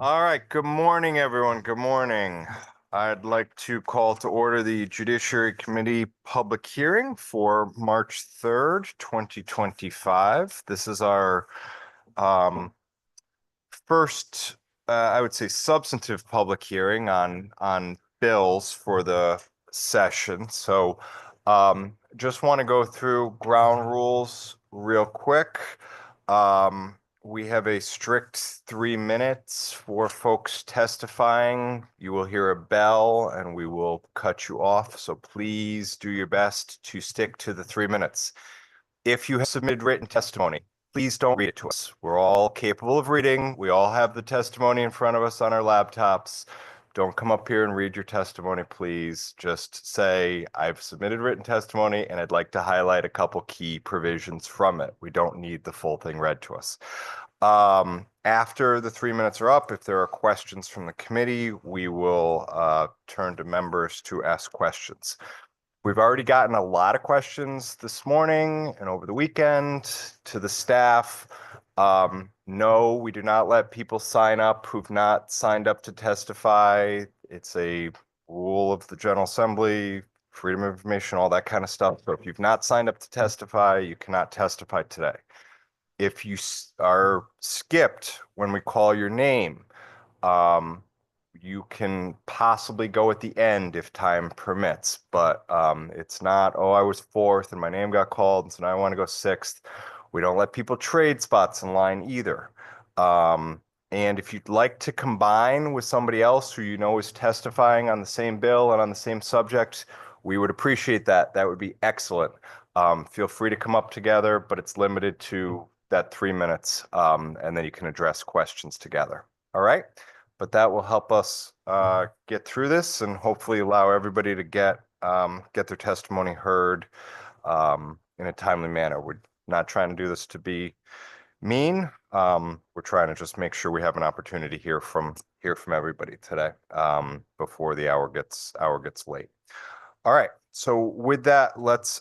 All right, good morning, everyone. Good morning. I'd like to call to order the Judiciary Committee public hearing for March 3rd, 2025. This is our first, I would say, substantive public hearing on bills for the session. So just want to go through ground rules real quick. We have a strict 3 minutes for folks testifying. You will hear a bell and we will cut you off. So please do your best to stick to the 3 minutes. If you have submitted written testimony, please don't read it to us. We're all capable of reading. We all have the testimony in front of us on our laptops. Don't come up here and read your testimony, please. Just say, I've submitted written testimony and I'd like to highlight a couple key provisions from it. We don't need the full thing read to us. After the 3 minutes are up, if there are questions from the committee, we will turn to members to ask questions. We've already gotten a lot of questions this morning and over the weekend to the staff. No, we do not let people sign up who've not signed up to testify. It's a rule of the General Assembly, freedom of information, all that kind of stuff. So if you've not signed up to testify, you cannot testify today. If you are skipped when we call your name, you can possibly go at the end if time permits, but it's not, oh, I was fourth and my name got called, and so now I want to go sixth. We don't let people trade spots in line either. And if you'd like to combine with somebody else who you know is testifying on the same bill and on the same subject, we would appreciate that. That would be excellent. Feel free to come up together, but it's limited to that 3 minutes, and then you can address questions together. All right? But that will help us get through this and hopefully allow everybody to get their testimony heard in a timely manner. We're not trying to do this to be mean. We're trying to just make sure we have an opportunity to hear from everybody today before the hour gets late. All right. So with that, let's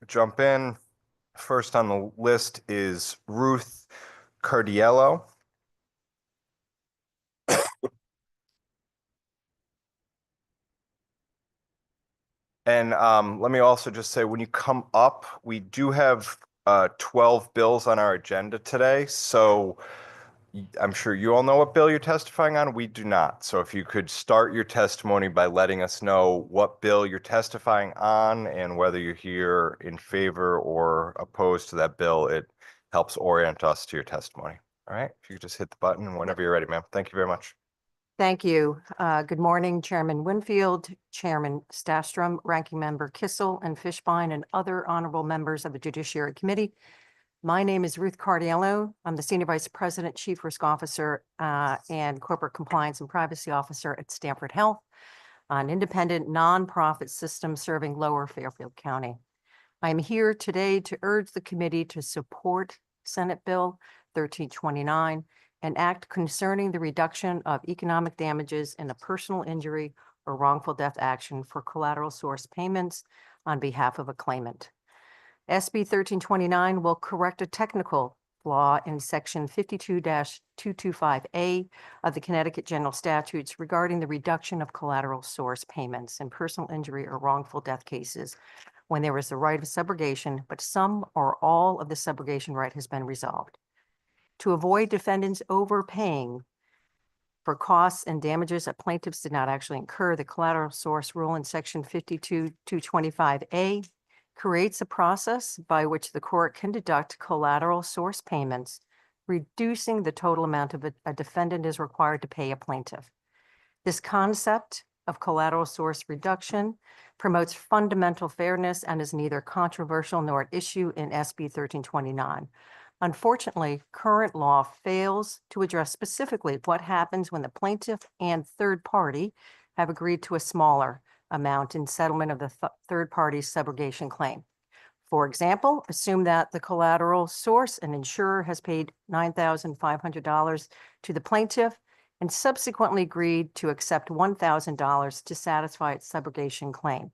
jump in. First on the list is Ruth Cardiello. And let me also just say, when you come up, we do have 12 bills on our agenda today. So I'm sure you all know what bill you're testifying on. We do not. So if you could start your testimony by letting us know what bill you're testifying on and whether you're here in favor or opposed to that bill, it helps orient us to your testimony. All right. If you could just hit the button whenever you're ready, ma'am. Thank you very much. Thank you. Good morning, Chairman Winfield, Chairman Stastrom, Ranking Member Kissel and Fishbein, and other honorable members of the Judiciary Committee. My name is Ruth Cardiello. I'm the Senior Vice President, Chief Risk Officer, and Corporate Compliance and Privacy Officer at Stanford Health, an independent nonprofit system serving Lower Fairfield County. I'm here today to urge the committee to support Senate Bill 1329, an act concerning the reduction of economic damages in a personal injury or wrongful death action for collateral source payments on behalf of a claimant. SB 1329 will correct a technical flaw in Section 52-225A of the Connecticut General Statutes regarding the reduction of collateral source payments in personal injury or wrongful death cases when there is the right of subrogation, but some or all of the subrogation right has been resolved. To avoid defendants overpaying for costs and damages that plaintiffs did not actually incur, the collateral source rule in Section 52-225A creates a process by which the court can deduct collateral source payments, reducing the total amount of a defendant is required to pay a plaintiff. This concept of collateral source reduction promotes fundamental fairness and is neither controversial nor at issue in SB 1329. Unfortunately, current law fails to address specifically what happens when the plaintiff and third party have agreed to a smaller amount in settlement of the third party's subrogation claim. For example, assume that the collateral source, an insurer, has paid $9,500 to the plaintiff and subsequently agreed to accept $1,000 to satisfy its subrogation claim.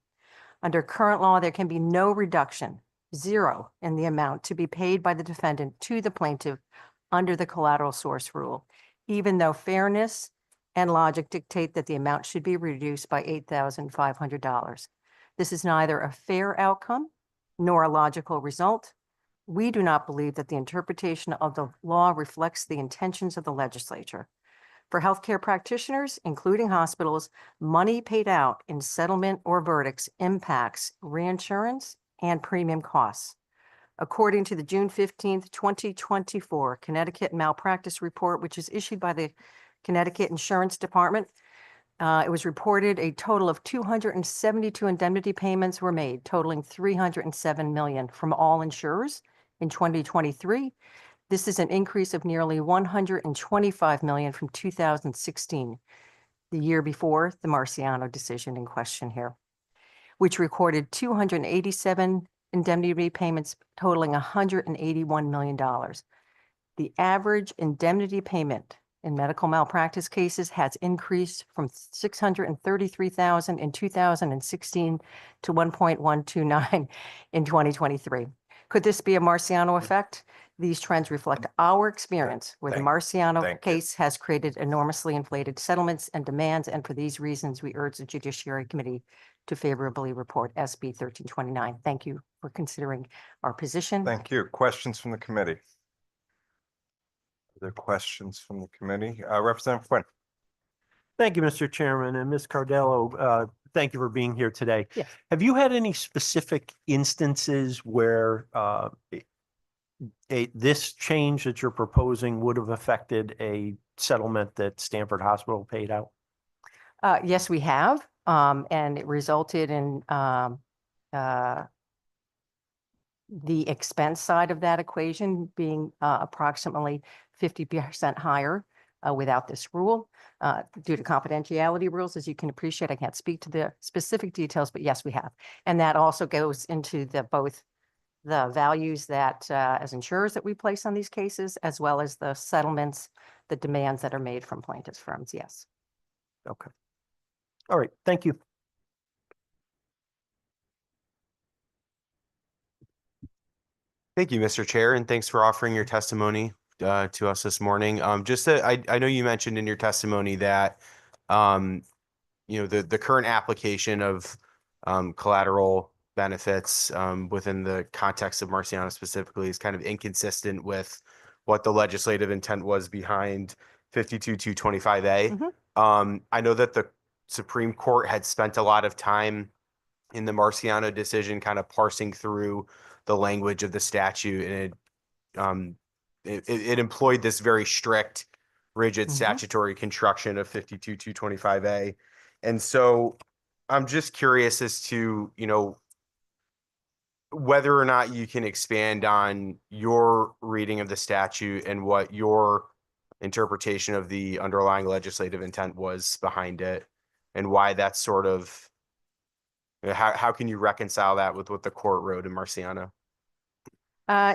Under current law, there can be no reduction, zero, in the amount to be paid by the defendant to the plaintiff under the collateral source rule, even though fairness and logic dictate that the amount should be reduced by $8,500. This is neither a fair outcome nor a logical result. We do not believe that the interpretation of the law reflects the intentions of the legislature. For healthcare practitioners, including hospitals, money paid out in settlement or verdicts impacts reinsurance and premium costs. According to the June 15th, 2024 Connecticut Malpractice Report, which is issued by the Connecticut Insurance Department, it was reported a total of 272 indemnity payments were made, totaling $307 million from all insurers in 2023. This is an increase of nearly $125 million from 2016, the year before the Marciano decision in question here, which recorded 287 indemnity payments totaling $181 million. The average indemnity payment in medical malpractice cases has increased from $633,000 in 2016 to $1.129 in 2023. Could this be a Marciano effect? These trends reflect our experience where the Marciano case has created enormously inflated settlements and demands, and for these reasons, we urge the Judiciary Committee to favorably report SB 1329. Thank you for considering our position. Thank you. Questions from the committee? Are there questions from the committee? Representative Quinn. Thank you, Mr. Chairman, and Ms. Cardello, thank you for being here today. Yes. Have you had any specific instances where this change that you're proposing would have affected a settlement that Stanford Hospital paid out? Yes, we have, and it resulted in the expense side of that equation being approximately 50% higher without this rule due to confidentiality rules. As you can appreciate, I can't speak to the specific details, but yes, we have. And that also goes into both the values that as insurers that we place on these cases, as well as the settlements, the demands that are made from plaintiffs' firms. Yes. Okay. All right. Thank you. Thank you, Mr. Chair, and thanks for offering your testimony to us this morning. I know you mentioned in your testimony that the current application of collateral benefits within the context of Marciano specifically is kind of inconsistent with what the legislative intent was behind 52225A. Mm-hmm. I know that the Supreme Court had spent a lot of time in the Marciano decision kind of parsing through the language of the statute, and it employed this very strict, rigid Mhm. statutory construction of 52225A. And so I'm just curious as to, whether or not you can expand on your reading of the statute and what your interpretation of the underlying legislative intent was behind it, and why that's sort of, how can you reconcile that with what the court wrote in Marciano?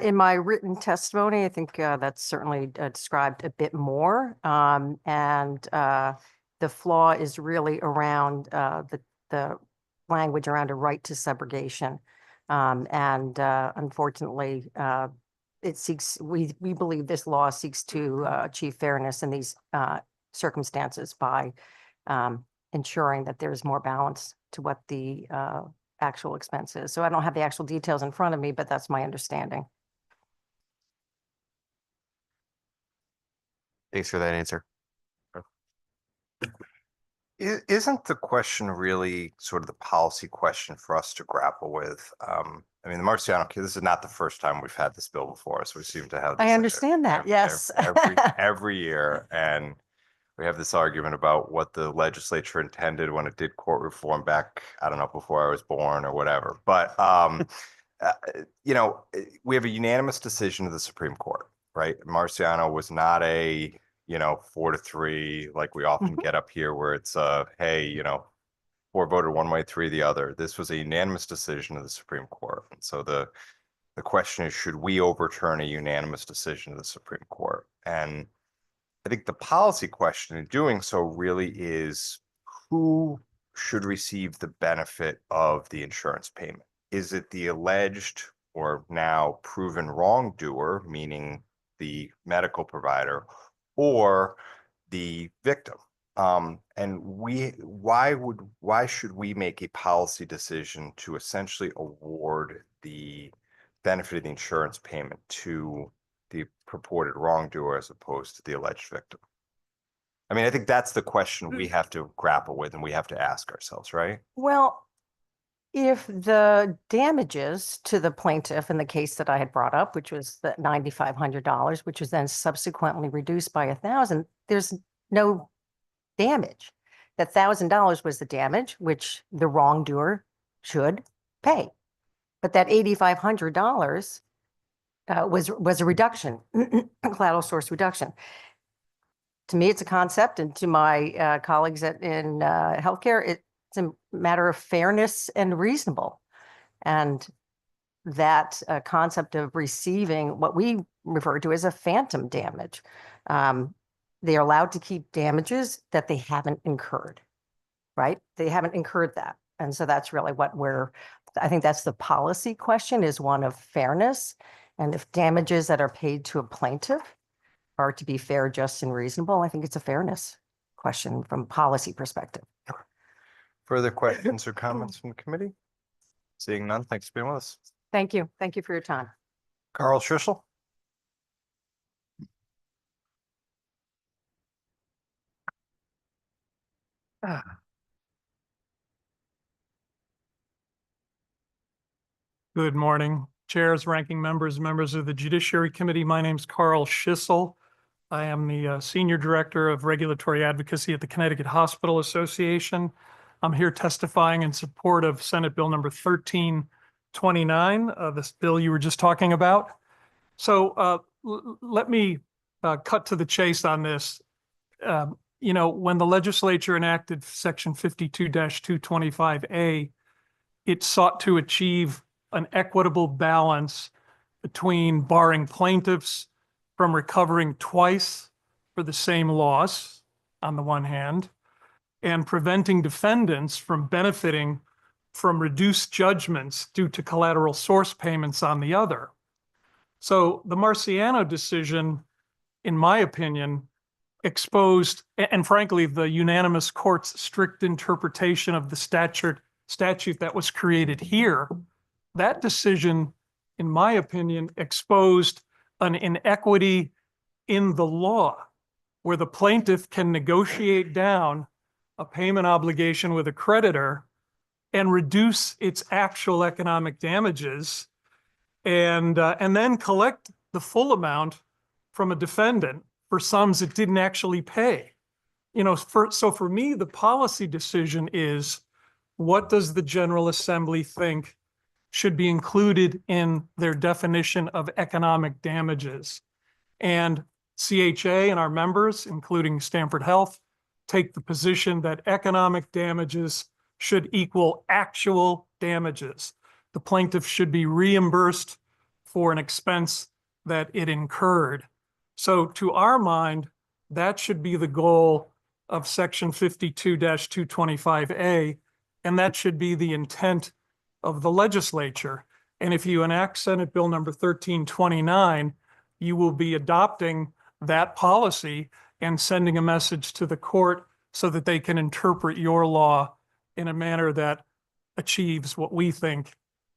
In my written testimony, I think that's certainly described a bit more. And the flaw is really around the language around a right to subrogation. Unfortunately, we believe this law seeks to achieve fairness in these circumstances by ensuring that there's more balance to what the actual expense is. So I don't have the actual details in front of me, but that's my understanding. Thanks for that answer. Isn't the question really sort of the policy question for us to grapple with? I mean, the Marciano case, this is not the first time we've had this bill before us. We seem to have this I understand that, yes. every year. And we have this argument about what the legislature intended when it did court reform back, I don't know, before I was born or whatever. But, we have a unanimous decision of the Supreme Court, right? Marciano was not a, 4-3, like we often get up here where it's, hey, 4 voted one way, 3 the other. This was a unanimous decision of the Supreme Court. And so the question is, should we overturn a unanimous decision of the Supreme Court? And I think the policy question in doing so really is, who should receive the benefit of the insurance payment? Is it the alleged or now proven wrongdoer, meaning the medical provider, or the victim. And why should we make a policy decision to essentially award the benefit of the insurance payment to the purported wrongdoer as opposed to the alleged victim? I mean, I think that's the question we have to grapple with and we have to ask ourselves, right? Well, if the damages to the plaintiff in the case that I had brought up, which was the $9,500, which was then subsequently reduced by $1,000, there's no damage. That $1,000 was the damage, which the wrongdoer should pay. But that $8,500 was a reduction, collateral source reduction. To me, it's a concept, and to my colleagues in healthcare, it's a matter of fairness and reasonable. And that concept of receiving what we refer to as a phantom damage. They're allowed to keep damages that they haven't incurred, right? They haven't incurred that. And so that's really what I think that's the policy question, is one of fairness. And if damages that are paid to a plaintiff are to be fair, just, and reasonable, I think it's a fairness question from a policy perspective. Further questions or comments from the committee? Seeing none, thanks for being with us. Thank you. Thank you for your time. Carl Schissel. Good morning, chairs, ranking members, members of the Judiciary Committee. My name's Carl Schissel. I am the Senior Director of Regulatory Advocacy at the Connecticut Hospital Association. I'm here testifying in support of Senate Bill number 1329, this bill you were just talking about. So let me cut to the chase on this. You know, when the legislature enacted Section 52-225A, it sought to achieve an equitable balance between barring plaintiffs from recovering twice for the same loss on the one hand, and preventing defendants from benefiting from reduced judgments due to collateral source payments on the other. So the Marciano decision, in my opinion, exposed, and frankly, the unanimous court's strict interpretation of the statute that was created here, that decision, in my opinion, exposed an inequity in the law where the plaintiff can negotiate down a payment obligation with a creditor and reduce its actual economic damages and then collect the full amount from a defendant for sums it didn't actually pay. You know, so for me, the policy decision is, what does the General Assembly think should be included in their definition of economic damages? And CHA and our members, including Stanford Health, take the position that economic damages should equal actual damages. The plaintiff should be reimbursed for an expense that it incurred. So to our mind, that should be the goal of Section 52-225A, and that should be the intent of the legislature. And if you enact Senate Bill number 1329, you will be adopting that policy and sending a message to the court so that they can interpret your law in a manner that achieves what we think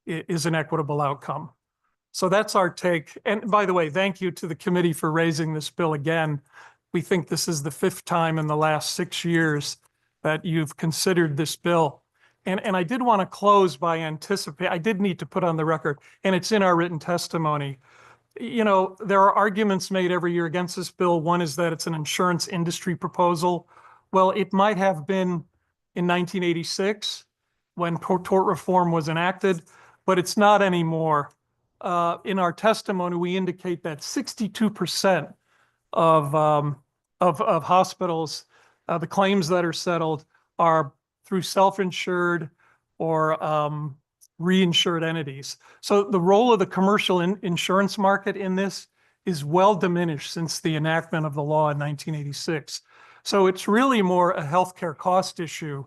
is an equitable outcome. So that's our take. And by the way, thank you to the committee for raising this bill again. We think this is the 5th time in the last 6 years that you've considered this bill. And I did want to close by I did need to put on the record, and it's in our written testimony. You know, there are arguments made every year against this bill. One is that it's an insurance industry proposal. Well, it might have been in 1986 when tort reform was enacted, but it's not anymore. In our testimony, we indicate that 62% of hospitals, the claims that are settled are through self-insured or reinsured entities. So the role of the commercial insurance market in this is well diminished since the enactment of the law in 1986. So it's really more a healthcare cost issue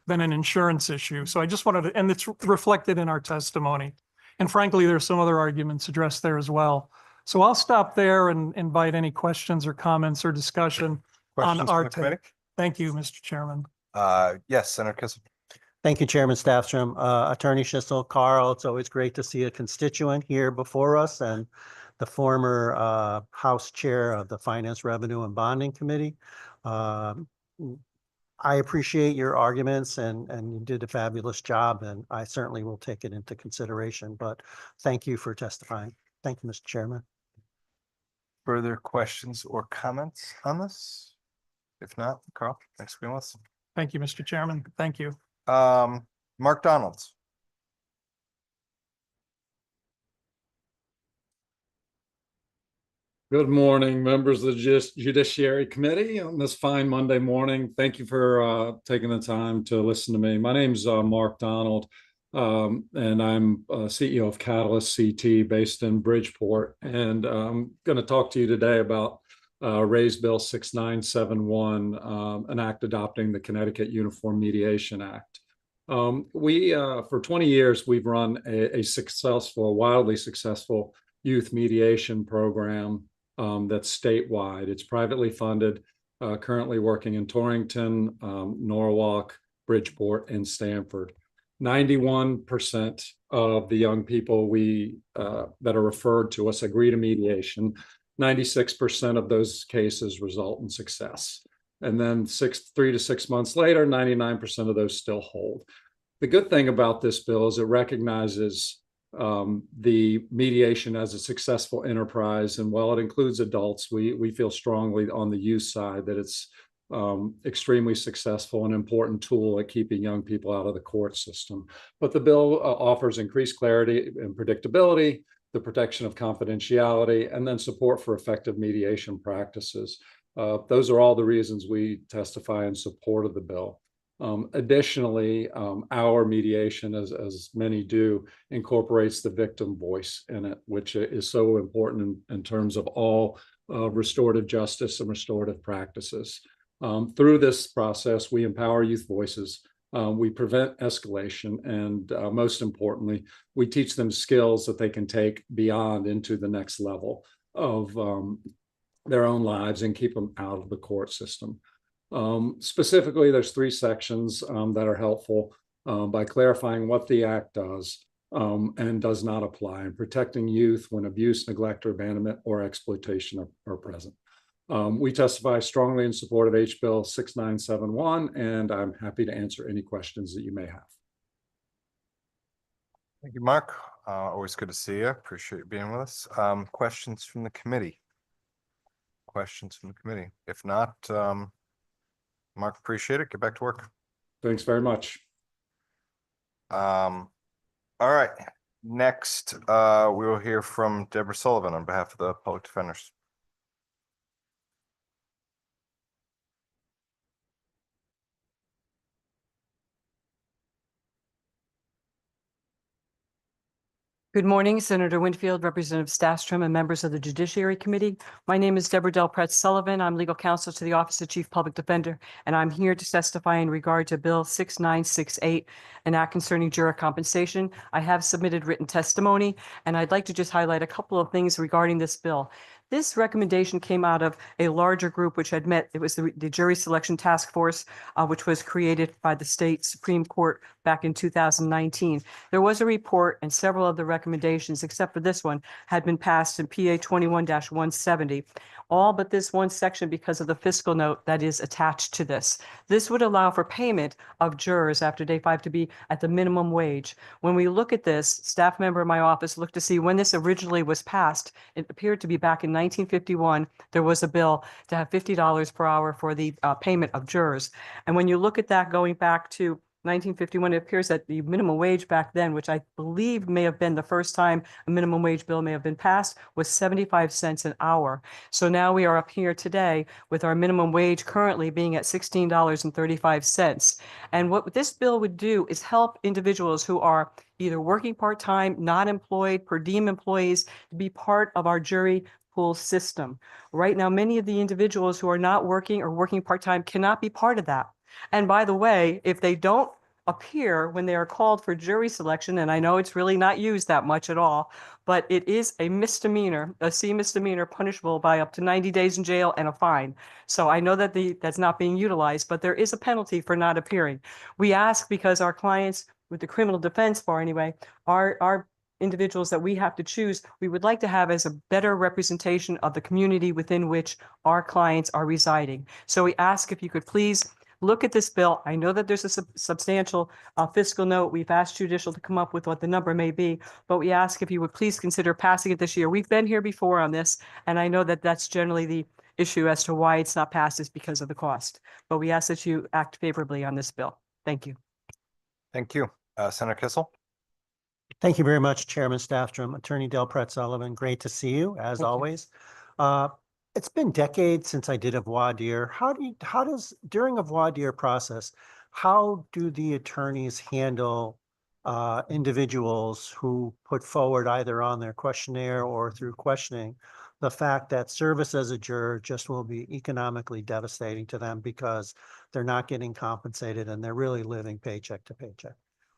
than an insurance issue. So I just wanted to, and it's reflected in our testimony. And frankly, there's some other arguments addressed there as well. So I'll stop there and invite any questions or comments or discussion. Questions our from the committee? Thank you, Mr. Chairman. Yes, Senator Kissel. Thank you, Chairman Staffstrom. Attorney Schissel, Carl, it's always great to see a constituent here before us and the former House Chair of the Finance, Revenue, and Bonding Committee. I appreciate your arguments and you did a fabulous job, and I certainly will take it into consideration, but thank you for testifying. Thank you, Mr. Chairman. Further questions or comments on this? If not, Carl, thanks for being with us. Thank you, Mr. Chairman. Thank you. Mark Donalds. Good morning, members of the Judiciary Committee on this fine Monday morning. Thank you for taking the time to listen to me. My name's Mark Donald, and I'm CEO of Catalyst CT based in Bridgeport. And I'm going to talk to you today about Raise Bill 6971, an act adopting the Connecticut Uniform Mediation Act. For 20 years, we've run a wildly successful youth mediation program that's statewide. It's privately funded, currently working in Torrington, Norwalk, Bridgeport, and Stamford. 91% of the young people that are referred to us agree to mediation. 96% of those cases result in success. And then 3 to 6 months later, 99% of those still hold. The good thing about this bill is it recognizes the mediation as a successful enterprise. And while it includes adults, we feel strongly on the youth side that it's extremely successful and important tool at keeping young people out of the court system. But the bill offers increased clarity and predictability, the protection of confidentiality, and then support for effective mediation practices. Those are all the reasons we testify in support of the bill. Additionally, our mediation, as many do, incorporates the victim voice in it, which is so important in terms of all restorative justice and restorative practices. Through this process, we empower youth voices, we prevent escalation, and most importantly, we teach them skills that they can take beyond into the next level of their own lives and keep them out of the court system. Specifically, there's 3 sections that are helpful by clarifying what the act does and does not apply, and protecting youth when abuse, neglect, or abandonment or exploitation are present. We testify strongly in support of H. Bill 6971, and I'm happy to answer any questions that you may have. Thank you, Mark. Always good to see you. Appreciate you being with us. Questions from the committee? Questions from the committee? If not, Mark, appreciate it. Get back to work. Thanks very much. All right. Next, we will hear from Deborah Sullivan on behalf of the public defenders. Good morning, Senator Winfield, Representative Staffstrom, and members of the Judiciary Committee. My name is Deborah Delpret Sullivan. I'm legal counsel to the Office of Chief Public Defender, and I'm here to testify in regard to Bill 6968, an act concerning juror compensation. I have submitted written testimony, and I'd like to just highlight a couple of things regarding this bill. This recommendation came out of a larger group which had met. It was the Jury Selection Task Force, which was created by the state Supreme Court back in 2019. There was a report, and several of the recommendations, except for this one, had been passed in PA 21-170. All but this one section because of the fiscal note that is attached to this. This would allow for payment of jurors after day 5 to be at the minimum wage. When we look at this, staff member in my office looked to see when this originally was passed. It appeared to be back in 1951. There was a bill to have $50 per hour for the payment of jurors. And when you look at that going back to 1951, it appears that the minimum wage back then, which I believe may have been the first time a minimum wage bill may have been passed, was 75 cents an hour. So now we are up here today with our minimum wage currently being at $16.35. And what this bill would do is help individuals who are either working part-time, not employed, per diem employees, to be part of our jury pool system. Right now, many of the individuals who are not working or working part-time cannot be part of that. And by the way, if they don't appear when they are called for jury selection, and I know it's really not used that much at all, but it is a misdemeanor, a C misdemeanor punishable by up to 90 days in jail and a fine. So I know that that's not being utilized, but there is a penalty for not appearing. We ask because our clients with the criminal defense bar anyway, our individuals that we have to choose, we would like to have as a better representation of the community within which our clients are residing. So we ask if you could please look at this bill. I know that there's a substantial fiscal note. We've asked judicial to come up with what the number may be, but we ask if you would please consider passing it this year. We've been here before on this, and I know that that's generally the issue as to why it's not passed is because of the cost. But we ask that you act favorably on this bill. Thank you. Thank you. Senator Kissel? Thank you very much, Chairman Staffstrom. Attorney Del Pret Sullivan, great to see you, as Thank you. always. It's been decades since I did a voir dire. How does, during a voir dire process, how do the attorneys handle individuals who put forward either on their questionnaire or through questioning the fact that service as a juror just will be economically devastating to them because they're not getting compensated and they're really living paycheck to paycheck?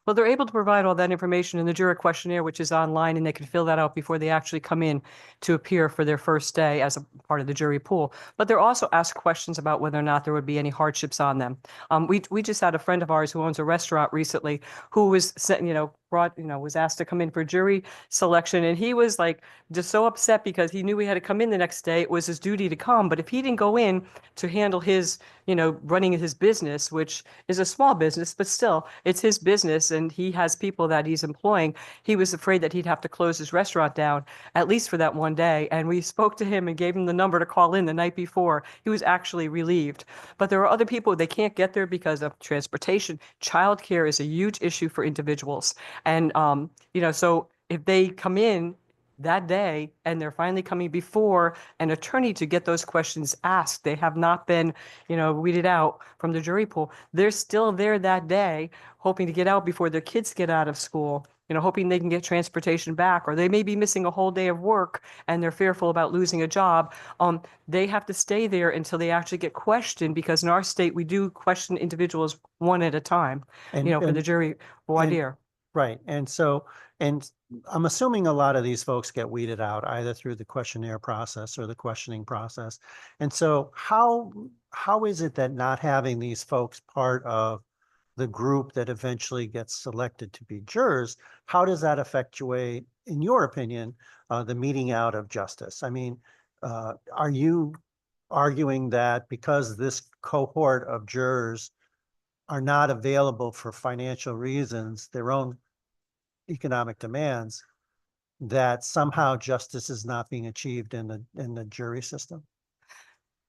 Well, they're able to provide all that information in the juror questionnaire, which is online, and they can fill that out before they actually come in to appear for their first day as a part of the jury pool. But they're also asked questions about whether or not there would be any hardships on them. We just had a friend of ours who owns a restaurant recently who was, was asked to come in for jury selection, and he was like just so upset because he knew he had to come in the next day. It was his duty to come, but if he didn't go in to handle his, running his business, which is a small business, but still it's his business, and he has people that he's employing, he was afraid that he'd have to close his restaurant down at least for that one day. And we spoke to him and gave him the number to call in the night before. He was actually relieved. But there are other people, they can't get there because of transportation. Childcare is a huge issue for individuals. And, so if they come in that day and they're finally coming before an attorney to get those questions asked, they have not been, weeded out from the jury pool. They're still there that day, hoping to get out before their kids get out of school, hoping they can get transportation back, or they may be missing a whole day of work and they're fearful about losing a job. They have to stay there until they actually get questioned, because in our state, we do question individuals one at a time, for the jury voir dire. Right. And so, and I'm assuming a lot of these folks get weeded out either through the questionnaire process or the questioning process. And so how is it that not having these folks part of the group that eventually gets selected to be jurors, how does that effectuate, in your opinion, the meting out of justice? I mean, are you arguing that because this cohort of jurors are not available for financial reasons, their own economic demands, that somehow justice is not being achieved in the jury system?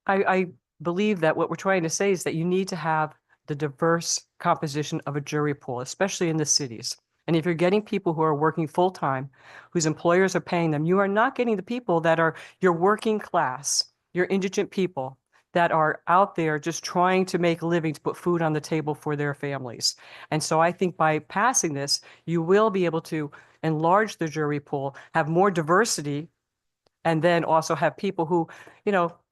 I believe that what we're trying to say is that you need to have the diverse composition of a jury pool, especially in the cities. And if you're getting people who are working full time, whose employers are paying them, you are not getting the people that are your working class, your indigent people that are out there just trying to make a living to put food on the table for their families. And so I think by passing this, you will be able to enlarge the jury pool, have more diversity, and then also have people who,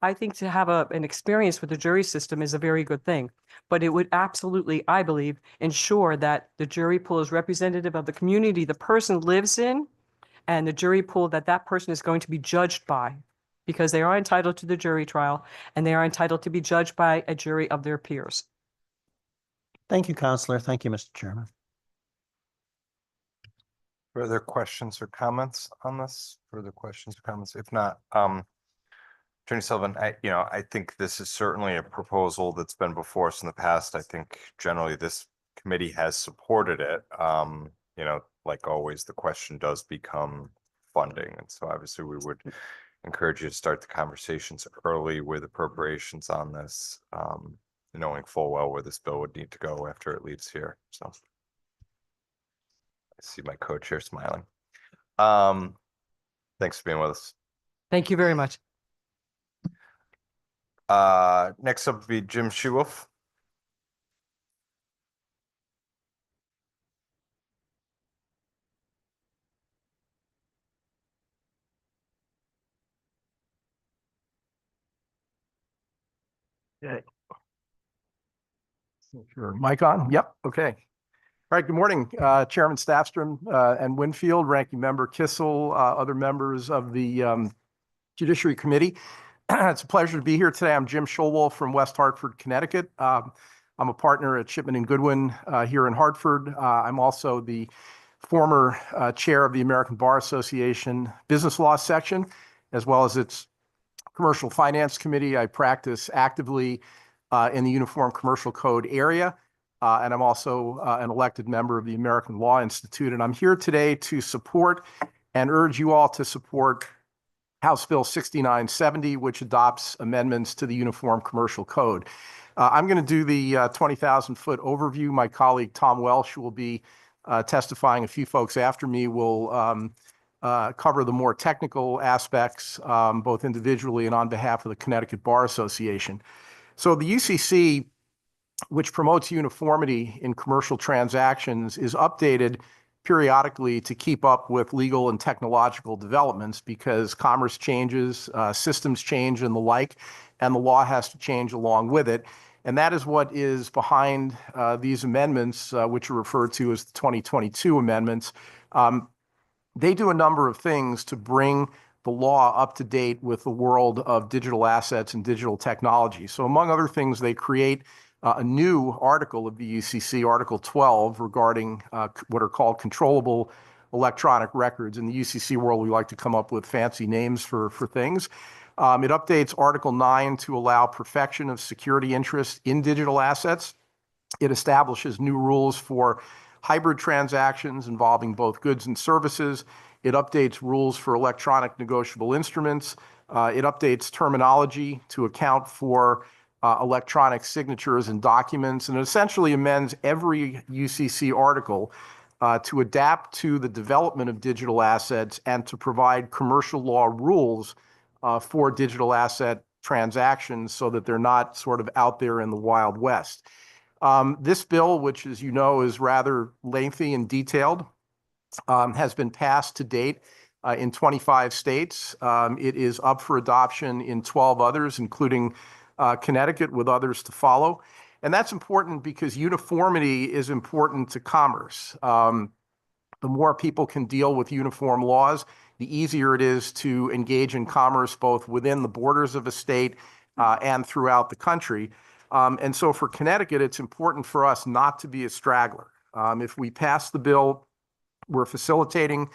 I think to have an experience with the jury system is a very good thing. But it would absolutely, I believe, ensure that the jury pool is representative of the community the person lives in, and the jury pool that that person is going to be judged by, because they are entitled to the jury trial and they are entitled to be judged by a jury of their peers. Thank you, Counselor. Thank you, Mr. Chairman. Further questions or comments on this? Further questions or comments? If not, Attorney Sullivan, I think this is certainly a proposal that's been before us in the past. I think generally this committee has supported it. Like always, the question does become funding. And so obviously we would encourage you to start the conversations early with appropriations on this, knowing full well where this bill would need to go after it leaves here. So I see my co-chair smiling. Thanks for being with us. Thank you very much. Next up would be Jim Schuwolf. Okay. Your mic on? Yep. Okay. All right, good morning, Chairman Staffstrom and Winfield, Ranking Member Kissel, other members of the Judiciary Committee. It's a pleasure to be here today. I'm Jim Schulwolf from West Hartford, Connecticut. I'm a partner at Shipman & Goodwin here in Hartford. I'm also the former chair of the American Bar Association Business Law section, as well as its Commercial Finance Committee. I practice actively in the Uniform Commercial Code area. And I'm also an elected member of the American Law Institute. And I'm here today to support and urge you all to support House Bill 6970, which adopts amendments to the Uniform Commercial Code. I'm going to do the 20,000-foot overview. My colleague Tom Welsh will be testifying. A few folks after me will cover the more technical aspects, both individually and on behalf of the Connecticut Bar Association. So the UCC, which promotes uniformity in commercial transactions, is updated periodically to keep up with legal and technological developments because commerce changes, systems change and the like, and the law has to change along with it. And that is what is behind these amendments, which are referred to as the 2022 amendments. They do a number of things to bring the law up to date with the world of digital assets and digital technology. So among other things, they create a new article of the UCC, Article 12, regarding what are called controllable electronic records. In the UCC world, we like to come up with fancy names for things. It updates Article 9 to allow perfection of security interests in digital assets. It establishes new rules for hybrid transactions involving both goods and services. It updates rules for electronic negotiable instruments. It updates terminology to account for electronic signatures and documents, and it essentially amends every UCC article to adapt to the development of digital assets and to provide commercial law rules for digital asset transactions so that they're not sort of out there in the Wild West. This bill, which, as you know, is rather lengthy and detailed, has been passed to date in 25 states. It is up for adoption in 12 others, including Connecticut, with others to follow. And that's important because uniformity is important to commerce. The more people can deal with uniform laws, the easier it is to engage in commerce both within the borders of a state and throughout the country. And so for Connecticut, it's important for us not to be a straggler. If we pass the bill, we're facilitating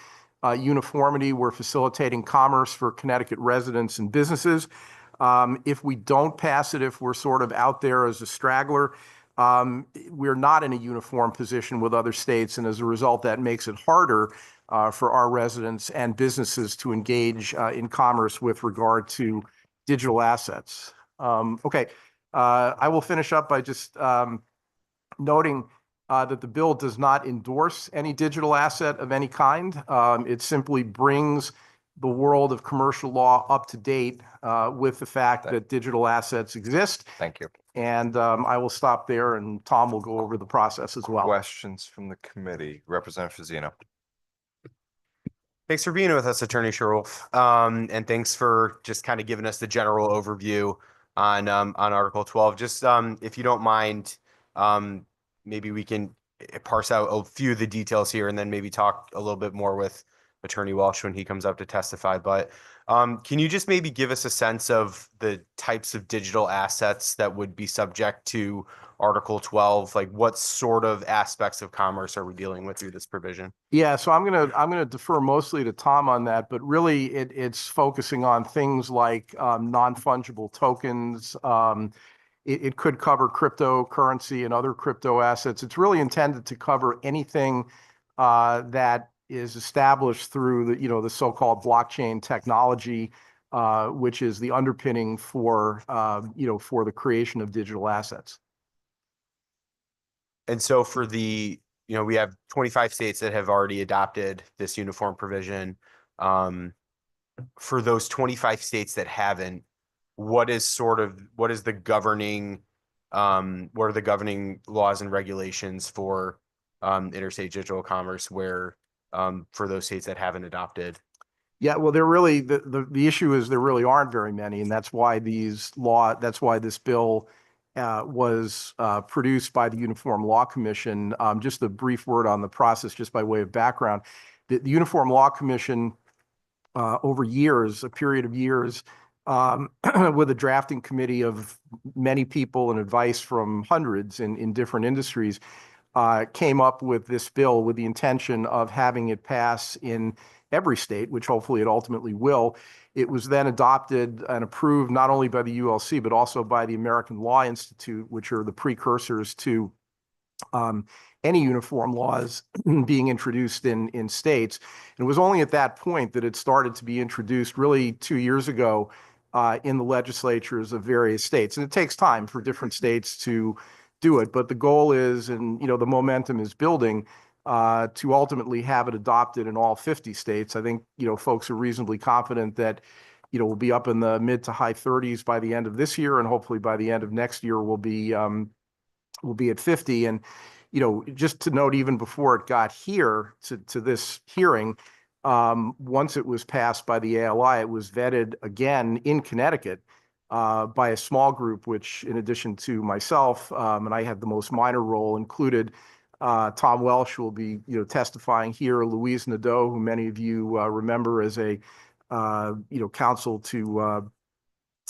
uniformity, we're facilitating commerce for Connecticut residents and businesses. If we don't pass it, if we're sort of out there as a straggler, we're not in a uniform position with other states. And as a result, that makes it harder for our residents and businesses to engage in commerce with regard to digital assets. I will finish up by just noting that the bill does not endorse any digital asset of any kind. It simply brings the world of commercial law up to date with the fact that digital assets exist. Thank you. And I will stop there, and Tom will go over the process as well. Questions from the committee? Representative Fazzino. Thanks for being with us, Attorney Schulwolf. And thanks for just kind of giving us the general overview on Article 12. Just if you don't mind, maybe we can parse out a few of the details here and then maybe talk a little bit more with Attorney Welsh when he comes up to testify. But can you just maybe give us a sense of the types of digital assets that would be subject to Article 12? Like what sort of aspects of commerce are we dealing with through this provision? Yeah, so I'm gonna defer mostly to Tom on that, but really it's focusing on things like non-fungible tokens. It could cover cryptocurrency and other crypto assets. It's really intended to cover anything that is established through the so-called blockchain technology, which is the underpinning for for the creation of digital assets. And so for we have 25 states that have already adopted this uniform provision. For those 25 states that haven't, what are the governing laws and regulations for interstate digital commerce for those states that haven't adopted? Yeah, well, the issue is there really aren't very many, and that's why this bill was produced by the Uniform Law Commission. Just a brief word on the process, just by way of background. The Uniform Law Commission, over years, a period of years, with a drafting committee of many people and advice from hundreds in different industries, came up with this bill with the intention of having it pass in every state, which hopefully it ultimately will. It was then adopted and approved not only by the ULC, but also by the American Law Institute, which are the precursors to any uniform laws being introduced in states. And it was only at that point that it started to be introduced, really 2 years ago, in the legislatures of various states. And it takes time for different states to do it, but the goal is, and the momentum is building, to ultimately have it adopted in all 50 states. I think folks are reasonably confident that we'll be up in the mid to high 30s by the end of this year, and hopefully by the end of next year we'll be at 50. And just to note, even before it got here to this hearing, once it was passed by the ALI, it was vetted again in Connecticut by a small group, which, in addition to myself, and I had the most minor role, included Tom Welsh, who will be testifying here, Louise Nadeau, who many of you remember as a counsel to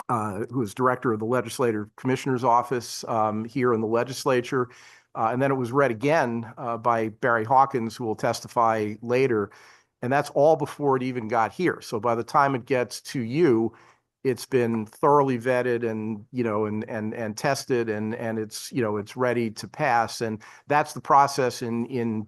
who is director of the Legislative Commissioner's Office here in the legislature. And then it was read again by Barry Hawkins, who will testify later. And that's all before it even got here. So by the time it gets to you, it's been thoroughly vetted and and tested, and it's ready to pass. And that's the process in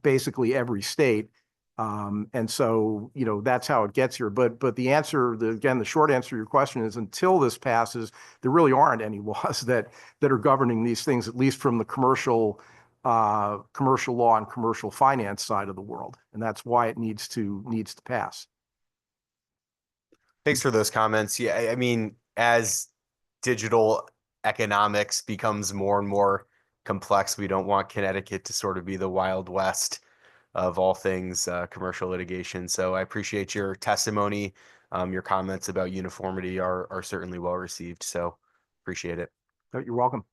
basically every state. And so that's how it gets here. But the answer, again, the short answer to your question is, until this passes, there really aren't any laws that are governing these things, at least from the commercial law and commercial finance side of the world. And that's why it needs to pass. Thanks for those comments. Yeah, I mean, as digital economics becomes more and more complex, we don't want Connecticut to sort of be the Wild West of all things commercial litigation. So I appreciate your testimony. Your comments about uniformity are certainly well received. So appreciate it. You're welcome.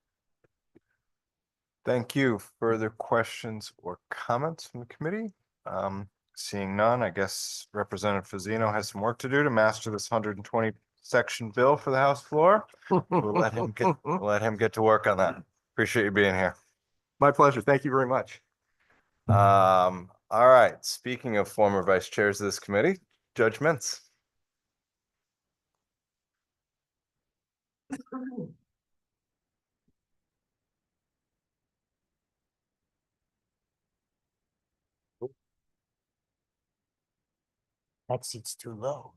Thank you. Further questions or comments from the committee? Seeing none, I guess Representative Fazzino has some work to do to master this 120 section bill for the House floor. We'll let him get to work on that. Appreciate you being here. My pleasure. Thank you very much. All right. Speaking of former vice chairs of this committee, Judge Mintz. That seat's too low.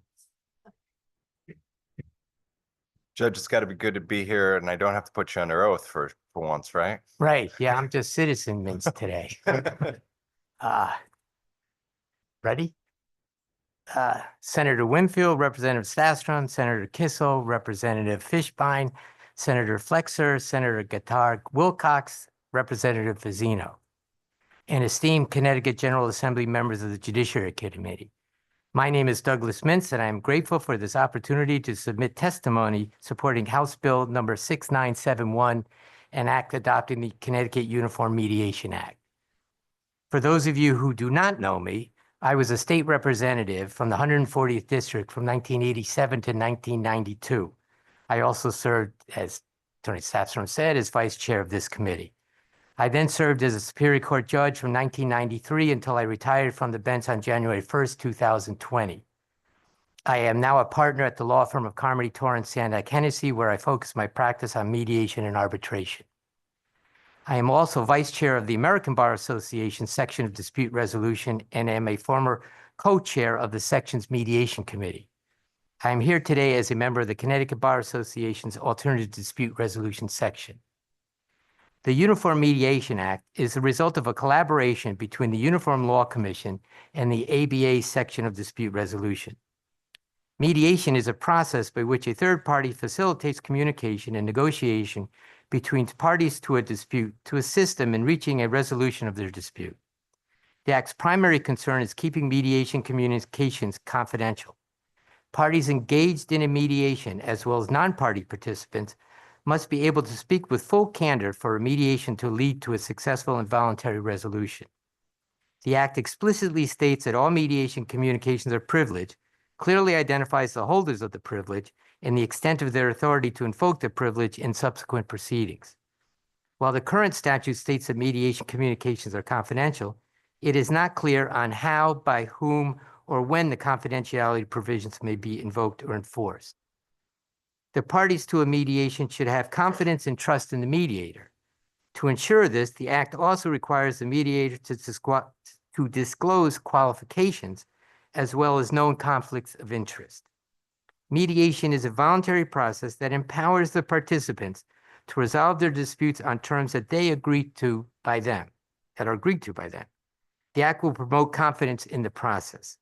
Judge, it's got to be good to be here, and I don't have to put you under oath for once, right? Right. Yeah, I'm just citizen mints today. Ready? Senator Winfield, Representative Stastrom, Senator Kissel, Representative Fishbein, Senator Flexer, Senator Gattard Wilcox, Representative Fazzino, and esteemed Connecticut General Assembly members of the Judiciary Committee. My name is Douglas Mintz, and I am grateful for this opportunity to submit testimony supporting House Bill number 6971, an act adopting the Connecticut Uniform Mediation Act. For those of you who do not know me, I was a state representative from the 140th District from 1987 to 1992. I also served, as Attorney Stastrom said, as vice chair of this committee. I then served as a Superior Court judge from 1993 until I retired from the bench on January 1st, 2020. I am now a partner at the law firm of Carmody, Torrance, Sandak, Hennessy, where I focus my practice on mediation and arbitration. I am also vice chair of the American Bar Association section of dispute resolution and am a former co-chair of the section's mediation committee. I am here today as a member of the Connecticut Bar Association's alternative dispute resolution section. The Uniform Mediation Act is the result of a collaboration between the Uniform Law Commission and the ABA section of dispute resolution. Mediation is a process by which a third party facilitates communication and negotiation between parties to a dispute to assist them in reaching a resolution of their dispute. The Act's primary concern is keeping mediation communications confidential. Parties engaged in a mediation, as well as non-party participants, must be able to speak with full candor for a mediation to lead to a successful and voluntary resolution. The Act explicitly states that all mediation communications are privileged, clearly identifies the holders of the privilege, and the extent of their authority to invoke the privilege in subsequent proceedings. While the current statute states that mediation communications are confidential, it is not clear on how, by whom, or when the confidentiality provisions may be invoked or enforced. The parties to a mediation should have confidence and trust in the mediator. To ensure this, the Act also requires the mediator to disclose qualifications as well as known conflicts of interest. Mediation is a voluntary process that empowers the participants to resolve their disputes on terms that they agree to by them, that are agreed to by them. The Act will promote confidence in the process.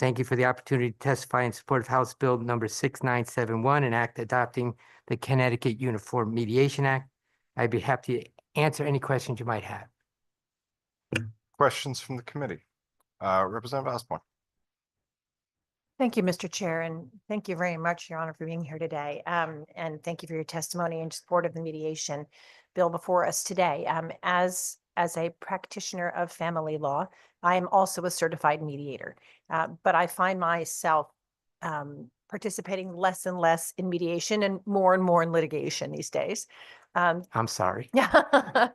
Thank you for the opportunity to testify in support of House Bill number 6971, an act adopting the Connecticut Uniform Mediation Act. I'd be happy to answer any questions you might have. Questions from the committee? Representative Osborne. Thank you, Mr. Chair, and thank you very much, Your Honor, for being here today. And thank you for your testimony in support of the mediation bill before us today. As a practitioner of family law, I am also a certified mediator, but I find myself participating less and less in mediation and more in litigation these days. I'm sorry. Yeah.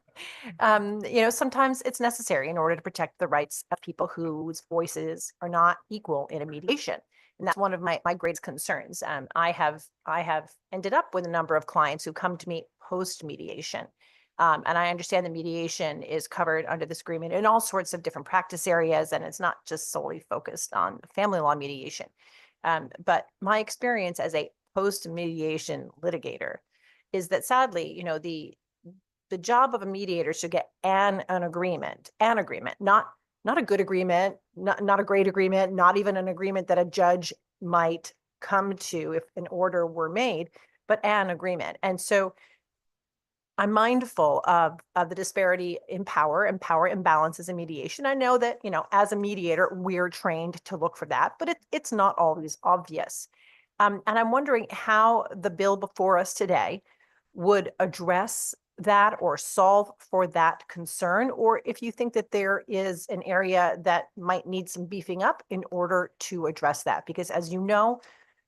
Sometimes it's necessary in order to protect the rights of people whose voices are not equal in a mediation. And that's one of my greatest concerns. I have ended up with a number of clients who come to me post mediation. And I understand the mediation is covered under this agreement in all sorts of different practice areas, and it's not just solely focused on family law mediation. But my experience as a post-mediation litigator is that sadly, the job of a mediator is to get an agreement, not a good agreement, not a great agreement, not even an agreement that a judge might come to if an order were made, but an agreement. And so I'm mindful of the disparity in power and power imbalances in mediation. I know that, as a mediator, we're trained to look for that, but it's not always obvious. And I'm wondering how the bill before us today would address that or solve for that concern, or if you think that there is an area that might need some beefing up in order to address that. Because as you know,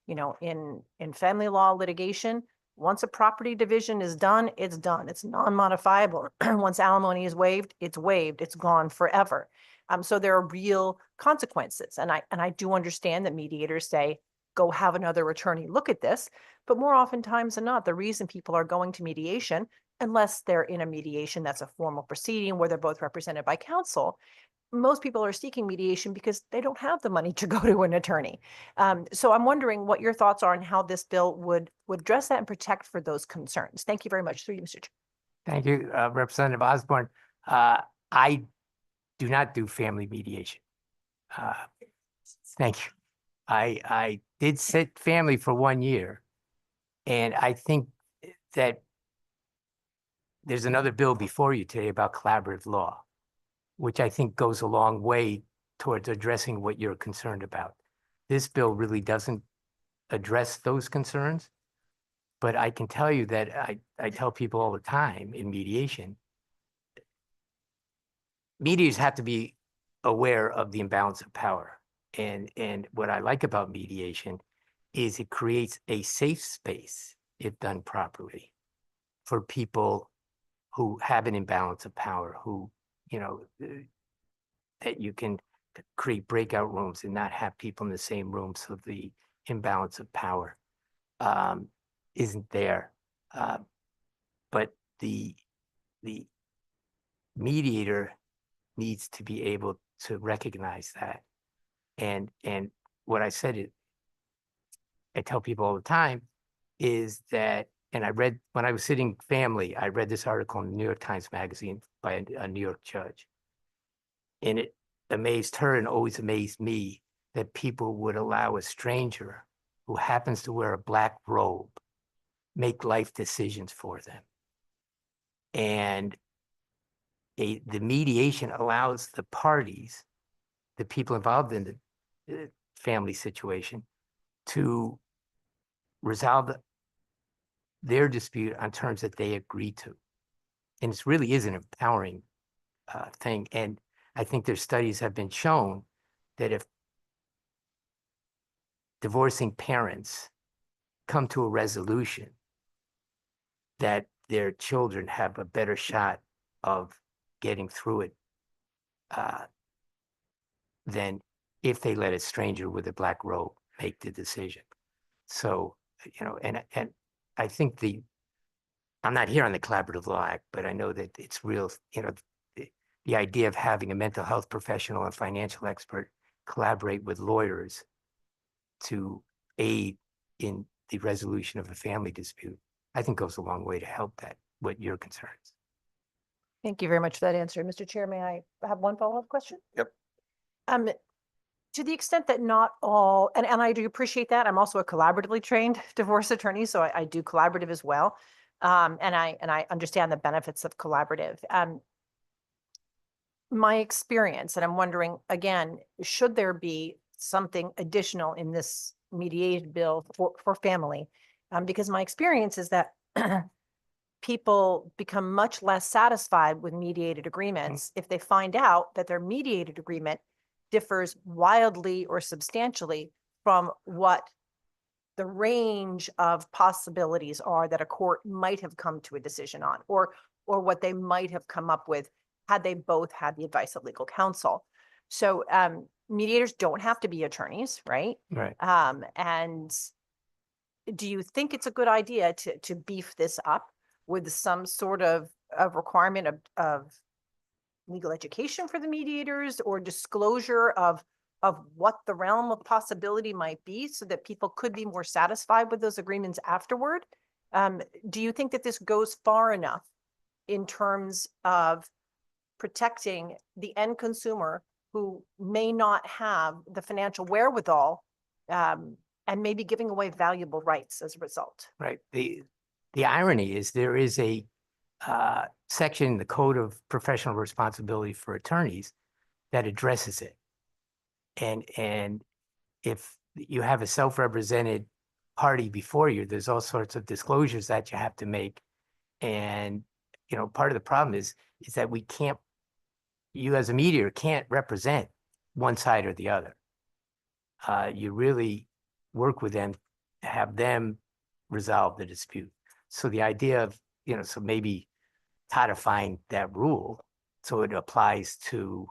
in family law litigation, once a property division is done, it's done. It's non-modifiable. Once alimony is waived, it's gone forever. So there are real consequences. And I do understand that mediators say, go have another attorney look at this. But more oftentimes than not, the reason people are going to mediation, unless they're in a mediation that's a formal proceeding where they're both represented by counsel, most people are seeking mediation because they don't have the money to go to an attorney. So I'm wondering what your thoughts are on how this bill would address that and protect for those concerns. Thank you very much. Through you, Mr. Chair. Thank you, Representative Osborne. I do not do family mediation. Thank you. I did sit family for 1 year, and I think that there's another bill before you today about collaborative law, which I think goes a long way towards addressing what you're concerned about. This bill really doesn't address those concerns, but I can tell you that I tell people all the time in mediation, mediators have to be aware of the imbalance of power. And what I like about mediation is it creates a safe space, if done properly, for people who have an imbalance of power, who, that you can create breakout rooms and not have people in the same room, so the imbalance of power isn't there. But the mediator needs to be able to recognize that. And what I said, I tell people all the time, is that, and I read, when I was sitting family, I read this article in the New York Times Magazine by a New York judge. And it amazed her and always amazed me that people would allow a stranger who happens to wear a black robe make life decisions for them. And the mediation allows the parties, the people involved in the family situation, to resolve their dispute on terms that they agree to. And it really is an empowering thing. And I think their studies have been shown that if divorcing parents come to a resolution, that their children have a better shot of getting through it than if they let a stranger with a black robe make the decision. So, you know, and I think I'm not here on the Collaborative Law Act, but I know that it's real, you know, the idea of having a mental health professional and financial expert collaborate with lawyers to aid in the resolution of a family dispute, I think goes a long way to help that, what your concerns. Thank you very much for that answer. Mr. Chair, may I have one follow-up question? Yep. To the extent that not all, and I do appreciate that. I'm also a collaboratively trained divorce attorney, so I do collaborative as well. And I understand the benefits of collaborative. My experience, and I'm wondering, again, should there be something additional in this mediated bill for family? Because my experience is that people become much less satisfied with mediated agreements if they find out that their mediated agreement differs wildly or substantially from what the range of possibilities are that a court might have come to a decision on, or what they might have come up with had they both had the advice of legal counsel. So mediators don't have to be attorneys, right? Right. And do you think it's a good idea to beef this up with some sort of requirement of legal education for the mediators, or disclosure of what the realm of possibility might be, so that people could be more satisfied with those agreements afterward? Do you think that this goes far enough in terms of protecting the end consumer who may not have the financial wherewithal, and maybe giving away valuable rights as a result? Right. The irony is there is a section in the Code of Professional Responsibility for Attorneys that addresses it. And if you have a self-represented party before you, there's all sorts of disclosures that you have to make. And, you know, part of the problem is that you as a mediator can't represent one side or the other. You really work with them to have them resolve the dispute. So the idea of, you know, so maybe codifying that rule so it applies to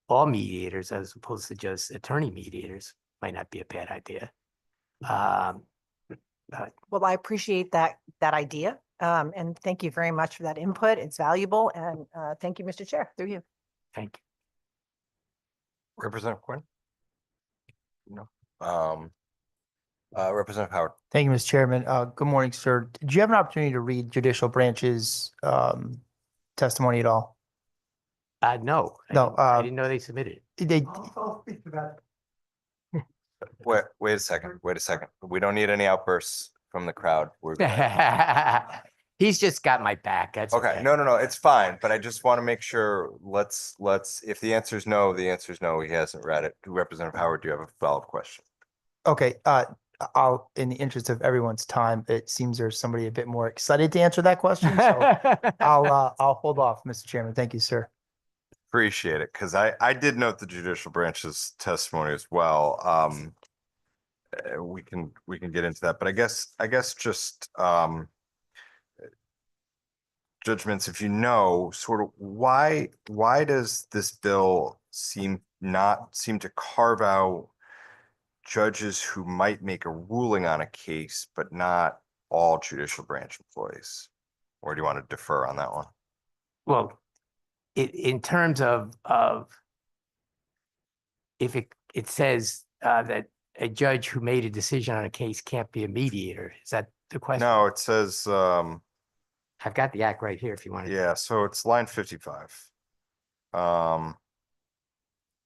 all mediators as opposed to just attorney mediators might not be a bad idea. Well, I appreciate that idea. And thank you very much for that input. It's valuable. And thank you, Mr. Chair, through you. Thank you. Representative Quinn? No. Representative Howard? Thank you, Mr. Chairman. Good morning, sir. Did you have an opportunity to read judicial branch's testimony at all? No. No, I didn't know they submitted it. They, Wait a second. We don't need any outbursts from the crowd. We're good. He's just got my back. That's Okay, no, it's fine, but I just want to make sure, let's, if the answer is no, the answer is no, he hasn't read it. Representative Howard, do you have a follow-up question? okay, I'll, in the interest of everyone's time, it seems there's somebody a bit more excited to answer that question, so I'll hold off, Mr. Chairman. Thank you, sir. Appreciate it, because I did note the judicial branch's testimony as well. We can get into that, but I guess just judgments, if you know, sort of why does this bill seem to carve out judges who might make a ruling on a case, but not all judicial branch employees? Or do you want to defer on that one? Well, in terms of if it says that a judge who made a decision on a case can't be a mediator, is that the question? No, it says, I've got the act right here if you want to. yeah, so it's line 55.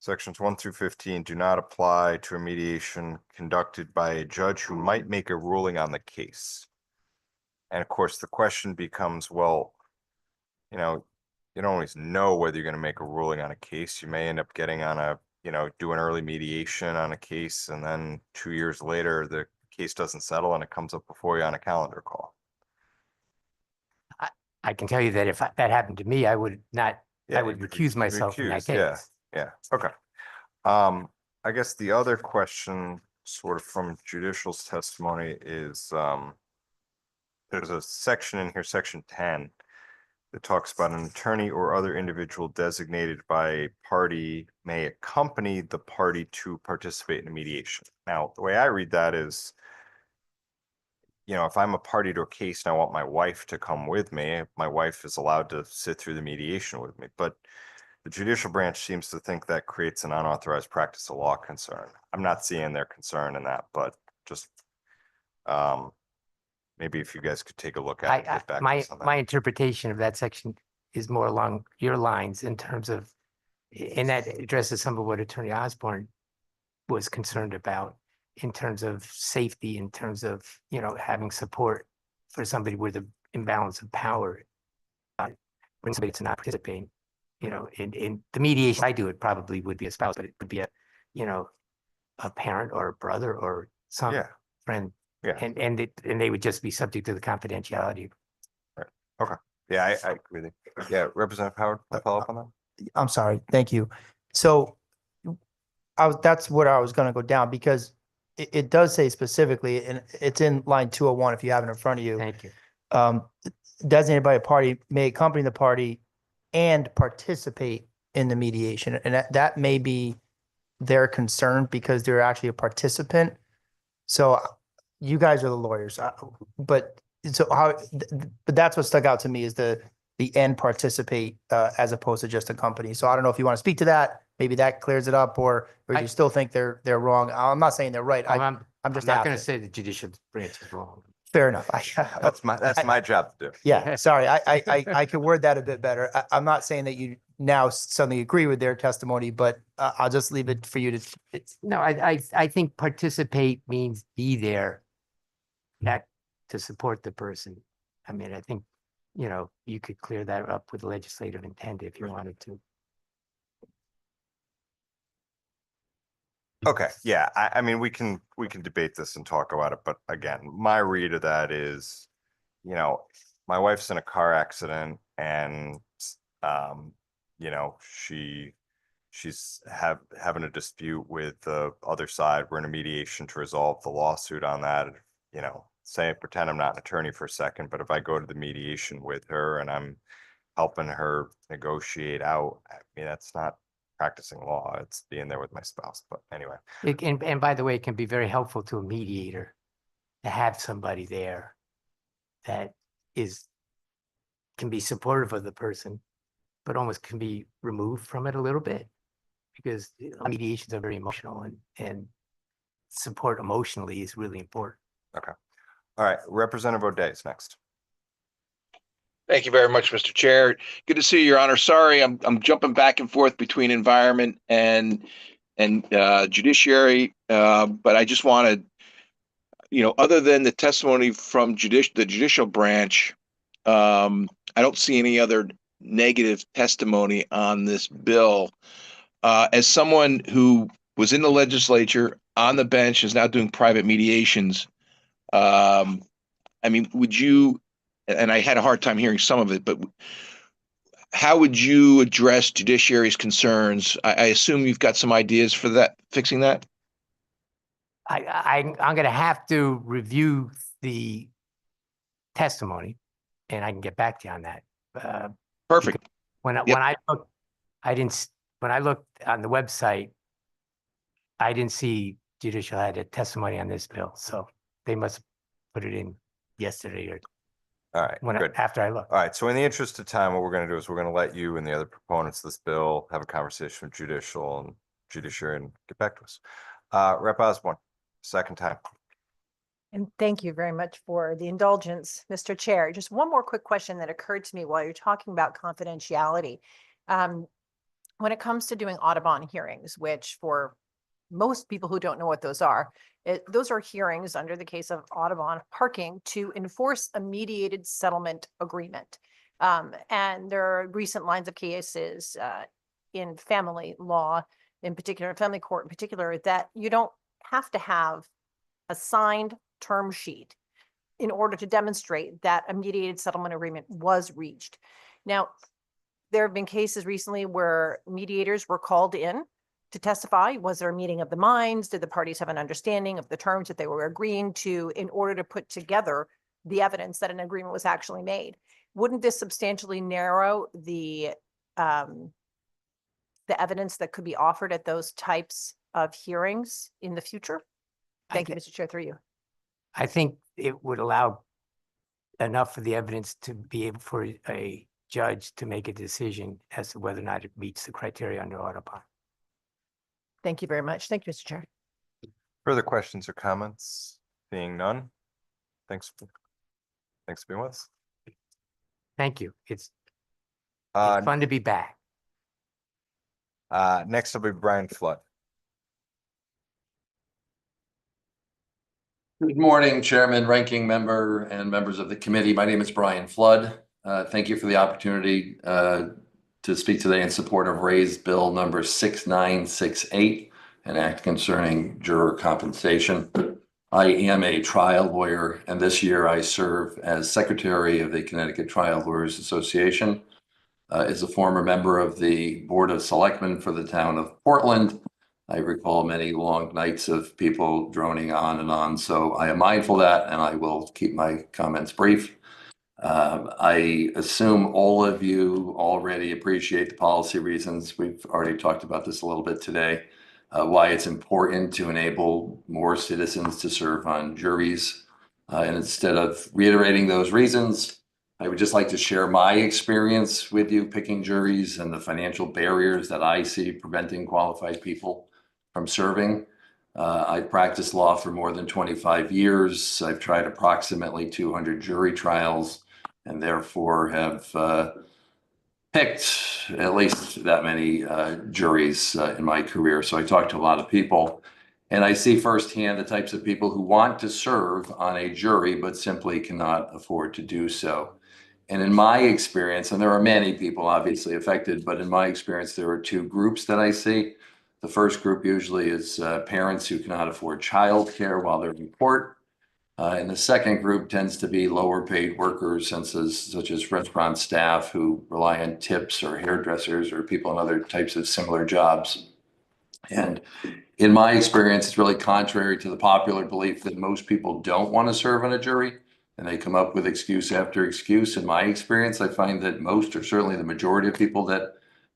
Sections 1 through 15 do not apply to a mediation conducted by a judge who might make a ruling on the case. And of course, the question becomes, well, you know, you don't always know whether you're going to make a ruling on a case. You may end up getting on do an early mediation on a case, and then 2 years later, the case doesn't settle and it comes up before you on a calendar call. I can tell you that if that happened to me, I would not, Yeah, I would recuse myself from that recuse, yeah. case. Yeah, okay. I guess the other question, sort of from judicial's testimony, is there's a section in here, section 10, that talks about an attorney or other individual designated by a party may accompany the party to participate in a mediation. Now, the way I read that is, if I'm a party to a case and I want my wife to come with me, my wife is allowed to sit through the mediation with me. But the judicial branch seems to think that creates an unauthorized practice of law concern. I'm not seeing their concern in that, but just maybe if you guys could take a look at it, get back to us on that. My interpretation of that section is more along your lines in terms of, and that addresses some of what Attorney Osborne was concerned about in terms of safety, in terms of, having support for somebody with an imbalance of power. When somebody to not participate, in the mediation I do, it probably would be a spouse, but it would be a parent or a brother or some Yeah. friend. Yeah. And they would just be subject to the confidentiality. Okay. Yeah, I agree with you. Yeah, Representative Howard, follow up on that? I'm sorry. Thank you. So that's what I was going to go down because it does say specifically, and it's in line 201 if you have it in front of you. Thank you. Designated by a party may accompany the party and participate in the mediation. And that may be their concern because they're actually a participant. So you guys are the lawyers, but that's what stuck out to me is the and participate as opposed to just accompany. So I don't know if you want to speak to that. Maybe that clears it up, or you still think they're wrong. I'm not saying they're right. I'm just not going to asking. say the judicial branch is wrong. Fair enough. That's my job to do. Yeah, sorry. I could word that a bit better. I'm not saying that you now suddenly agree with their testimony, but I'll just leave it for you to. No, I think participate means be there, to support the person. I mean, I think, you could clear that up with legislative intent if you wanted to. Okay, yeah, I mean, we can debate this and talk about it, but again, my read of that is, my wife's in a car accident and, she's having a dispute with the other side. We're in a mediation to resolve the lawsuit on that. Pretend I'm not an attorney for a second, but if I go to the mediation with her and I'm helping her negotiate out, I mean, that's not practicing law. It's being there with my spouse. But anyway. And by the way, it can be very helpful to a mediator to have somebody there that can be supportive of the person, but almost can be removed from it a little bit because mediations are very emotional and support emotionally is really important. Okay. All right. Representative O'Day is next. Thank you very much, Mr. Chair. Good to see you, Your Honor. Sorry, I'm jumping back and forth between environment and judiciary, but I just wanted, other than the testimony from the judicial branch, I don't see any other negative testimony on this bill. As someone who was in the legislature, on the bench, is now doing private mediations, I mean, would you, and I had a hard time hearing some of it, but how would you address judiciary's concerns? I assume you've got some ideas for that, fixing that? I'm going to have to review the testimony and I can get back to you on that. Perfect. When I looked on the website, I didn't see judicial had a testimony on this bill. So they must put it in yesterday or all right, good. After I looked. All right, so in the interest of time, what we're going to do is we're going to let you and the other proponents of this bill have a conversation with judicial and judiciary and get back to us. Rep. Osborne, second time. And thank you very much for the indulgence, Mr. Chair. Just one more quick question that occurred to me while you're talking about confidentiality. When it comes to doing Audubon hearings, which for most people who don't know what those are hearings under the case of Audubon parking to enforce a mediated settlement agreement. And there are recent lines of cases in family law, in particular, family court in particular, that you don't have to have a signed term sheet in order to demonstrate that a mediated settlement agreement was reached. Now, there have been cases recently where mediators were called in to testify. Was there a meeting of the minds? Did the parties have an understanding of the terms that they were agreeing to in order to put together the evidence that an agreement was actually made? Wouldn't this substantially narrow the evidence that could be offered at those types of hearings in the future? Thank you, Mr. Chair, through you. I think it would allow enough of the evidence to be able for a judge to make a decision as to whether or not it meets the criteria under Audubon. Thank you very much. Thank you, Mr. Chair. Further questions or comments? Being none. Thanks for being with us. Thank you. It's Uh, fun to be back. next will be Brian Flood. Good morning, Chairman, Ranking Member, and members of the committee. My name is Brian Flood. Thank you for the opportunity to speak today in support of raised bill number 6968, an act concerning juror compensation. I am a trial lawyer, and this year I serve as secretary of the Connecticut Trial Lawyers Association. As a former member of the Board of Selectmen for the town of Portland, I recall many long nights of people droning on and on. So I am mindful of that, and I will keep my comments brief. I assume all of you already appreciate the policy reasons. We've already talked about this a little bit today, why it's important to enable more citizens to serve on juries. And instead of reiterating those reasons, I would just like to share my experience with you picking juries and the financial barriers that I see preventing qualified people from serving. I've practiced law for more than 25 years. I've tried approximately 200 jury trials and therefore have picked at least that many juries in my career. So I talk to a lot of people, and I see firsthand the types of people who want to serve on a jury but simply cannot afford to do so. And in my experience, and there are many people obviously affected, but in my experience, there are two groups that I see. The first group usually is parents who cannot afford childcare while they're in court. And the second group tends to be lower paid workers, such as restaurant staff who rely on tips, or hairdressers, or people in other types of similar jobs. And in my experience, it's really contrary to the popular belief that most people don't want to serve on a jury, and they come up with excuse after excuse. In my experience, I find that most, or certainly the majority of people that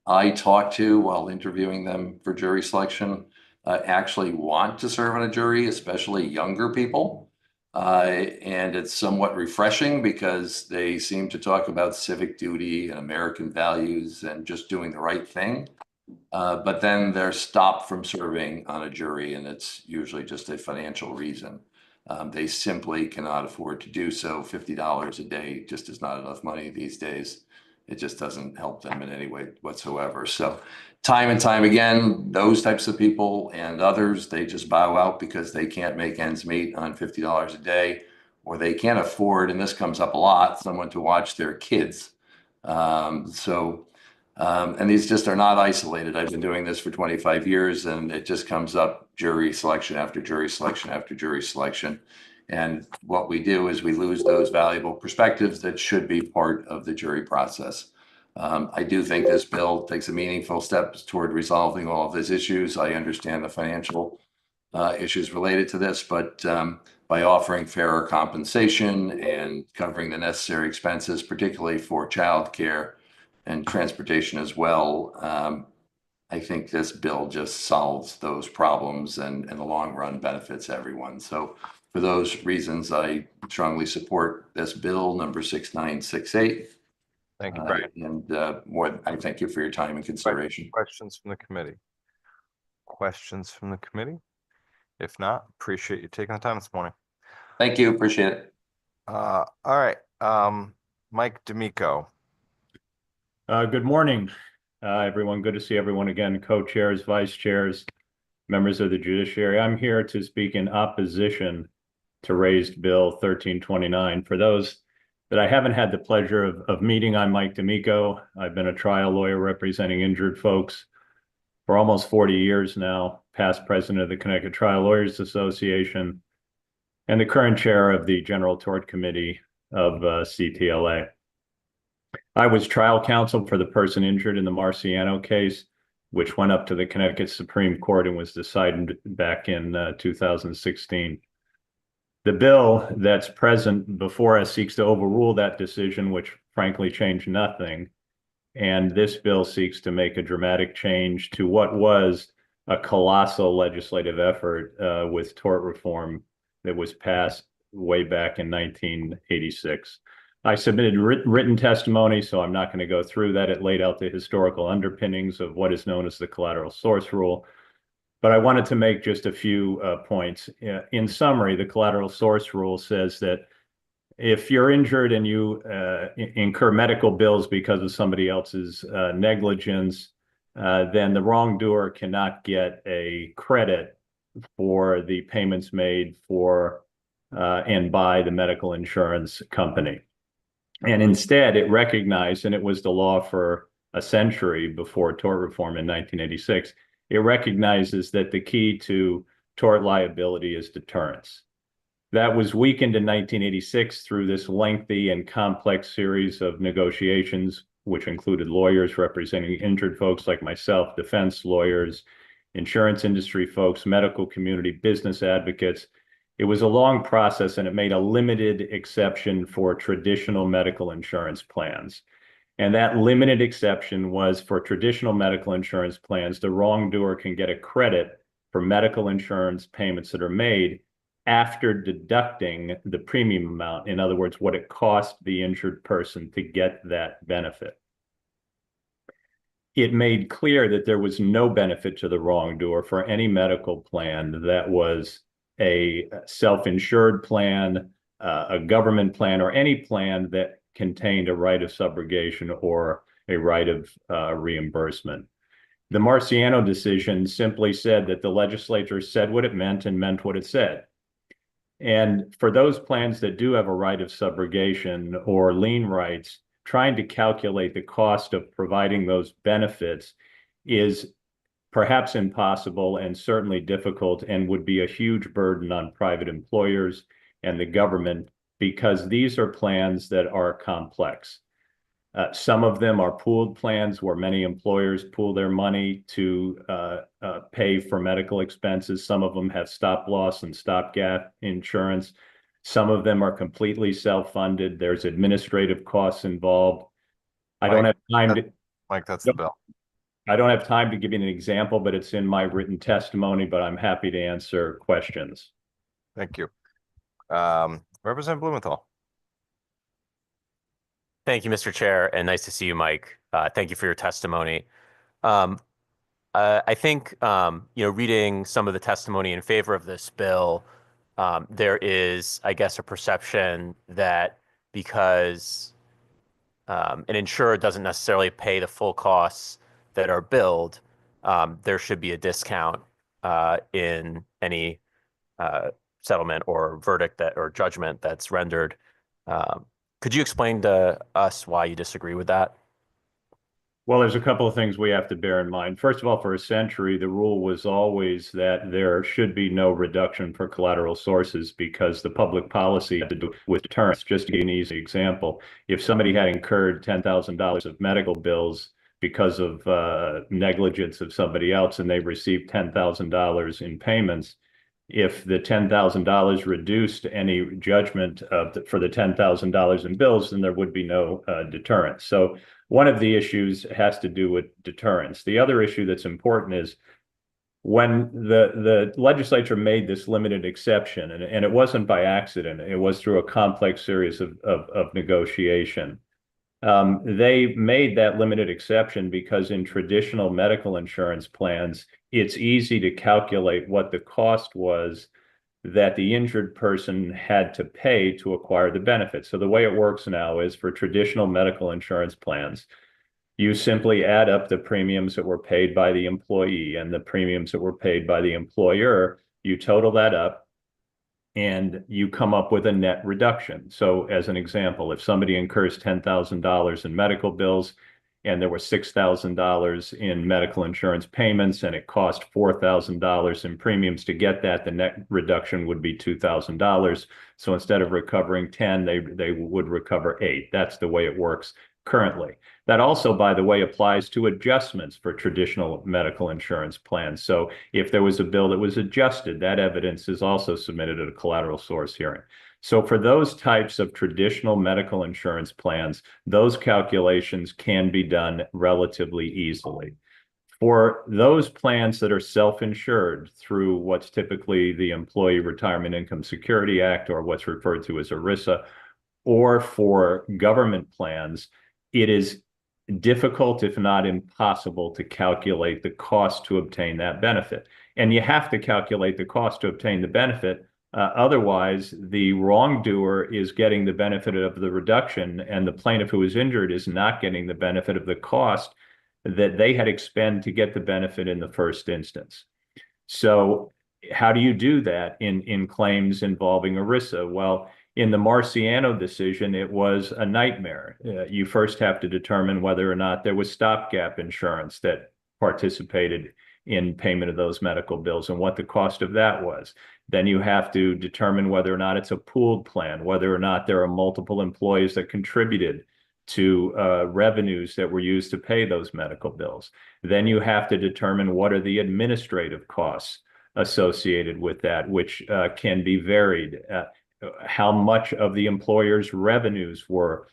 I talk to while interviewing them for jury selection actually want to serve on a jury, especially younger people. And it's somewhat refreshing because they seem to talk about civic duty and American values and just doing the right thing. But then they're stopped from serving on a jury, and it's usually just a financial reason. They simply cannot afford to do so. $50 a day just is not enough money these days. It just doesn't help them in any way whatsoever. So time and time again, those types of people and others, they just bow out because they can't make ends meet on $50 a day, or they can't afford, and this comes up a lot, someone to watch their kids. And these just are not isolated. I've been doing this for 25 years, and it just comes up jury selection after jury selection after jury selection. And what we do is we lose those valuable perspectives that should be part of the jury process. I do think this bill takes a meaningful step toward resolving all of these issues. I understand the financial issues related to this, but by offering fairer compensation and covering the necessary expenses, particularly for childcare and transportation as well, I think this bill just solves those problems and in the long run benefits everyone. So for those reasons, I strongly support this bill number 6968. Thank you, Brian. I thank you for your time and consideration. Questions from the committee? Questions from the committee? If not, appreciate you taking the time this morning. Thank you. Appreciate it. All right. Mike D'Amico. Good morning, everyone. Good to see everyone again. Co-chairs, vice chairs, members of the judiciary. I'm here to speak in opposition to raised bill 1329. For those that I haven't had the pleasure of meeting, I'm Mike D'Amico. I've been a trial lawyer representing injured folks for almost 40 years now, past president of the Connecticut Trial Lawyers Association, and the current chair of the General Tort Committee of CTLA. I was trial counsel for the person injured in the Marciano case, which went up to the Connecticut Supreme Court and was decided back in 2016. The bill that's present before us seeks to overrule that decision, which frankly changed nothing. And this bill seeks to make a dramatic change to what was a colossal legislative effort with tort reform that was passed way back in 1986. I submitted written testimony, so I'm not going to go through that. It laid out the historical underpinnings of what is known as the collateral source rule. But I wanted to make just a few points. In summary, the collateral source rule says that if you're injured and you incur medical bills because of somebody else's negligence, then the wrongdoer cannot get a credit for the payments made for and by the medical insurance company. And instead, it recognized, and it was the law for a century before tort reform in 1986, it recognizes that the key to tort liability is deterrence. That was weakened in 1986 through this lengthy and complex series of negotiations, which included lawyers representing injured folks like myself, defense lawyers, insurance industry folks, medical community, business advocates. It was a long process, and it made a limited exception for traditional medical insurance plans. And that limited exception was for traditional medical insurance plans, the wrongdoer can get a credit for medical insurance payments that are made after deducting the premium amount. In other words, what it cost the injured person to get that benefit. It made clear that there was no benefit to the wrongdoer for any medical plan that was a self-insured plan, a government plan, or any plan that contained a right of subrogation or a right of reimbursement. The Marciano decision simply said that the legislature said what it meant and meant what it said. And for those plans that do have a right of subrogation or lien rights, trying to calculate the cost of providing those benefits is perhaps impossible and certainly difficult, and would be a huge burden on private employers and the government, because these are plans that are complex. Some of them are pooled plans where many employers pool their money to pay for medical expenses. Some of them have stop loss and stopgap insurance. Some of them are completely self-funded. There's administrative costs involved. I don't have time to... Mike, that's the bill. I don't have time to give you an example, but it's in my written testimony, but I'm happy to answer questions. Thank you. Representative Blumenthal. Thank you, Mr. Chair, and nice to see you, Mike. Thank you for your testimony. I think, reading some of the testimony in favor of this bill, there is, I guess, a perception that because an insurer doesn't necessarily pay the full costs that are billed, there should be a discount in any settlement or verdict or judgment that's rendered. Could you explain to us why you disagree with that? Well, there's a couple of things we have to bear in mind. First of all, for a century, the rule was always that there should be no reduction for collateral sources because the public policy had to do with deterrence. Just to give an easy example, if somebody had incurred $10,000 of medical bills because of negligence of somebody else and they received $10,000 in payments, if the $10,000 reduced any judgment for the $10,000 in bills, then there would be no deterrence. So one of the issues has to do with deterrence. The other issue that's important is when the legislature made this limited exception, and it wasn't by accident, it was through a complex series of negotiation. They made that limited exception because in traditional medical insurance plans, it's easy to calculate what the cost was that the injured person had to pay to acquire the benefit. So the way it works now is for traditional medical insurance plans, you simply add up the premiums that were paid by the employee and the premiums that were paid by the employer, you total that up, and you come up with a net reduction. So as an example, if somebody incurs $10,000 in medical bills, and there were $6,000 in medical insurance payments, and it cost $4,000 in premiums to get that, the net reduction would be $2,000. So instead of recovering 10, they would recover 8. That's the way it works currently. That also, by the way, applies to adjustments for traditional medical insurance plans. So if there was a bill that was adjusted, that evidence is also submitted at a collateral source hearing. So for those types of traditional medical insurance plans, those calculations can be done relatively easily. For those plans that are self-insured through what's typically the Employee Retirement Income Security Act, or what's referred to as ERISA, or for government plans, it is difficult, if not impossible, to calculate the cost to obtain that benefit. And you have to calculate the cost to obtain the benefit. Otherwise, the wrongdoer is getting the benefit of the reduction, and the plaintiff who is injured is not getting the benefit of the cost that they had expended to get the benefit in the first instance. So how do you do that in claims involving ERISA? Well, in the Marciano decision, it was a nightmare. You first have to determine whether or not there was stopgap insurance that participated in payment of those medical bills and what the cost of that was. Then you have to determine whether or not it's a pooled plan, whether or not there are multiple employees that contributed to revenues that were used to pay those medical bills. Then you have to determine what are the administrative costs associated with that, which can be varied. How much of the employer's revenues were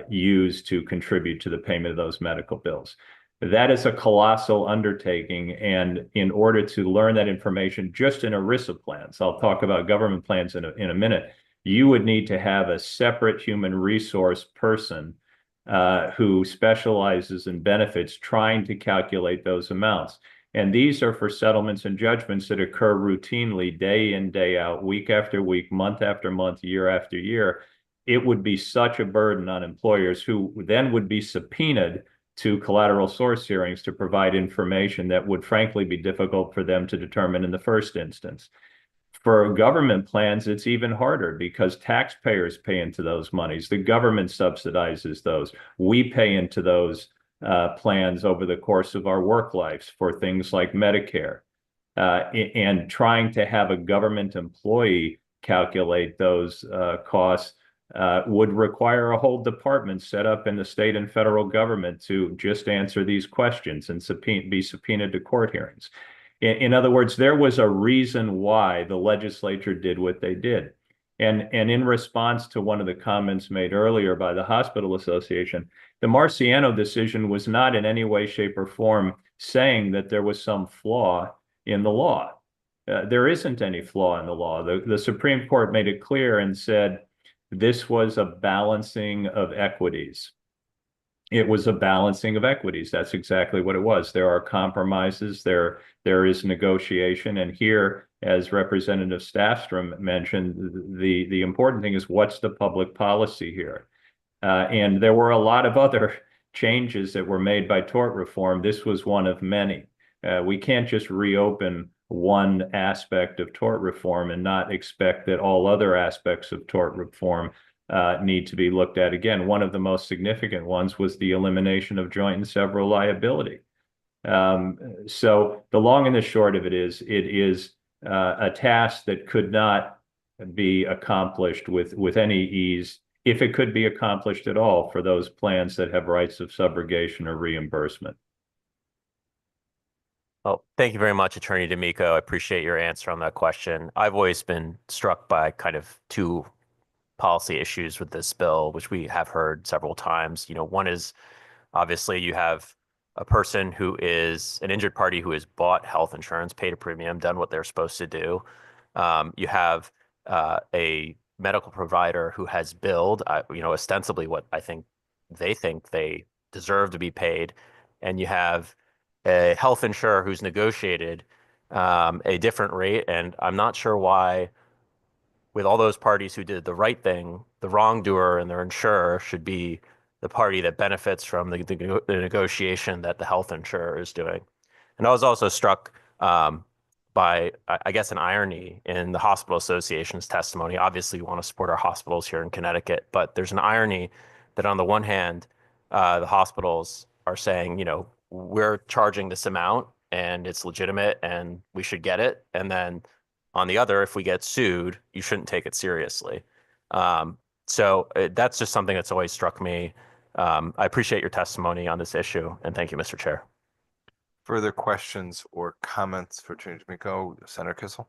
used to contribute to the payment of those medical bills. That is a colossal undertaking, and in order to learn that information just in ERISA plans, I'll talk about government plans in a minute, you would need to have a separate human resource person who specializes in benefits trying to calculate those amounts. And these are for settlements and judgments that occur routinely, day in, day out, week after week, month after month, year after year. It would be such a burden on employers who then would be subpoenaed to collateral source hearings to provide information that would frankly be difficult for them to determine in the first instance. For government plans, it's even harder because taxpayers pay into those monies. The government subsidizes those. We pay into those plans over the course of our work lives for things like Medicare. And trying to have a government employee calculate those costs would require a whole department set up in the state and federal government to just answer these questions and be subpoenaed to court hearings. In other words, there was a reason why the legislature did what they did. And in response to one of the comments made earlier by the Hospital Association, the Marciano decision was not in any way, shape, or form saying that there was some flaw in the law. There isn't any flaw in the law. The Supreme Court made it clear and said this was a balancing of equities. It was a balancing of equities. That's exactly what it was. There are compromises, there is negotiation, and here, as Representative Staffstrom mentioned, the important thing is what's the public policy here? And there were a lot of other changes that were made by tort reform. This was one of many. We can't just reopen one aspect of tort reform and not expect that all other aspects of tort reform need to be looked at again. One of the most significant ones was the elimination of joint and several liability. So the long and the short of it is a task that could not be accomplished with any ease, if it could be accomplished at all, for those plans that have rights of subrogation or reimbursement. Well, thank you very much, Attorney D'Amico. I appreciate your answer on that question. I've always been struck by kind of two policy issues with this bill, which we have heard several times. One is obviously you have a person who is an injured party who has bought health insurance, paid a premium, done what they're supposed to do. You have a medical provider who has billed, ostensibly what I think they deserve to be paid. And you have a health insurer who's negotiated a different rate. And I'm not sure why, with all those parties who did the right thing, the wrongdoer and their insurer should be the party that benefits from the negotiation that the health insurer is doing. And I was also struck by, I guess, an irony in the Hospital Association's testimony. Obviously, we want to support our hospitals here in Connecticut, but there's an irony that on the one hand, the hospitals are saying, we're charging this amount and it's legitimate and we should get it. And then on the other, if we get sued, you shouldn't take it seriously. That's just something that's always struck me. I appreciate your testimony on this issue, and thank you, Mr. Chair. Further questions or comments for Attorney D'Amico? Senator Kissel?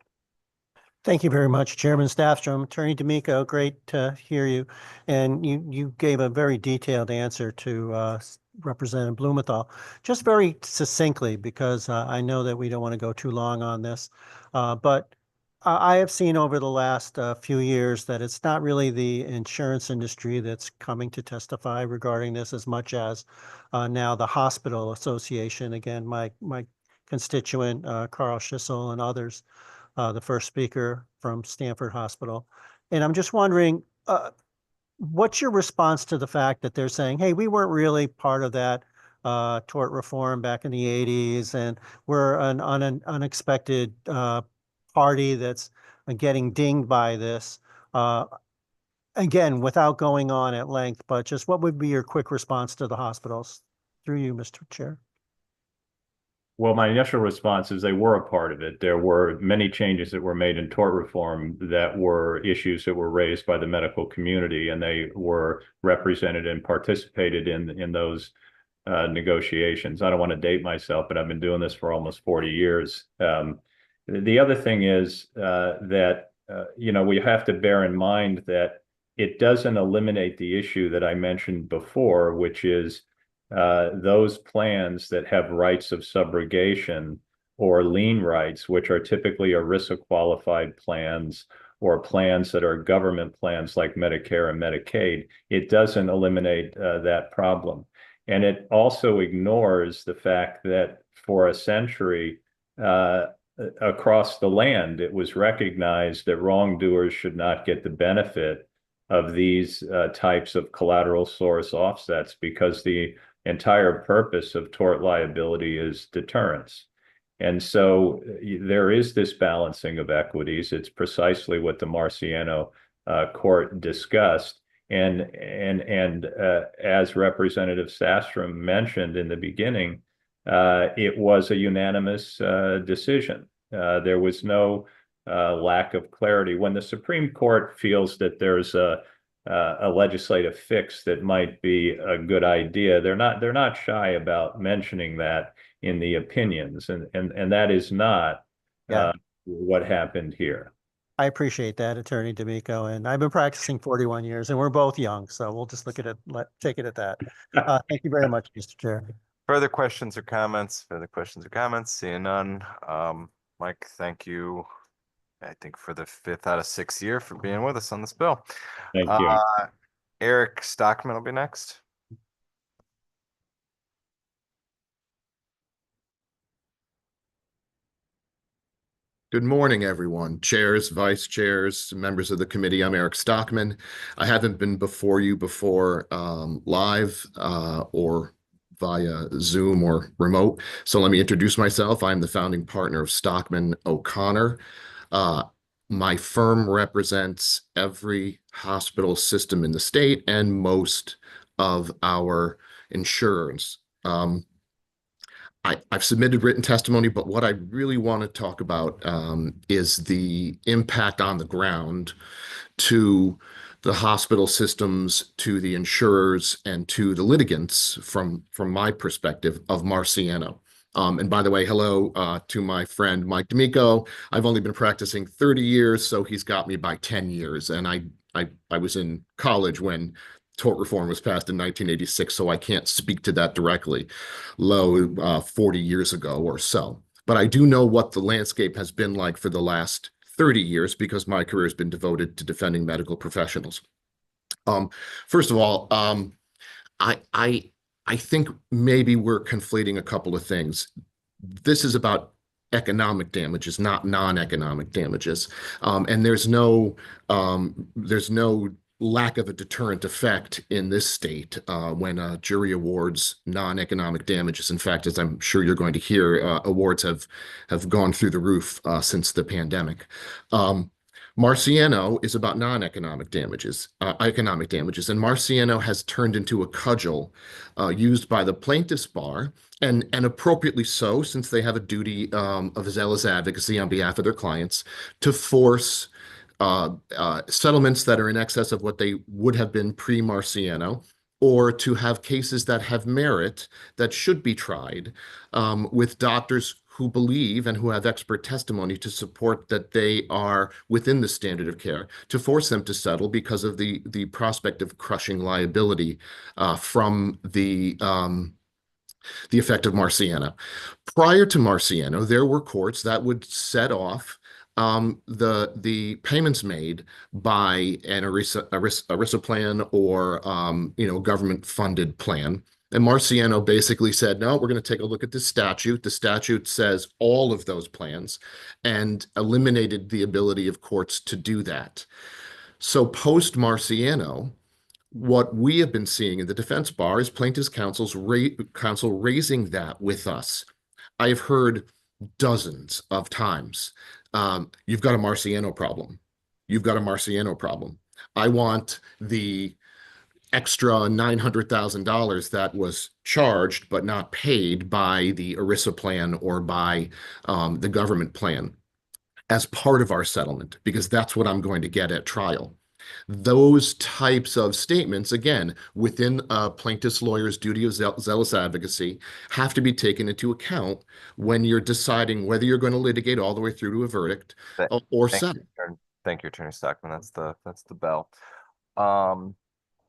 Thank you very much, Chairman Staffstrom. Attorney D'Amico, great to hear you. And you gave a very detailed answer to Representative Blumenthal. Just very succinctly, because I know that we don't want to go too long on this, but I have seen over the last few years that it's not really the insurance industry that's coming to testify regarding this as much as now the hospital association. Again, my constituent, Carl Schissel and others, the first speaker from Stanford Hospital. And I'm just wondering, what's your response to the fact that they're saying, hey, we weren't really part of that tort reform back in the 80s, and we're an unexpected party that's getting dinged by this. Again, without going on at length, but just what would be your quick response to the hospitals? Through you, Mr. Chair. Well, my initial response is they were a part of it. There were many changes that were made in tort reform that were issues that were raised by the medical community, and they were represented and participated in those negotiations. I don't want to date myself, but I've been doing this for almost 40 years. The other thing is that, we have to bear in mind that it doesn't eliminate the issue that I mentioned before, which is those plans that have rights of subrogation or lien rights, which are typically ERISA qualified plans or plans that are government plans like Medicare and Medicaid. It doesn't eliminate that problem. And it also ignores the fact that for a century, across the land, it was recognized that wrongdoers should not get the benefit of these types of collateral source offsets, because the entire purpose of tort liability is deterrence. And so there is this balancing of equities. It's precisely what the Marciano court discussed. And as Representative Sastrom mentioned in the beginning, it was a unanimous decision. There was no lack of clarity. When the Supreme Court feels that there's a legislative fix that might be a good idea, they're not shy about mentioning that in the opinions, and that is not what happened here. I appreciate that, Attorney D'Amico, and I've been practicing 41 years, and we're both young, so we'll just look at it, take it at that. Thank you very much, Mr. Chair. Further questions or comments? Further questions or comments? Seeing none. Mike, thank you, I think, for the 5th out of 6th year for being with us on this bill. Thank you. Eric Stockman will be next. Good morning, everyone. Chairs, vice chairs, members of the committee. I'm Eric Stockman. I haven't been before you before live or via Zoom or remote. So let me introduce myself. I'm the founding partner of Stockman O'Connor. My firm represents every hospital system in the state and most of our insurers. I've submitted written testimony, but what I really want to talk about is the impact on the ground to the hospital systems, to the insurers, and to the litigants from my perspective of Marciano. And by the way, hello to my friend Mike D'Amico. I've only been practicing 30 years, so he's got me by 10 years. And I was in college when tort reform was passed in 1986, so I can't speak to that directly, 40 years ago or so. But I do know what the landscape has been like for the last 30 years because my career has been devoted to defending medical professionals. First of all, I think maybe we're conflating a couple of things. This is about economic damages, not non-economic damages. And there's no lack of a deterrent effect in this state when a jury awards non-economic damages. In fact, as I'm sure you're going to hear, awards have gone through the roof since the pandemic. Marciano is about non-economic damages, economic damages, and Marciano has turned into a cudgel used by the plaintiffs' bar, and appropriately so, since they have a duty of zealous advocacy on behalf of their clients to force settlements that are in excess of what they would have been pre-Marciano, or to have cases that have merit that should be tried with doctors who believe and who have expert testimony to support that they are within the standard of care, to force them to settle because of the prospect of crushing liability from the effect of Marciano. Prior to Marciano, there were courts that would set off the payments made by an ERISA plan or government funded plan. And Marciano basically said, no, we're going to take a look at the statute. The statute says all of those plans and eliminated the ability of courts to do that. So post Marciano, what we have been seeing in the defense bar is plaintiffs' counsel raising that with us. I've heard dozens of times, you've got a Marciano problem. You've got a Marciano problem. I want the extra $900,000 that was charged but not paid by the ERISA plan or by the government plan as part of our settlement, because that's what I'm going to get at trial. Those types of statements, again, within a plaintiff's lawyer's duty of zealous advocacy, have to be taken into account when you're deciding whether you're going to litigate all the way through to a verdict or settle. Thank you, Attorney Stockman. That's the bell.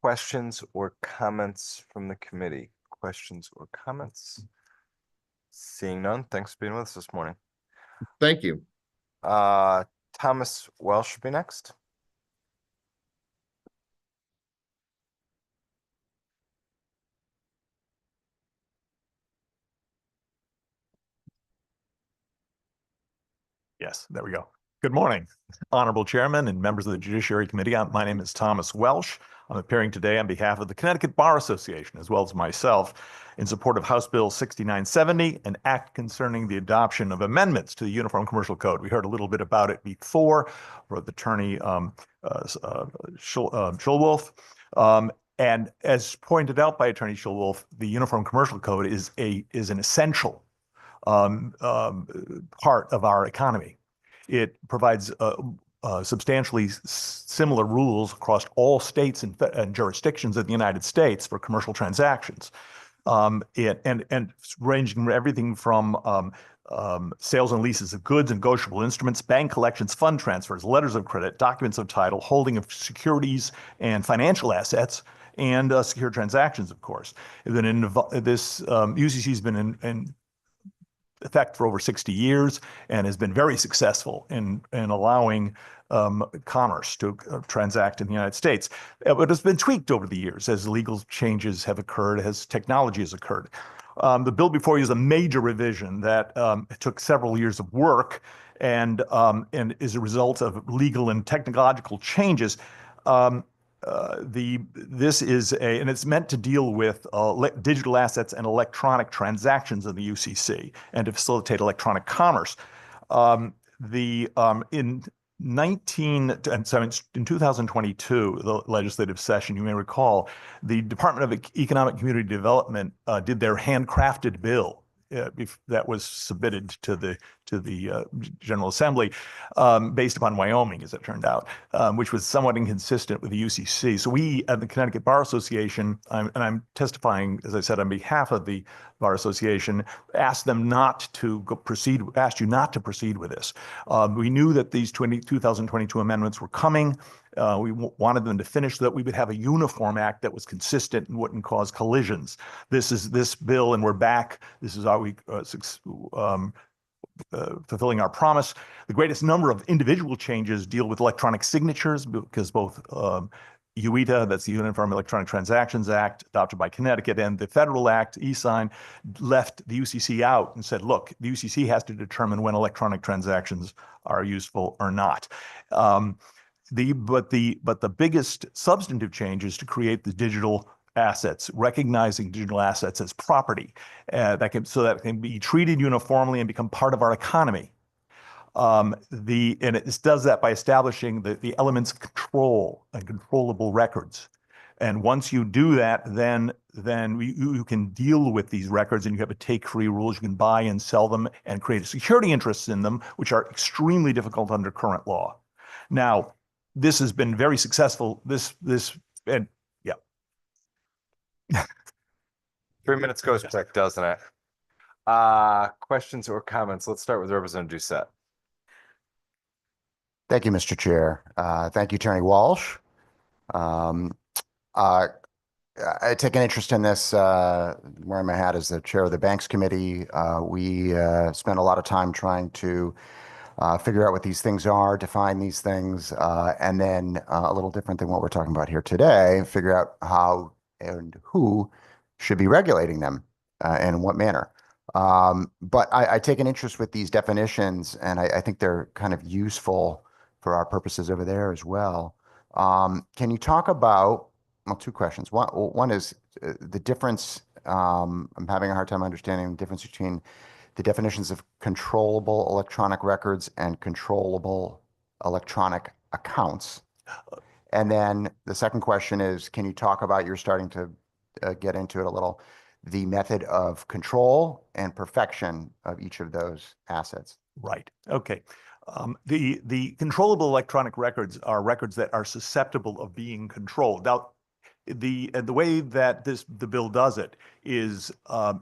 Questions or comments from the committee? Questions or comments? Seeing none, thanks for being with us this morning. Thank you. Thomas Welsh should be next. Yes, there we go. Good morning, Honorable Chairman and members of the Judiciary Committee. My name is Thomas Welsh. I'm appearing today on behalf of the Connecticut Bar Association, as well as myself, in support of House Bill 6970, an act concerning the adoption of amendments to the Uniform Commercial Code. We heard a little bit about it before from Attorney Schulwolf. And as pointed out by Attorney Schulwolf, the Uniform Commercial Code is an essential part of our economy. It provides substantially similar rules across all states and jurisdictions of the United States for commercial transactions, and ranging from everything from sales and leases of goods and negotiable instruments, bank collections, fund transfers, letters of credit, documents of title, holding of securities and financial assets, and secure transactions, of course. This UCC has been in effect for over 60 years and has been very successful in allowing commerce to transact in the United States. But it's been tweaked over the years as legal changes have occurred, as technology has occurred. The bill before you is a major revision that took several years of work and is a result of legal and technological changes. This is and it's meant to deal with digital assets and electronic transactions in the UCC and to facilitate electronic commerce. In 2022, the legislative session, you may recall, the Department of Economic Community Development did their handcrafted bill that was submitted to the General Assembly based upon Wyoming, as it turned out, which was somewhat inconsistent with the UCC. So we at the Connecticut Bar Association, and I'm testifying, as I said, on behalf of the Bar Association, asked you not to proceed with this. We knew that these 2022 amendments were coming. We wanted them to finish so that we would have a uniform act that was consistent and wouldn't cause collisions. This bill, and we're back. This is how we fulfilling our promise. The greatest number of individual changes deal with electronic signatures, because both UETA, that's the Uniform Electronic Transactions Act, adopted by Connecticut, and the federal act, e-sign, left the UCC out and said, look, the UCC has to determine when electronic transactions are useful or not. But the biggest substantive change is to create the digital assets, recognizing digital assets as property so that can be treated uniformly and become part of our economy. And it does that by establishing the elements of control and controllable records. And once you do that, then you can deal with these records, and you have a take-free rules. You can buy and sell them and create a security interests in them, which are extremely difficult under current law. Now, this has been very successful. And yeah. 3 minutes goes quick, doesn't it? Questions or comments? Let's start with Representative Doucette. Thank you, Mr. Chair. Thank you, Attorney Walsh. I take an interest in this, wearing my hat as the chair of the Banks Committee. We spend a lot of time trying to figure out what these things are, define these things, and then a little different than what we're talking about here today, figure out how and who should be regulating them and in what manner. But I take an interest with these definitions, and I think they're kind of useful for our purposes over there as well. Can you talk about, well, two questions. One is the difference, I'm having a hard time understanding the difference between the definitions of controllable electronic records and controllable electronic accounts. And then the second question is, can you talk about, you're starting to get into it a little, the method of control and perfection of each of those assets? Right. Okay. The controllable electronic records are records that are susceptible of being controlled. Now, the way that the bill does it is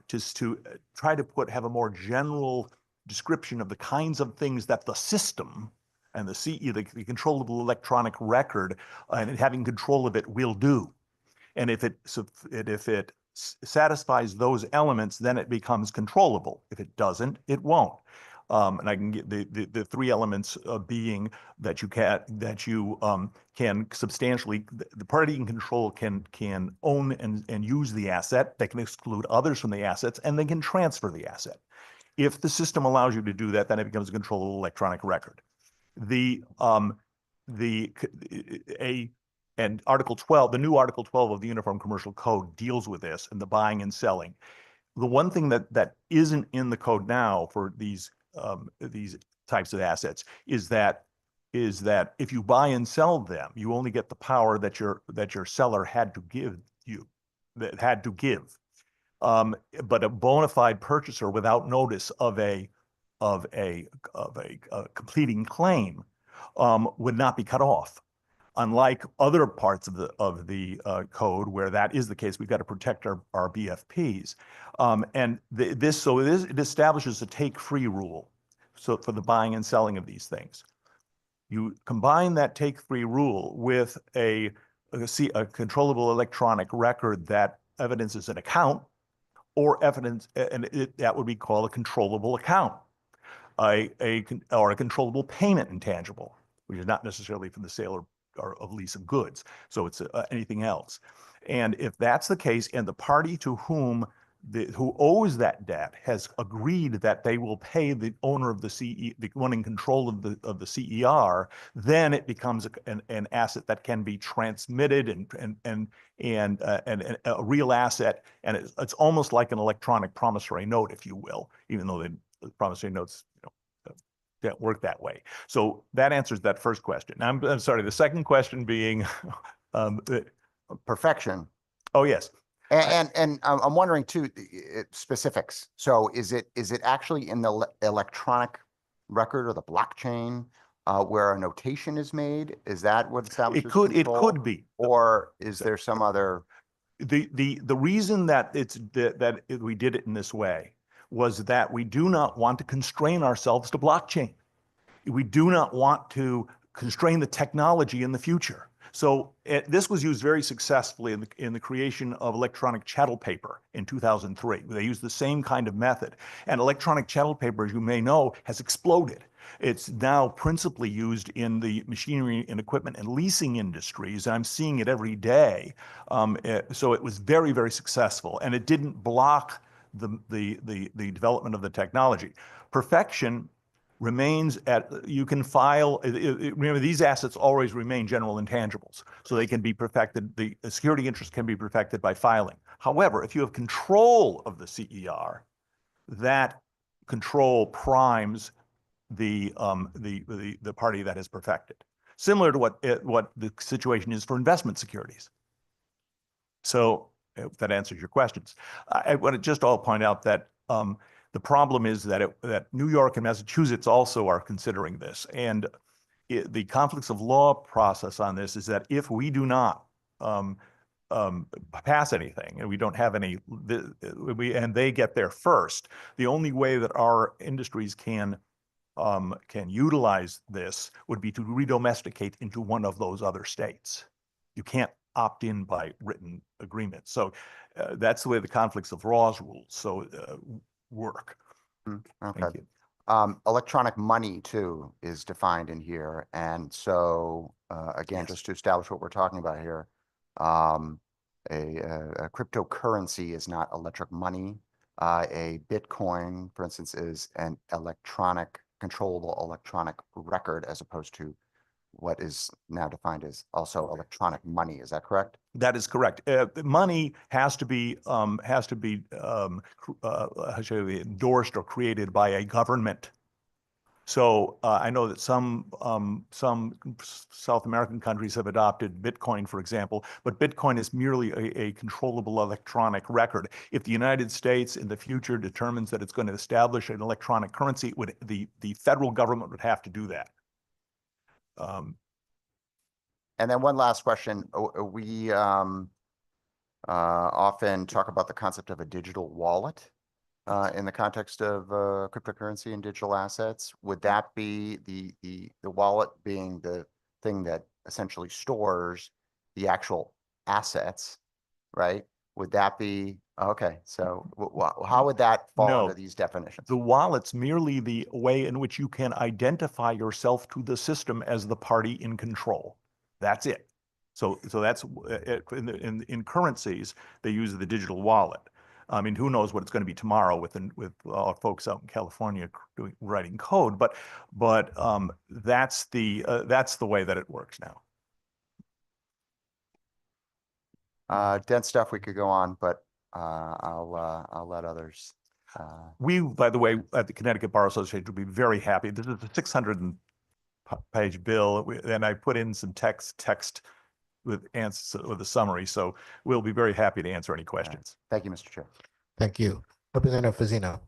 just to try to have a more general description of the kinds of things that the system and the CE, the controllable electronic record, and having control of it will do. And if it satisfies those elements, then it becomes controllable. If it doesn't, it won't. And I can get the three elements being that you can substantially, the party in control can own and use the asset. They can exclude others from the assets, and they can transfer the asset. If the system allows you to do that, then it becomes a controllable electronic record. And Article 12, the new Article 12 of the Uniform Commercial Code deals with this and the buying and selling. The one thing that isn't in the code now for these types of assets is that if you buy and sell them, you only get the power that your seller had to give you, but a bona fide purchaser without notice of a completing claim would not be cut off. Unlike other parts of the code where that is the case, we've got to protect our BFPs. It establishes a take-free rule. So for the buying and selling of these things, you combine that take-free rule with a controllable electronic record that evidences an account or evidence, and that would be called a controllable account, or a controllable payment intangible, which is not necessarily from the sale or of lease of goods. So it's anything else. And if that's the case, and the party to who owes that debt has agreed that they will pay the owner of the CE, the one in control of the CER, then it becomes an asset that can be transmitted and a real asset. And it's almost like an electronic promissory note, if you will, even though the promissory notes, don't work that way. So that answers that first question. I'm sorry, the second question being perfection. Oh, yes. And I'm wondering too, specifics. So is it actually in the electronic record or the blockchain where a notation is made? Is that what establishes control? It could be. Or is there some other? The reason that we did it in this way was that we do not want to constrain ourselves to blockchain. We do not want to constrain the technology in the future. So this was used very successfully in the creation of electronic chattel paper in 2003. They used the same kind of method. And electronic chattel paper, as you may know, has exploded. It's now principally used in the machinery and equipment and leasing industries. I'm seeing it every day. So it was very, very successful, and it didn't block the development of the technology. Perfection remains you can file, remember these assets always remain general intangibles, so they can be perfected, the security interest can be perfected by filing. However, if you have control of the CER, that control primes the party that has perfected. Similar to what the situation is for investment securities. So if that answers your questions. I want to just all point out that the problem is that New York and Massachusetts also are considering this. And the conflicts of law process on this is that if we do not pass anything and we don't have any, and they get there first, the only way that our industries can utilize this would be to redomesticate into one of those other states. You can't opt in by written agreement. So that's the way the conflicts of laws rules work. Okay. Thank you. Electronic money too is defined in here. And so, again, just to establish what we're talking about here, a cryptocurrency is not electric money. A Bitcoin, for instance, is an controllable electronic record as opposed to what is now defined as also electronic money. Is that correct? That is correct. Money has to be endorsed or created by a government. So I know that some South American countries have adopted Bitcoin, for example, but Bitcoin is merely a controllable electronic record. If the United States in the future determines that it's going to establish an electronic currency, the federal government would have to do that. And then one last question. We often talk about the concept of a digital wallet in the context of cryptocurrency and digital assets. Would that be the wallet being the thing that essentially stores the actual assets, right? Would that be, okay, so how would that fall under these definitions? The wallet's merely the way in which you can identify yourself to the system as the party in control. That's it. So that's in currencies, they use the digital wallet. I mean, who knows what it's going to be tomorrow with our folks out in California writing code, but that's the way that it works now. Dense stuff we could go on, but I'll let others. We, by the way, at the Connecticut Bar Association, will be very happy. This is a 600-page bill, and I put in some text with answers with a summary. So we'll be very happy to answer any questions. Thank you, Mr. Chair. Thank you. Representative Fazzino.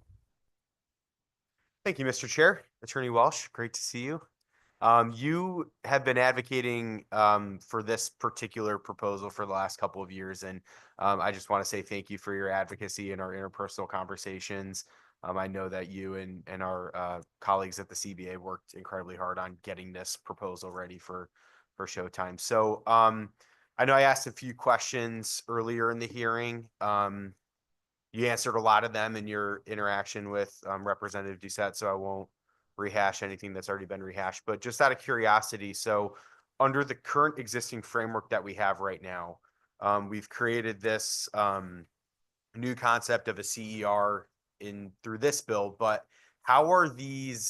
Thank you, Mr. Chair. Attorney Walsh, great to see you. You have been advocating for this particular proposal for the last couple of years, and I just want to say thank you for your advocacy in our interpersonal conversations. I know that you and our colleagues at the CBA worked incredibly hard on getting this proposal ready for showtime. So I know I asked a few questions earlier in the hearing. You answered a lot of them in your interaction with Representative Doucette, so I won't rehash anything that's already been rehashed, but just out of curiosity, so under the current existing framework that we have right now, we've created this new concept of a CER through this bill, but how are they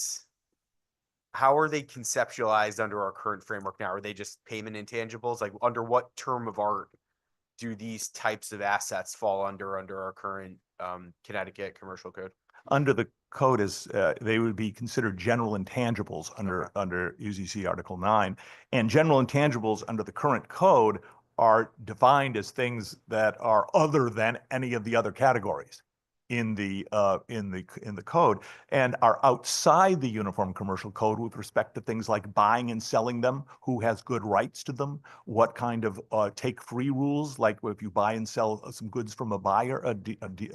conceptualized under our current framework now? Are they just payment intangibles? Like, under what term of art do these types of assets fall under our current Connecticut commercial code? Under the code they would be considered general intangibles under UCC Article 9. And general intangibles under the current code are defined as things that are other than any of the other categories in the code, and are outside the Uniform Commercial Code with respect to things like buying and selling them, who has good rights to them, what kind of take-free rules, like if you buy and sell some goods from a buyer, a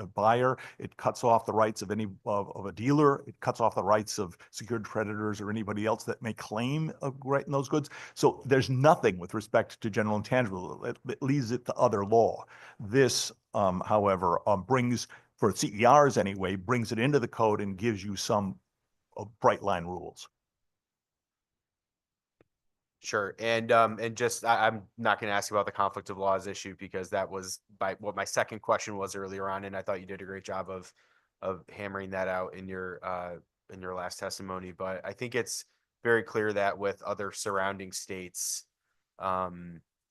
buyer, it cuts off the rights of a dealer, it cuts off the rights of secured creditors or anybody else that may claim a right in those goods. So there's nothing with respect to general intangible. It leaves it to other law. This, however, brings, for CERs anyway, brings it into the code and gives you some bright line rules. Sure. And just, I'm not going to ask about the conflict of laws issue, because that was what my second question was earlier on. And I thought you did a great job of hammering that out in your last testimony. But I think it's very clear that with other surrounding states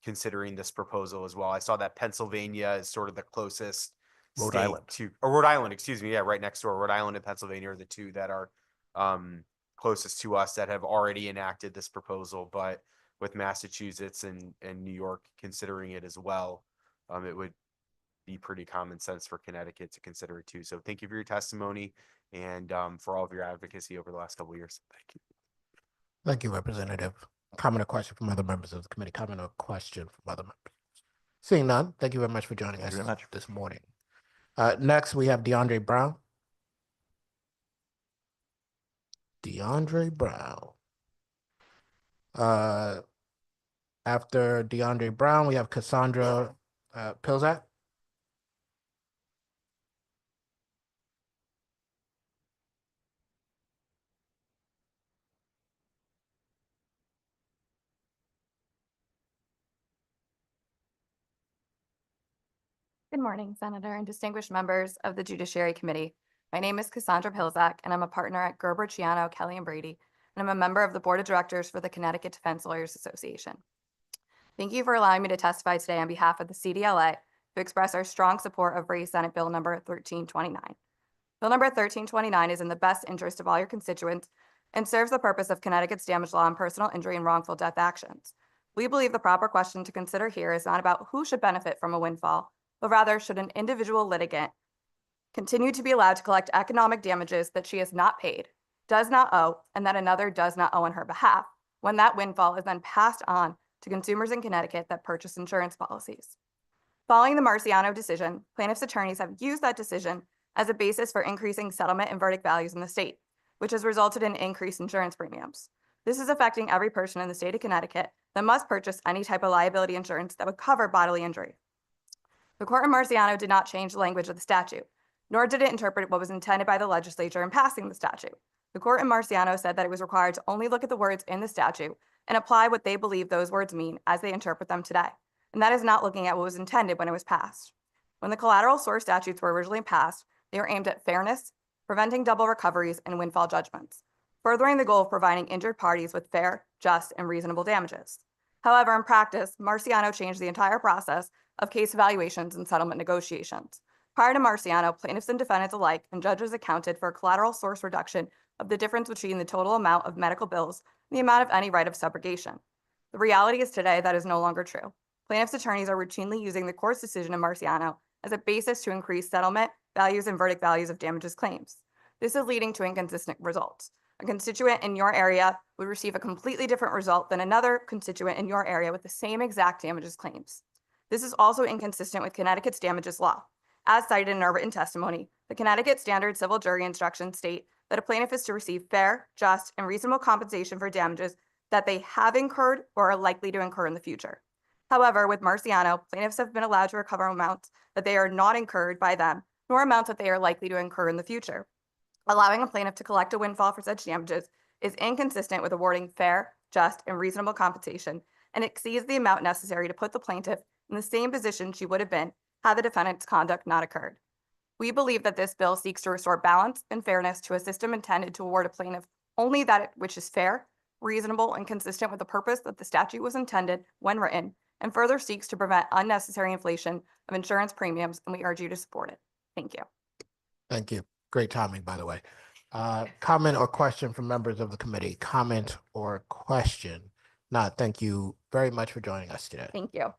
considering this proposal as well, I saw that Pennsylvania is sort of the closest Rhode state Island. Rhode Island, excuse me. Yeah, right next door. Rhode Island and Pennsylvania are the two that are closest to us that have already enacted this proposal, but with Massachusetts and New York considering it as well, it would be pretty common sense for Connecticut to consider it too. So thank you for your testimony and for all of your advocacy over the last couple of years. Thank you. Thank you, Representative. Comment or question from other members of the committee? Comment or question from other members? Seeing none, thank you very much for joining us this morning. Next, we have DeAndre Brown. DeAndre Brown. After DeAndre Brown, we have Cassandra Pilzak. Good morning, Senator and distinguished members of the Judiciary Committee. My name is Cassandra Pilzak, and I'm a partner at Gerber, Ciano, Kelly & Brady, and I'm a member of the Board of Directors for the Connecticut Defense Lawyers Association. Thank you for allowing me to testify today on behalf of the CDLA to express our strong support of raised Senate Bill number 1329. Bill number 1329 is in the best interest of all your constituents and serves the purpose of Connecticut's damage law on personal injury and wrongful death actions. We believe the proper question to consider here is not about who should benefit from a windfall, but rather should an individual litigant continue to be allowed to collect economic damages that she has not paid, does not owe, and that another does not owe on her behalf, when that windfall is then passed on to consumers in Connecticut that purchase insurance policies. Following the Marciano decision, plaintiffs' attorneys have used that decision as a basis for increasing settlement and verdict values in the state, which has resulted in increased insurance premiums. This is affecting every person in the state of Connecticut that must purchase any type of liability insurance that would cover bodily injury. The court in Marciano did not change the language of the statute, nor did it interpret what was intended by the legislature in passing the statute. The court in Marciano said that it was required to only look at the words in the statute and apply what they believe those words mean as they interpret them today. And that is not looking at what was intended when it was passed. When the collateral source statutes were originally passed, they were aimed at fairness, preventing double recoveries and windfall judgments, furthering the goal of providing injured parties with fair, just, and reasonable damages. However, in practice, Marciano changed the entire process of case evaluations and settlement negotiations. Prior to Marciano, plaintiffs and defendants alike and judges accounted for a collateral source reduction of the difference between the total amount of medical bills and the amount of any right of subrogation. The reality is today that is no longer true. Plaintiffs' attorneys are routinely using the court's decision in Marciano as a basis to increase settlement values and verdict values of damages claims. This is leading to inconsistent results. A constituent in your area would receive a completely different result than another constituent in your area with the same exact damages claims. This is also inconsistent with Connecticut's damages law. As cited in our written testimony, the Connecticut Standard Civil Jury Instructions state that a plaintiff is to receive fair, just, and reasonable compensation for damages that they have incurred or are likely to incur in the future. However, with Marciano, plaintiffs have been allowed to recover amounts that they are not incurred by them, nor amounts that they are likely to incur in the future. Allowing a plaintiff to collect a windfall for such damages is inconsistent with awarding fair, just, and reasonable compensation, and exceeds the amount necessary to put the plaintiff in the same position she would have been had the defendant's conduct not occurred. We believe that this bill seeks to restore balance and fairness to a system intended to award a plaintiff only that which is fair, reasonable, and consistent with the purpose that the statute was intended when written, and further seeks to prevent unnecessary inflation of insurance premiums, and we urge you to support it. Thank you. Thank you. Great timing, by the way. Comment or question from members of the committee? Comment or question? Not. Thank you very much for joining us today. Thank you.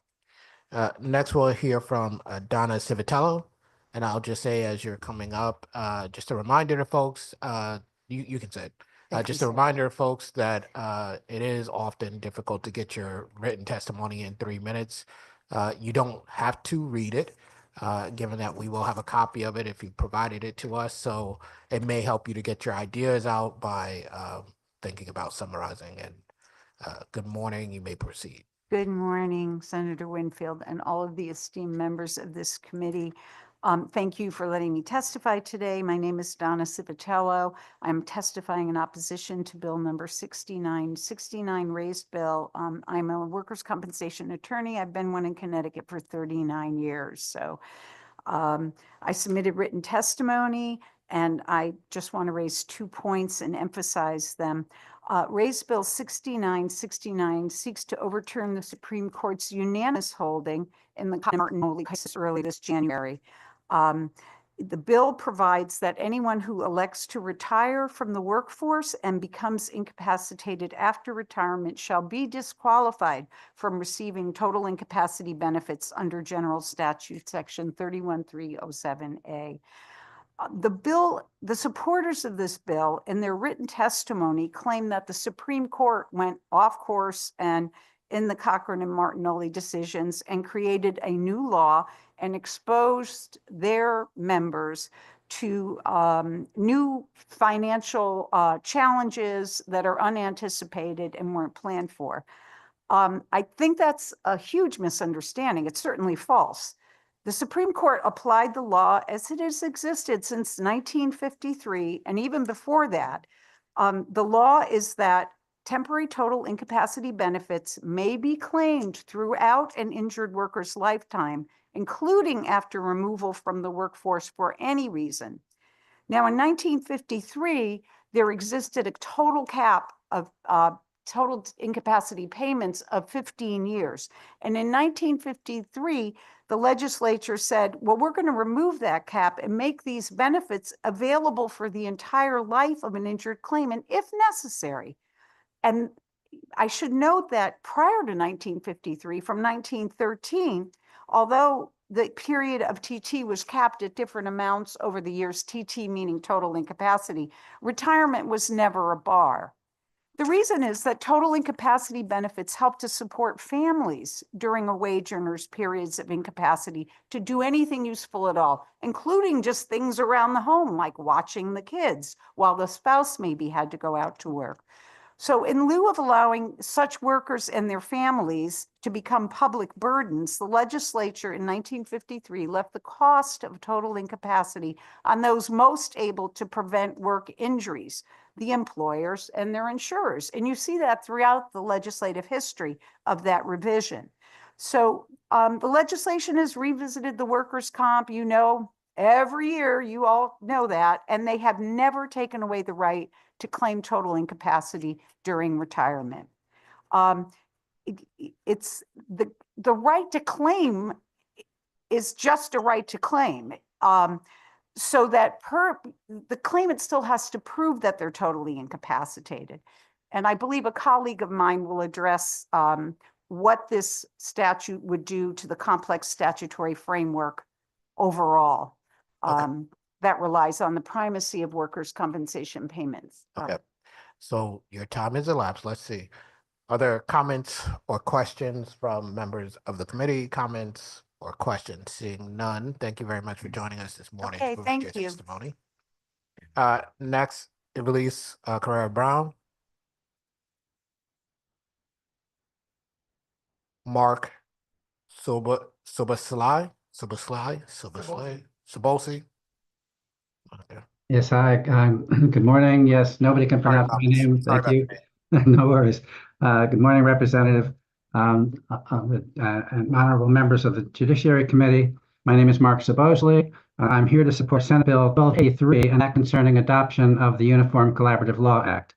Next, we'll hear from Donna Civitello. And I'll just say, as you're coming up, just a reminder to folks, you can say it. Just a reminder to folks that it is often difficult to get your written testimony in 3 minutes. You don't have to read it, given that we will have a copy of it if you provided it to us. So it may help you to get your ideas out by thinking about summarizing. And good morning. You may proceed. Good morning, Senator Winfield and all of the esteemed members of this committee. Thank you for letting me testify today. My name is Donna Civitello. I'm testifying in opposition to Bill number 6969, raised bill. I'm a workers' compensation attorney. I've been one in Connecticut for 39 years. So I submitted written testimony, and I just want to raise 2 points and emphasize them. Raised Bill 6969 seeks to overturn the Supreme Court's unanimous holding in the Martin Holy case early this January. The bill provides that anyone who elects to retire from the workforce and becomes incapacitated after retirement shall be disqualified from receiving total incapacity benefits under General Statute Section 31307A. The supporters of this bill in their written testimony claim that the Supreme Court went off course and in the Cochran and Martinelli decisions and created a new law and exposed their members to new financial challenges that are unanticipated and weren't planned for. I think that's a huge misunderstanding. It's certainly false. The Supreme Court applied the law as it has existed since 1953, and even before that. The law is that temporary total incapacity benefits may be claimed throughout an injured worker's lifetime, including after removal from the workforce for any reason. Now, in 1953, there existed a total cap of total incapacity payments of 15 years. And in 1953, the legislature said, well, we're going to remove that cap and make these benefits available for the entire life of an injured claimant if necessary. And I should note that prior to 1953, from 1913, although the period of TT was capped at different amounts over the years, TT meaning total incapacity, retirement was never a bar. The reason is that total incapacity benefits help to support families during a wage earner's periods of incapacity to do anything useful at all, including just things around the home, like watching the kids while the spouse maybe had to go out to work. So in lieu of allowing such workers and their families to become public burdens, the legislature in 1953 left the cost of total incapacity on those most able to prevent work injuries, the employers and their insurers. And you see that throughout the legislative history of that revision. So the legislation has revisited the workers' comp, you know, every year, you all know that, and they have never taken away the right to claim total incapacity during retirement. It's the right to claim is just a right to claim. So that the claimant still has to prove that they're totally incapacitated. And I believe a colleague of mine will address what this statute would do to the complex statutory framework overall. That relies on the primacy of workers' compensation payments. Okay, so your time has elapsed. Let's see. Are there comments or questions from members of the committee? Comments or questions? Seeing none, thank you very much for joining us this morning. Okay, to thank your you. Testimony. Next, Ivelisse Carrera-Brown. Mark Soboslai. Okay. Yes, hi. Good morning. Yes, nobody can pronounce my name. Thank you. No worries. Good morning, Representative and honorable members of the Judiciary Committee. My name is Mark Sabosley. I'm here to support Senate Bill 1283, an act concerning adoption of the Uniform Collaborative Law Act.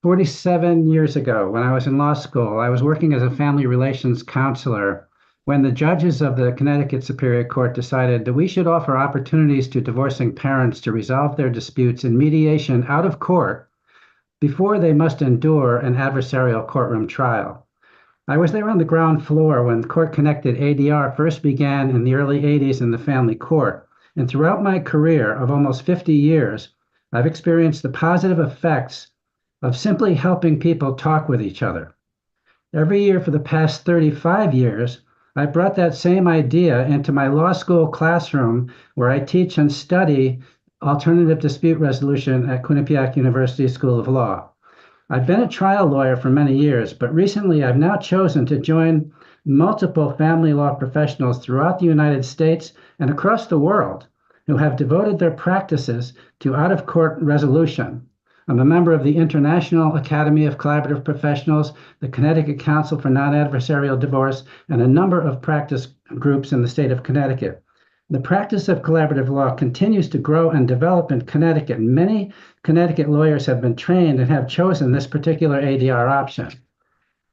47 years ago, when I was in law school, I was working as a family relations counselor when the judges of the Connecticut Superior Court decided that we should offer opportunities to divorcing parents to resolve their disputes in mediation out of court before they must endure an adversarial courtroom trial. I was there on the ground floor when court-connected ADR first began in the early 80s in the family court. And throughout my career of almost 50 years, I've experienced the positive effects of simply helping people talk with each other. Every year for the past 35 years, I brought that same idea into my law school classroom where I teach and study alternative dispute resolution at Quinnipiac University School of Law. I've been a trial lawyer for many years, but recently I've now chosen to join multiple family law professionals throughout the United States and across the world who have devoted their practices to out-of-court resolution. I'm a member of the International Academy of Collaborative Professionals, the Connecticut Council for Non-Adversarial Divorce, and a number of practice groups in the state of Connecticut. The practice of collaborative law continues to grow and develop in Connecticut. Many Connecticut lawyers have been trained and have chosen this particular ADR option.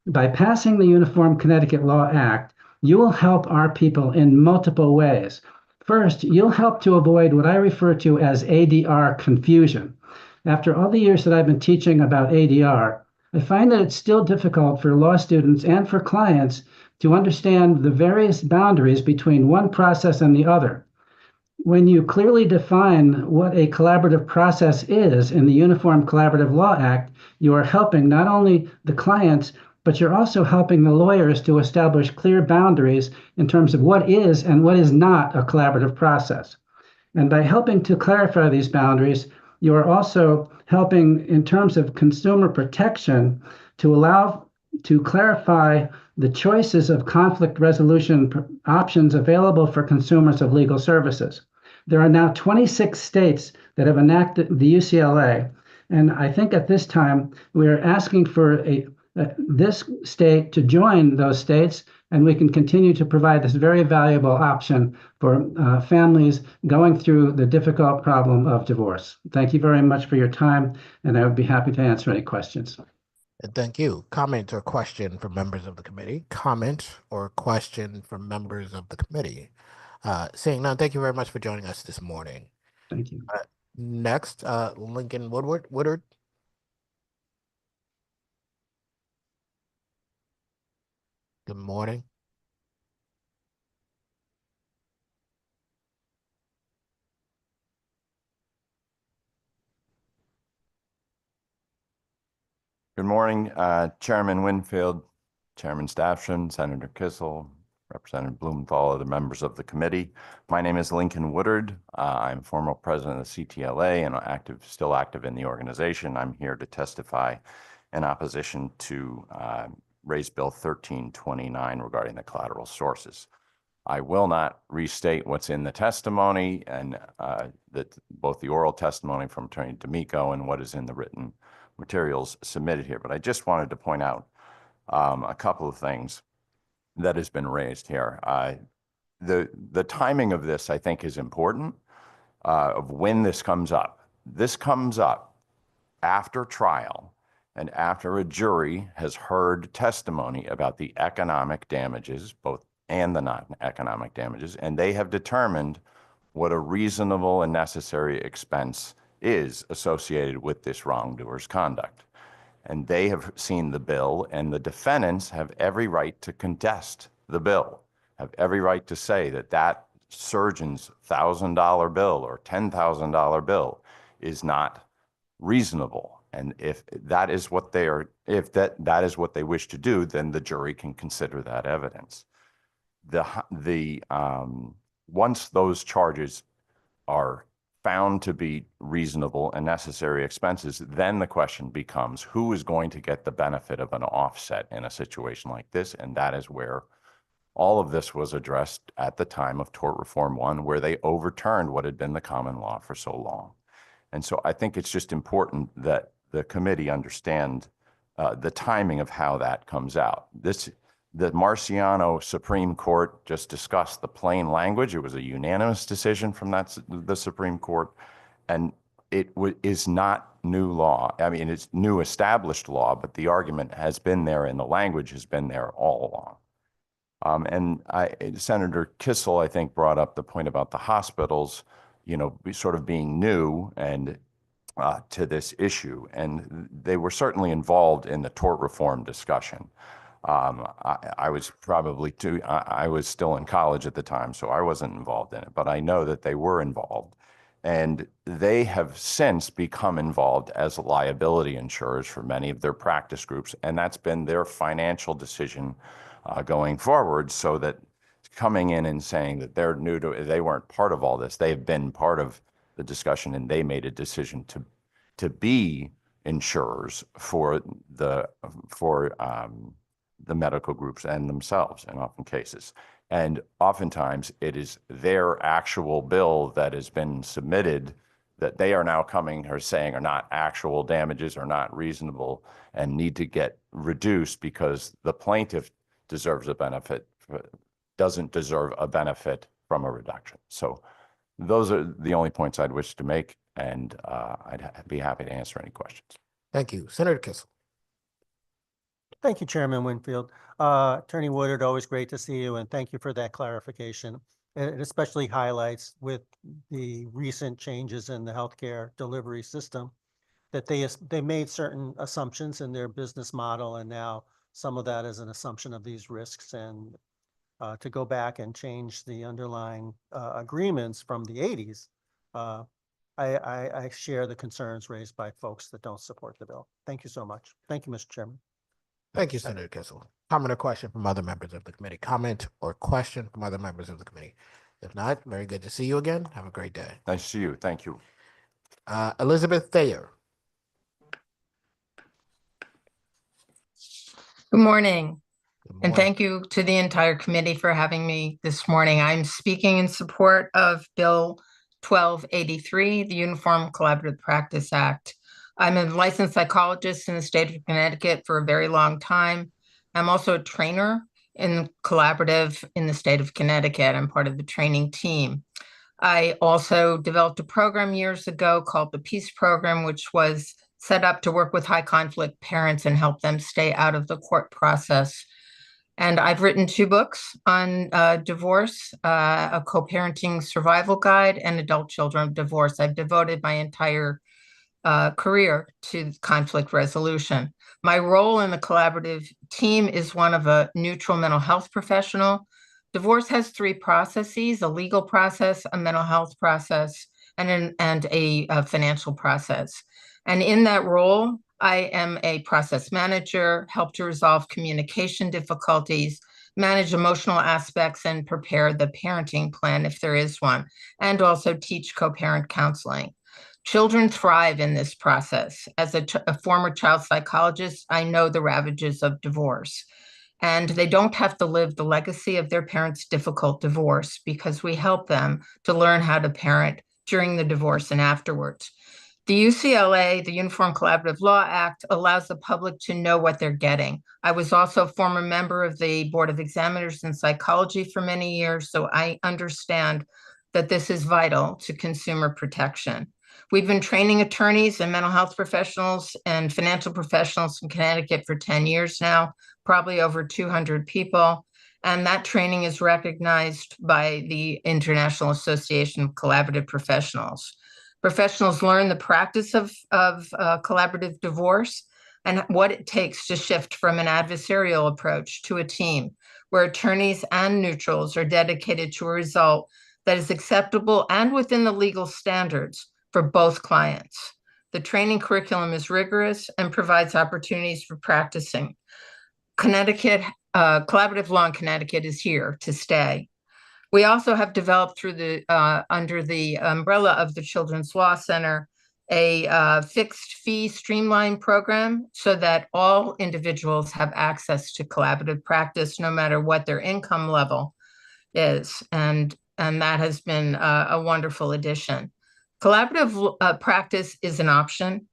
By passing the Uniform Connecticut Law Act, you will help our people in multiple ways. First, you'll help to avoid what I refer to as ADR confusion. After all the years that I've been teaching about ADR, I find that it's still difficult for law students and for clients to understand the various boundaries between one process and the other. When you clearly define what a collaborative process is in the Uniform Collaborative Law Act, you are helping not only the clients, but you're also helping the lawyers to establish clear boundaries in terms of what is and what is not a collaborative process. And by helping to clarify these boundaries, you are also helping in terms of consumer protection to allow to clarify the choices of conflict resolution options available for consumers of legal services. There are now 26 states that have enacted the UCLA, and I think at this time we are asking for this state to join those states, and we can continue to provide this very valuable option for families going through the difficult problem of divorce. Thank you very much for your time, and I would be happy to answer any questions. Thank you. Comment or question from members of the committee? Comment or question from members of the committee? Seeing none, thank you very much for joining us this morning. Thank you. Next, Lincoln Woodard. Good morning. Good morning, Chairman Winfield, Chairman Stafford, Senator Kissel, Representative Blumenthal, other members of the committee. My name is Lincoln Woodard. I'm former president of the CTLA and still active in the organization. I'm here to testify in opposition to Raise Bill 1329 regarding the collateral sources. I will not restate what's in the testimony and that both the oral testimony from Attorney D'Amico and what is in the written materials submitted here, but I just wanted to point out a couple of things that has been raised here. The timing of this, I think, is important of when this comes up. This comes up after trial and after a jury has heard testimony about the economic damages, both and the non-economic damages, and they have determined what a reasonable and necessary expense is associated with this wrongdoer's conduct. And they have seen the bill, and the defendants have every right to contest the bill, have every right to say that that surgeon's $1,000 bill or $10,000 bill is not reasonable. And if that is what they are, if that is what they wish to do, then the jury can consider that evidence. Once those charges are found to be reasonable and necessary expenses, then the question becomes who is going to get the benefit of an offset in a situation like this, and that is where all of this was addressed at the time of Tort Reform 1, where they overturned what had been the common law for so long. And so I think it's just important that the committee understand the timing of how that comes out. The Marciano Supreme Court just discussed the plain language. It was a unanimous decision from the Supreme Court, and it is not new law. I mean, it's new established law, but the argument has been there and the language has been there all along. Senator Kissel, I think, brought up the point about the hospitals, sort of being new and to this issue, and they were certainly involved in the tort reform discussion. I was I was still in college at the time, so I wasn't involved in it, but I know that they were involved. And they have since become involved as liability insurers for many of their practice groups, and that's been their financial decision going forward, so that coming in and saying that they weren't part of all this, they've been part of the discussion, and they made a decision to be insurers for the medical groups and themselves in often cases. And oftentimes it is their actual bill that has been submitted that they are now coming or saying are not actual damages, are not reasonable, and need to get reduced because the plaintiff deserves a benefit, doesn't deserve a benefit from a reduction. So those are the only points I'd wish to make, and I'd be happy to answer any questions. Thank you. Senator Kissel. Thank you, Chairman Winfield. Attorney Woodard, always great to see you, and thank you for that clarification. It especially highlights with the recent changes in the healthcare delivery system that they made certain assumptions in their business model, and now some of that is an assumption of these risks. And to go back and change the underlying agreements from the 80s, I share the concerns raised by folks that don't support the bill. Thank you so much. Thank you, Mr. Chairman. Thank you, Senator Kissel. Comment or question from other members of the committee? Comment or question from other members of the committee? If not, very good to see you again. Have a great day. Nice to see you. Thank you. Elizabeth Thayer. Good morning. Good And morning. thank you to the entire committee for having me this morning. I'm speaking in support of Bill 1283, the Uniform Collaborative Practice Act. I'm a licensed psychologist in the state of Connecticut for a very long time. I'm also a trainer in collaborative in the state of Connecticut. I'm part of the training team. I also developed a program years ago called the Peace Program, which was set up to work with high conflict parents and help them stay out of the court process. And I've written 2 books on divorce, a co-parenting survival guide, and adult children of divorce. I've devoted my entire career to conflict resolution. My role in the collaborative team is one of a neutral mental health professional. Divorce has 3 processes: a legal process, a mental health process, and a financial process. And in that role, I am a process manager, help to resolve communication difficulties, manage emotional aspects, and prepare the parenting plan if there is one, and also teach co-parent counseling. Children thrive in this process. As a former child psychologist, I know the ravages of divorce. And they don't have to live the legacy of their parents' difficult divorce because we help them to learn how to parent during the divorce and afterwards. The UCLA, the Uniform Collaborative Law Act, allows the public to know what they're getting. I was also a former member of the Board of Examiners in Psychology for many years, so I understand that this is vital to consumer protection. We've been training attorneys and mental health professionals and financial professionals in Connecticut for 10 years now, probably over 200 people. And that training is recognized by the International Association of Collaborative Professionals. Professionals learn the practice of collaborative divorce and what it takes to shift from an adversarial approach to a team where attorneys and neutrals are dedicated to a result that is acceptable and within the legal standards for both clients. The training curriculum is rigorous and provides opportunities for practicing. Connecticut, collaborative law in Connecticut is here to stay. We also have developed through the under the umbrella of the Children's Law Center a fixed fee streamline program so that all individuals have access to collaborative practice no matter what their income level is. And that has been a wonderful addition. Collaborative practice is an option.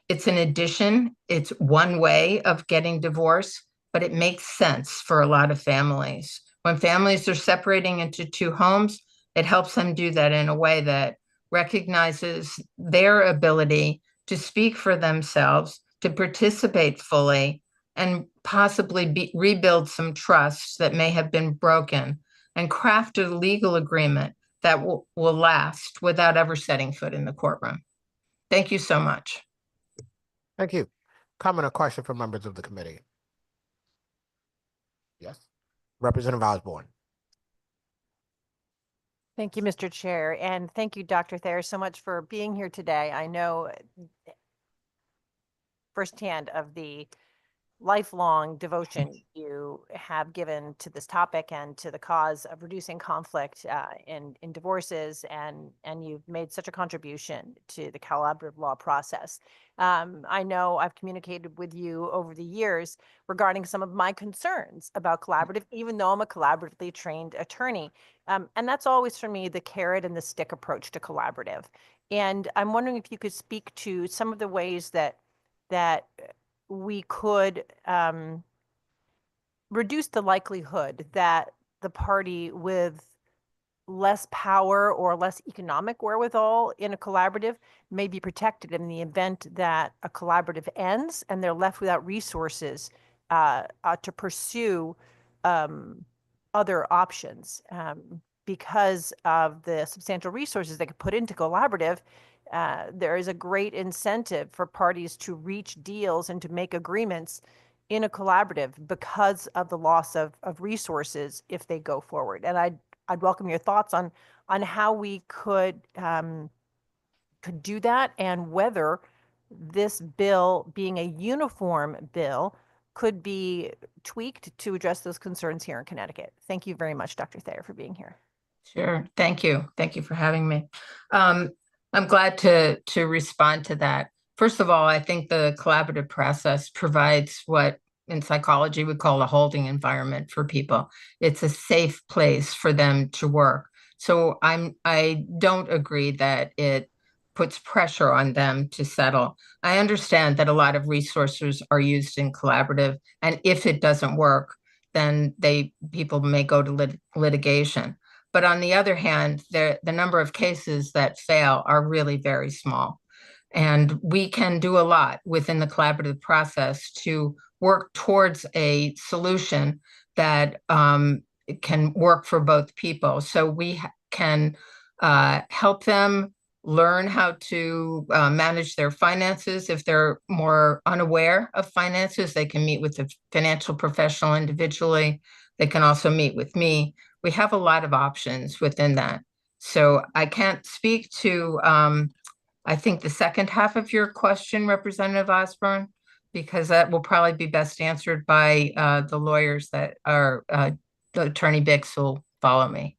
It's an addition. It's one way of getting divorce, but it makes sense for a lot of families. When families are separating into 2 homes, it helps them do that in a way that recognizes their ability to speak for themselves, to participate fully, and possibly rebuild some trust that may have been broken, and craft a legal agreement that will last without ever setting foot in the courtroom. Thank you so much. Thank you. Comment or question from members of the committee? Yes. Representative Osborne. Thank you, Mr. Chair, and thank you, Dr. Thayer, so much for being here today. I know firsthand of the lifelong devotion you have given to this topic and to the cause of reducing conflict in divorces, and you've made such a contribution to the collaborative law process. I know I've communicated with you over the years regarding some of my concerns about collaborative, even though I'm a collaboratively trained attorney. And that's always for me the carrot and the stick approach to collaborative. And I'm wondering if you could speak to some of the ways that we could reduce the likelihood that the party with less power or less economic wherewithal in a collaborative may be protected in the event that a collaborative ends and they're left without resources to pursue other options. because of the substantial resources they could put into collaborative, there is a great incentive for parties to reach deals and to make agreements in a collaborative because of the loss of resources if they go forward. And I'd welcome your thoughts on how we could do that, and whether this bill, being a uniform bill, could be tweaked to address those concerns here in Connecticut. Thank you very much, Dr. Thayer, for being here. Sure. Thank you. Thank you for having me. I'm glad to respond to that. First of all, I think the collaborative process provides what in psychology we call a holding environment for people. It's a safe place for them to work. So I don't agree that it puts pressure on them to settle. I understand that a lot of resources are used in collaborative, and if it doesn't work, then people may go to litigation. But on the other hand, the number of cases that fail are really very small. And we can do a lot within the collaborative process to work towards a solution that can work for both people. So we can help them learn how to manage their finances. If they're more unaware of finances, they can meet with a financial professional individually. They can also meet with me. We have a lot of options within that. So I can't speak to, I think, the second half of your question, Representative Osborne, because that will probably be best answered by the lawyers that are, Attorney Bix will follow me.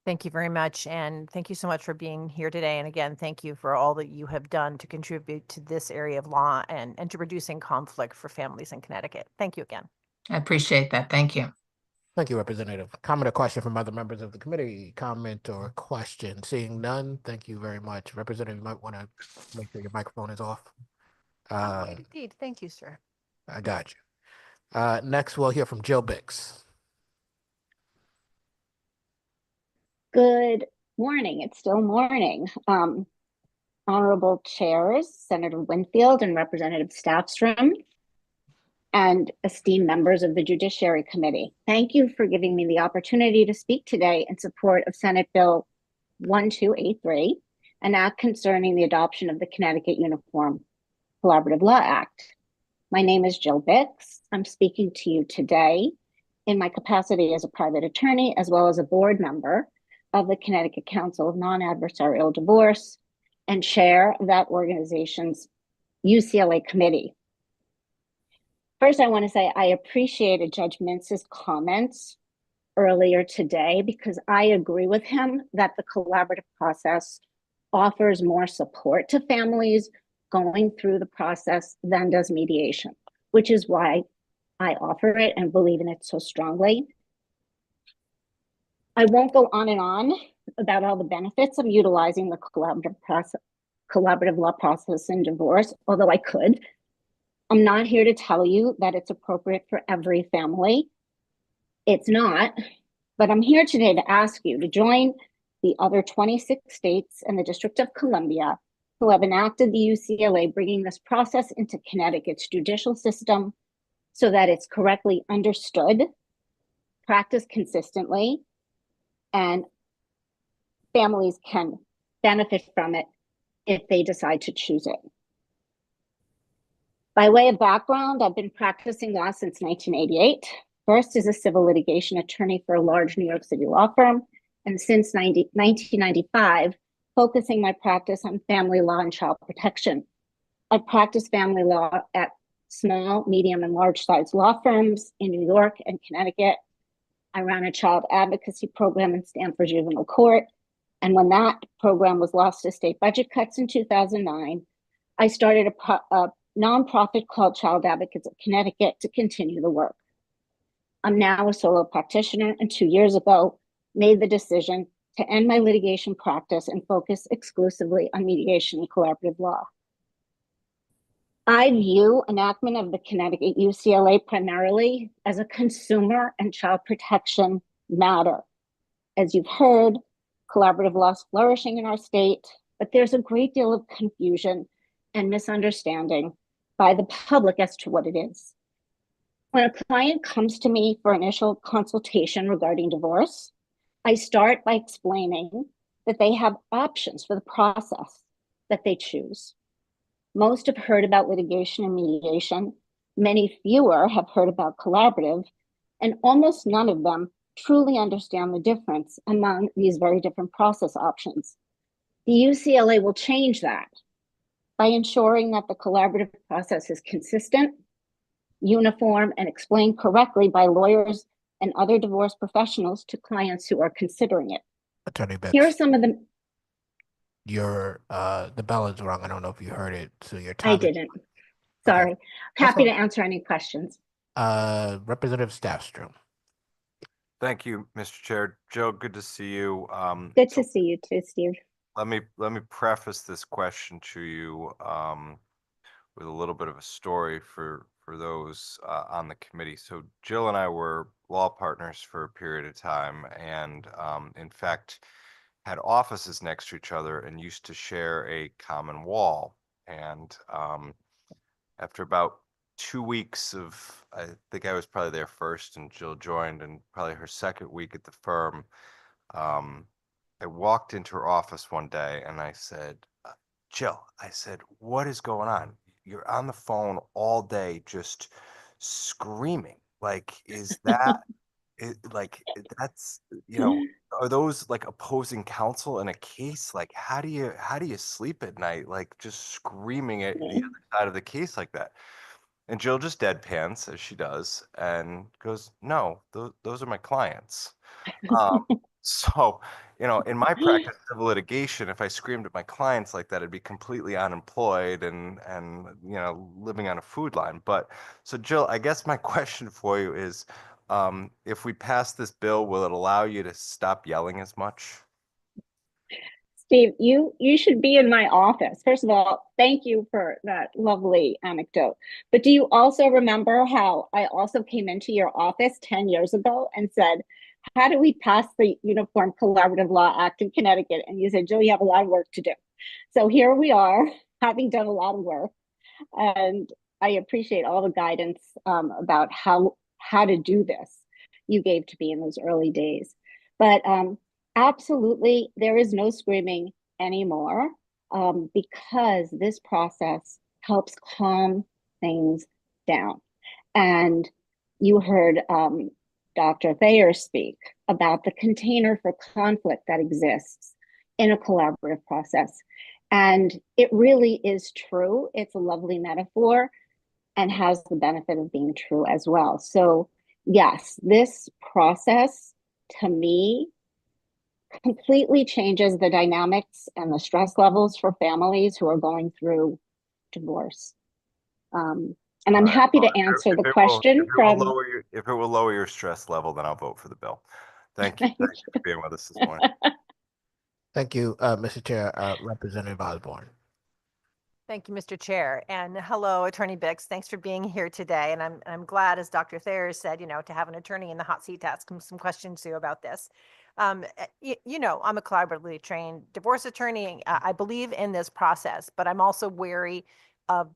Thank you very much. And thank you so much for being here today. And again, thank you for all that you have done to contribute to this area of law and to reducing conflict for families in Connecticut. Thank you again. I appreciate that. Thank you. Thank you, Representative. Comment or question from other members of the committee? Comment or question? Seeing none, thank you very much. Representative, you might want to make sure your microphone is off. Indeed. Thank you, sir. I got you. Next, we'll hear from Jill Bix. Good morning. It's still morning. Honorable chairs, Senator Winfield and Representative Staffstrom, and esteemed members of the Judiciary Committee. Thank you for giving me the opportunity to speak today in support of Senate Bill 1283, an act concerning the adoption of the Connecticut Uniform Collaborative Law Act. My name is Jill Bix. I'm speaking to you today in my capacity as a private attorney, as well as a board member of the Connecticut Council of Non-Adversarial Divorce and chair of that organization's UCLA committee. First, I want to say I appreciated Judge Mintz's comments earlier today, because I agree with him that the collaborative process offers more support to families going through the process than does mediation, which is why I offer it and believe in it so strongly. I won't go on and on about all the benefits of utilizing the collaborative law process in divorce, although I could. I'm not here to tell you that it's appropriate for every family. It's not, but I'm here today to ask you to join the other 26 states and the District of Columbia who have enacted the UCLA, bringing this process into Connecticut's judicial system so that it's correctly understood, practiced consistently, and families can benefit from it if they decide to choose it. By way of background, I've been practicing law since 1988, first as a civil litigation attorney for a large New York City law firm, and since 1995, focusing my practice on family law and child protection. I've practiced family law at small, medium, and large size law firms in New York and Connecticut. I ran a child advocacy program in Stamford Juvenile Court. And when that program was lost to state budget cuts in 2009, I started a nonprofit called Child Advocates of Connecticut to continue the work. I'm now a solo practitioner, and 2 years ago, made the decision to end my litigation practice and focus exclusively on mediation and collaborative law. I view enactment of the Connecticut UCLA primarily as a consumer and child protection matter. As you've heard, collaborative law is flourishing in our state, but there's a great deal of confusion and misunderstanding by the public as to what it is. When a client comes to me for initial consultation regarding divorce, I start by explaining that they have options for the process that they choose. Most have heard about litigation and mediation. Many fewer have heard about collaborative, and almost none of them truly understand the difference among these very different process options. The UCLA will change that by ensuring that the collaborative process is consistent, uniform, and explained correctly by lawyers and other divorce professionals to clients who are considering it. Attorney Here are Bix, some of the. the bell is rung. I don't know if you heard it. So your I time. didn't. Okay. Sorry. That's Happy to fine. answer any questions. Representative Staffstrom. Thank you, Mr. Chair. Joe, good to see you. Good to see you too, Steve. Let me preface this question to you with a little bit of a story for those on the committee. So Jill and I were law partners for a period of time, and in fact had offices next to each other and used to share a common wall. And after about 2 weeks of, I think I was probably there first and Jill joined, and probably her second week at the firm, I walked into her office one day and I said, Jill, I said, what is going on? You're on the phone all day just screaming. Like, is that that's, are those like opposing counsel in a case? Like, how do you sleep at night? Like just screaming at the other side of the case like that? And Jill just deadpans as she does and goes, no, those are my clients. So, in my practice of litigation, if I screamed at my clients like that, I'd be completely unemployed and living on a food line. But so Jill, I guess my question for you is, if we pass this bill, will it allow you to stop yelling as much? Steve, you should be in my office. First of all, thank you for that lovely anecdote. But do you also remember how I also came into your office 10 years ago and said, how do we pass the Uniform Collaborative Law Act in Connecticut? And you said, Jill, you have a lot of work to do. So here we are, having done a lot of work. And I appreciate all the guidance about how to do this you gave to me in those early days. But absolutely, there is no screaming anymore because this process helps calm things down. And you heard Dr. Thayer speak about the container for conflict that exists in a collaborative process. And it really is true. It's a lovely metaphor and has the benefit of being true as well. So yes, this process to me completely changes the dynamics and the stress levels for families who are going through divorce. And I'm happy to answer the question if it will lower your stress level, then I'll vote for the bill. Thank you. Thank you for being with us this morning. Thank you, Mr. Chair. Representative Osborne. Thank you, Mr. Chair. And hello, Attorney Bix. Thanks for being here today. And I'm glad, as Dr. Thayer said, to have an attorney in the hot seat to ask him some questions to about this. I'm a collaboratively trained divorce attorney. I believe in this process, but I'm also wary of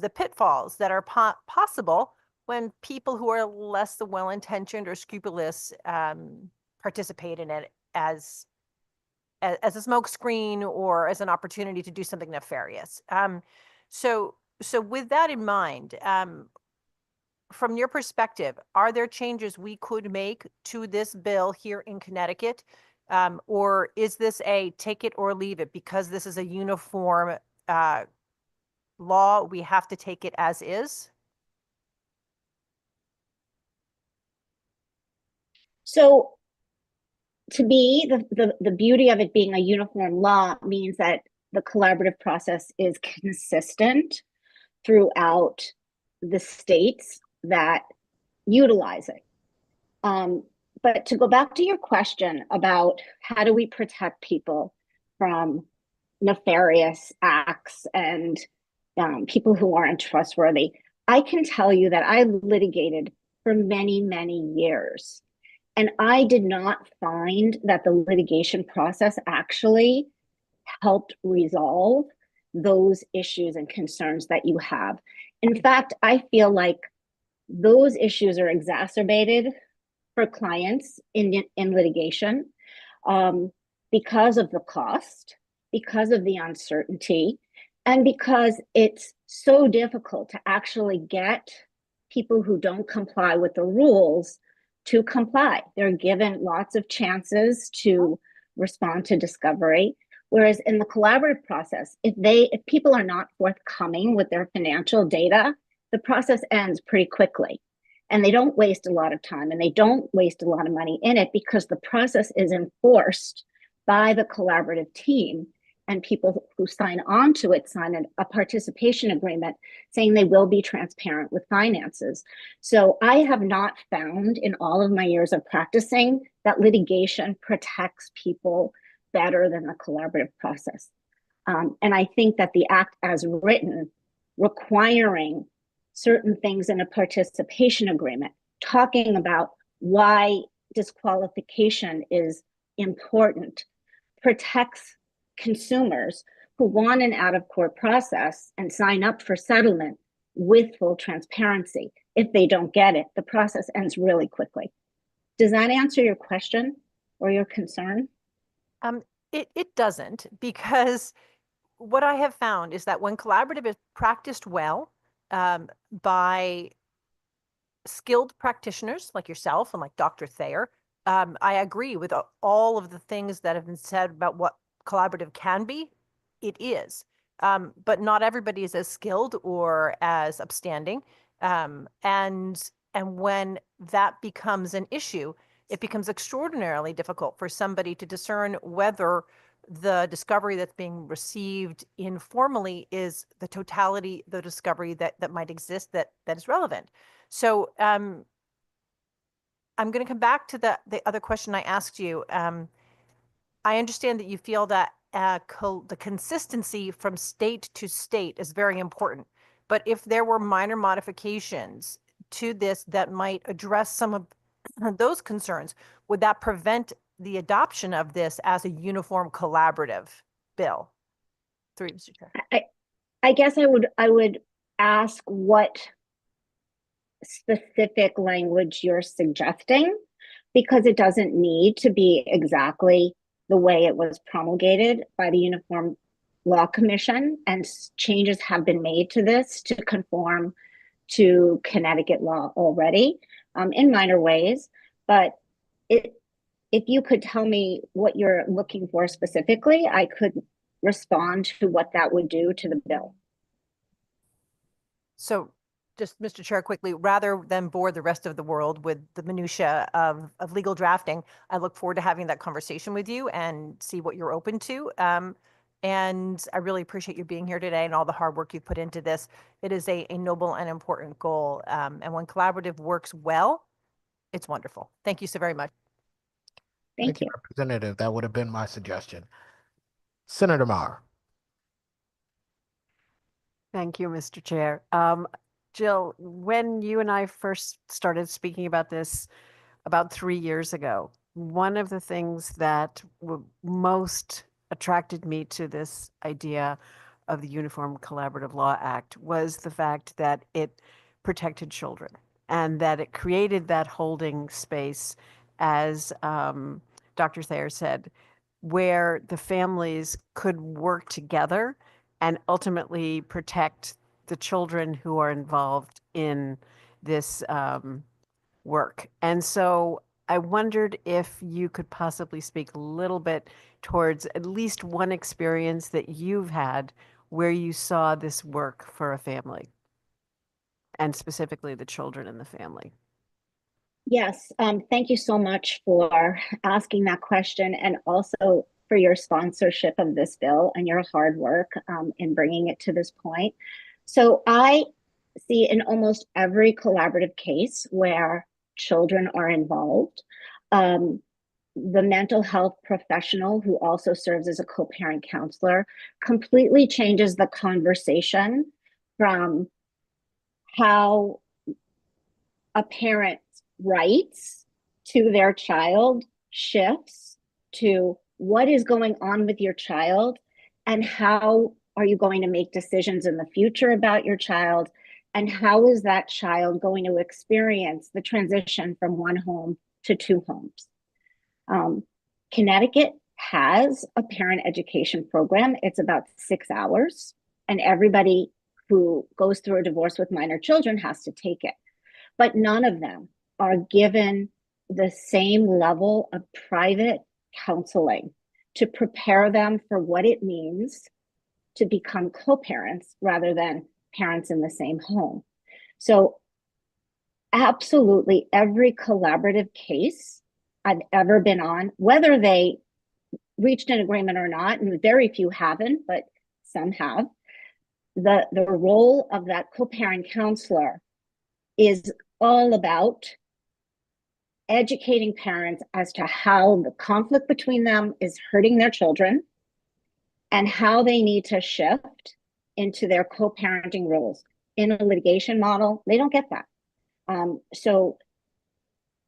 the pitfalls that are possible when people who are less than well-intentioned or scrupulous participate in it as a smokescreen or as an opportunity to do something nefarious. So with that in mind, from your perspective, are there changes we could make to this bill here in Connecticut? Or is this a take it or leave it? Because this is a uniform law, we have to take it as is? So to me, the beauty of it being a uniform law means that the collaborative process is consistent throughout the states that utilize it. But to go back to your question about how do we protect people from nefarious acts and people who aren't trustworthy, I can tell you that I litigated for many, many years. And I did not find that the litigation process actually helped resolve those issues and concerns that you have. In fact, I feel like those issues are exacerbated for clients in litigation because of the cost, because of the uncertainty, and because it's so difficult to actually get people who don't comply with the rules to comply. They're given lots of chances to respond to discovery. Whereas in the collaborative process, if people are not forthcoming with their financial data, the process ends pretty quickly. And they don't waste a lot of time and they don't waste a lot of money in it because the process is enforced by the collaborative team, and people who sign on to it sign a participation agreement saying they will be transparent with finances. So I have not found in all of my years of practicing that litigation protects people better than the collaborative process. And I think that the act as written, requiring certain things in a participation agreement, talking about why disqualification is important, protects consumers who want an out-of-court process and sign up for settlement with full transparency. If they don't get it, the process ends really quickly. Does that answer your question or your concern? It doesn't, because what I have found is that when collaborative is practiced well by skilled practitioners like yourself and like Dr. Thayer, I agree with all of the things that have been said about what collaborative can be. It is, but not everybody is as skilled or as upstanding. And when that becomes an issue, it becomes extraordinarily difficult for somebody to discern whether the discovery that's being received informally is the totality, the discovery that might exist that is relevant. So I'm going to come back to the other question I asked you. I understand that you feel that the consistency from state to state is very important. But if there were minor modifications to this that might address some of those concerns, would that prevent the adoption of this as a uniform collaborative bill? Through you, Mr. Chair. I guess I would ask what specific language you're suggesting, because it doesn't need to be exactly the way it was promulgated by the Uniform Law Commission, and changes have been made to this to conform to Connecticut law already in minor ways. But if you could tell me what you're looking for specifically, I could respond to what that would do to the bill. So just, Mr. Chair, quickly, rather than bore the rest of the world with the minutia of legal drafting, I look forward to having that conversation with you and see what you're open to. And I really appreciate you being here today and all the hard work you've put into this. It is a noble and important goal. And when collaborative works well, it's wonderful. Thank you so very much. Thank you, Representative. That would have been my suggestion. Senator Maher. Thank you, Mr. Chair. Jill, when you and I first started speaking about this about 3 years ago, one of the things that most attracted me to this idea of the Uniform Collaborative Law Act was the fact that it protected children and that it created that holding space, as Dr. Thayer said, where the families could work together and ultimately protect the children who are involved in this work. And so I wondered if you could possibly speak a little bit towards at least one experience that you've had where you saw this work for a family, and specifically the children in the family. Yes, thank you so much for asking that question, and also for your sponsorship of this bill and your hard work in bringing it to this point. So I see in almost every collaborative case where children are involved, the mental health professional who also serves as a co-parent counselor completely changes the conversation from how a parent's rights to their child shifts to what is going on with your child and how are you going to make decisions in the future about your child And how is that child going to experience the transition from one home to two homes? Connecticut has a parent education program. It's about 6 hours, and everybody who goes through a divorce with minor children has to take it. But none of them are given the same level of private counseling to prepare them for what it means to become co-parents rather than parents in the same home. So absolutely every collaborative case I've ever been on, whether they reached an agreement or not, and very few haven't, but some have, the role of that co-parent counselor is all about educating parents as to how the conflict between them is hurting their children and how they need to shift into their co-parenting roles. In a litigation model, they don't get that. So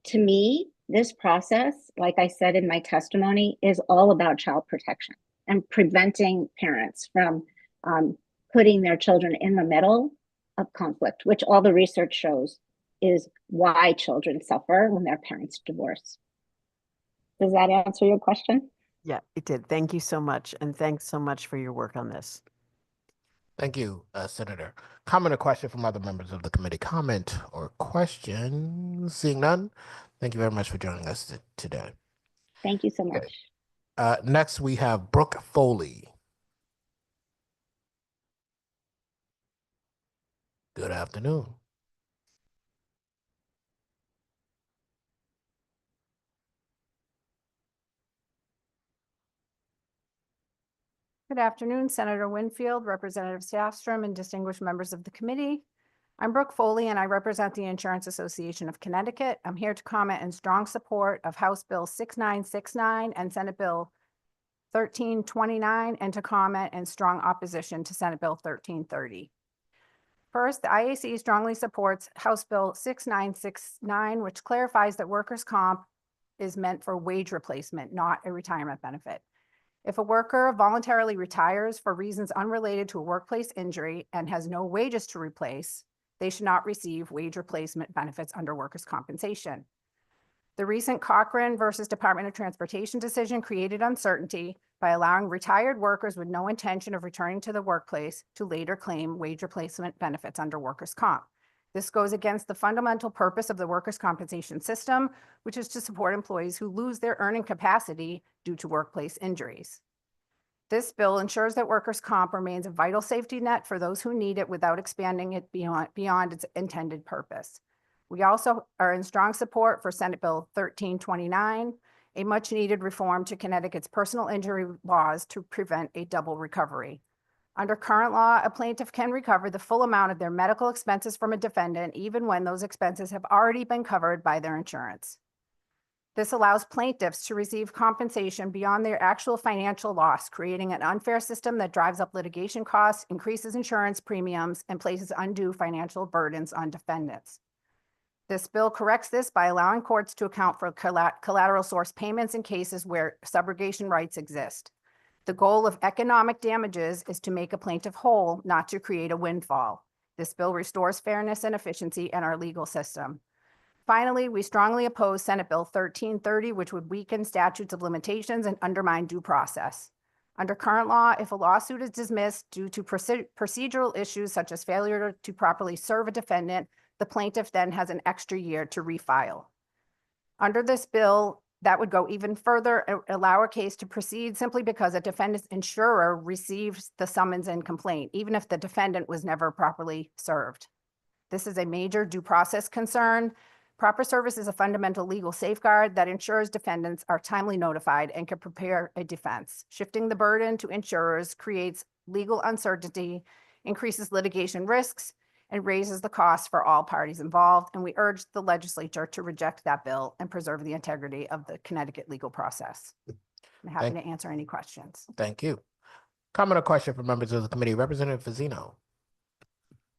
to me, this process, like I said in my testimony, is all about child protection and preventing parents from putting their children in the middle of conflict, which all the research shows is why children suffer when their parents divorce. Does that answer your question? Yeah, it did. Thank you so much. And thanks so much for your work on this. Thank you, Senator. Comment or question from other members of the committee? Comment or question? Seeing none, thank you very much for joining us today. Thank you so much. Next, we have Brooke Foley. Good afternoon. Good afternoon, Senator Winfield, Representative Staffstrom, and distinguished members of the committee. I'm Brooke Foley, and I represent the Insurance Association of Connecticut. I'm here to comment in strong support of House Bill 6969 and Senate Bill 1329, and to comment in strong opposition to Senate Bill 1330. First, the IAC strongly supports House Bill 6969, which clarifies that workers' comp is meant for wage replacement, not a retirement benefit. If a worker voluntarily retires for reasons unrelated to a workplace injury and has no wages to replace, they should not receive wage replacement benefits under workers' compensation. The recent Cochran versus Department of Transportation decision created uncertainty by allowing retired workers with no intention of returning to the workplace to later claim wage replacement benefits under workers' comp. This goes against the fundamental purpose of the workers' compensation system, which is to support employees who lose their earning capacity due to workplace injuries. This bill ensures that workers' comp remains a vital safety net for those who need it without expanding it beyond its intended purpose. We also are in strong support for Senate Bill 1329, a much-needed reform to Connecticut's personal injury laws to prevent a double recovery. Under current law, a plaintiff can recover the full amount of their medical expenses from a defendant, even when those expenses have already been covered by their insurance. This allows plaintiffs to receive compensation beyond their actual financial loss, creating an unfair system that drives up litigation costs, increases insurance premiums, and places undue financial burdens on defendants. This bill corrects this by allowing courts to account for collateral source payments in cases where subrogation rights exist. The goal of economic damages is to make a plaintiff whole, not to create a windfall. This bill restores fairness and efficiency in our legal system. Finally, we strongly oppose Senate Bill 1330, which would weaken statutes of limitations and undermine due process. Under current law, if a lawsuit is dismissed due to procedural issues such as failure to properly serve a defendant, the plaintiff then has an extra year to refile. Under this bill, that would go even further, allow a case to proceed simply because a defendant's insurer receives the summons and complaint, even if the defendant was never properly served. This is a major due process concern. Proper service is a fundamental legal safeguard that ensures defendants are timely notified and can prepare a defense. Shifting the burden to insurers creates legal uncertainty, increases litigation risks, and raises the cost for all parties involved. And we urge the legislature to reject that bill and preserve the integrity of the Connecticut legal process. I'm happy to answer any questions. Thank you. Comment or question from members of the committee? Representative Fazzino.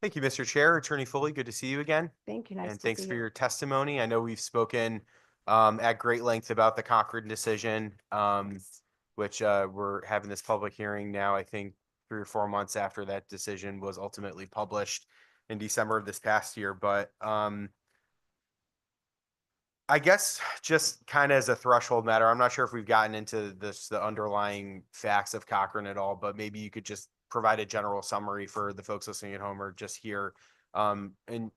Thank you, Mr. Chair. Attorney Foley, good to see you again. Thank you. Nice and to thanks see for you. your testimony. I know we've spoken at great length about the Cochran decision, which we're having this public hearing now, I think 3 or 4 months after that decision was ultimately published. in December of this past year. But I guess just kind of as a threshold matter, I'm not sure if we've gotten into the underlying facts of Cochrane at all, but maybe you could just provide a general summary for the folks listening at home or just here, and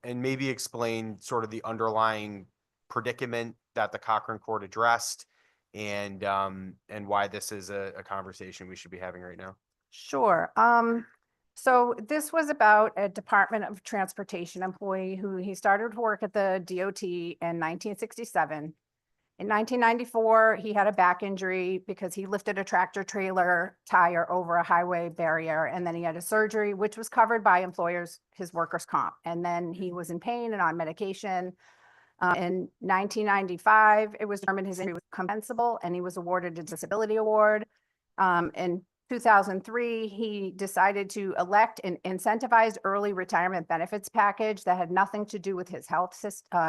maybe explain sort of the underlying predicament that the Cochrane Court addressed, and why this is a conversation we should be having right now. Sure. So this was about a Department of Transportation employee who he started to work at the DOT in 1967. In 1994, he had a back injury because he lifted a tractor trailer tire over a highway barrier, and then he had a surgery, which was covered by his workers' comp. And then he was in pain and on medication. In 1995, it was determined his injury was compensable, and he was awarded a disability award. In 2003, he decided to elect an incentivized early retirement benefits package that had nothing to do with his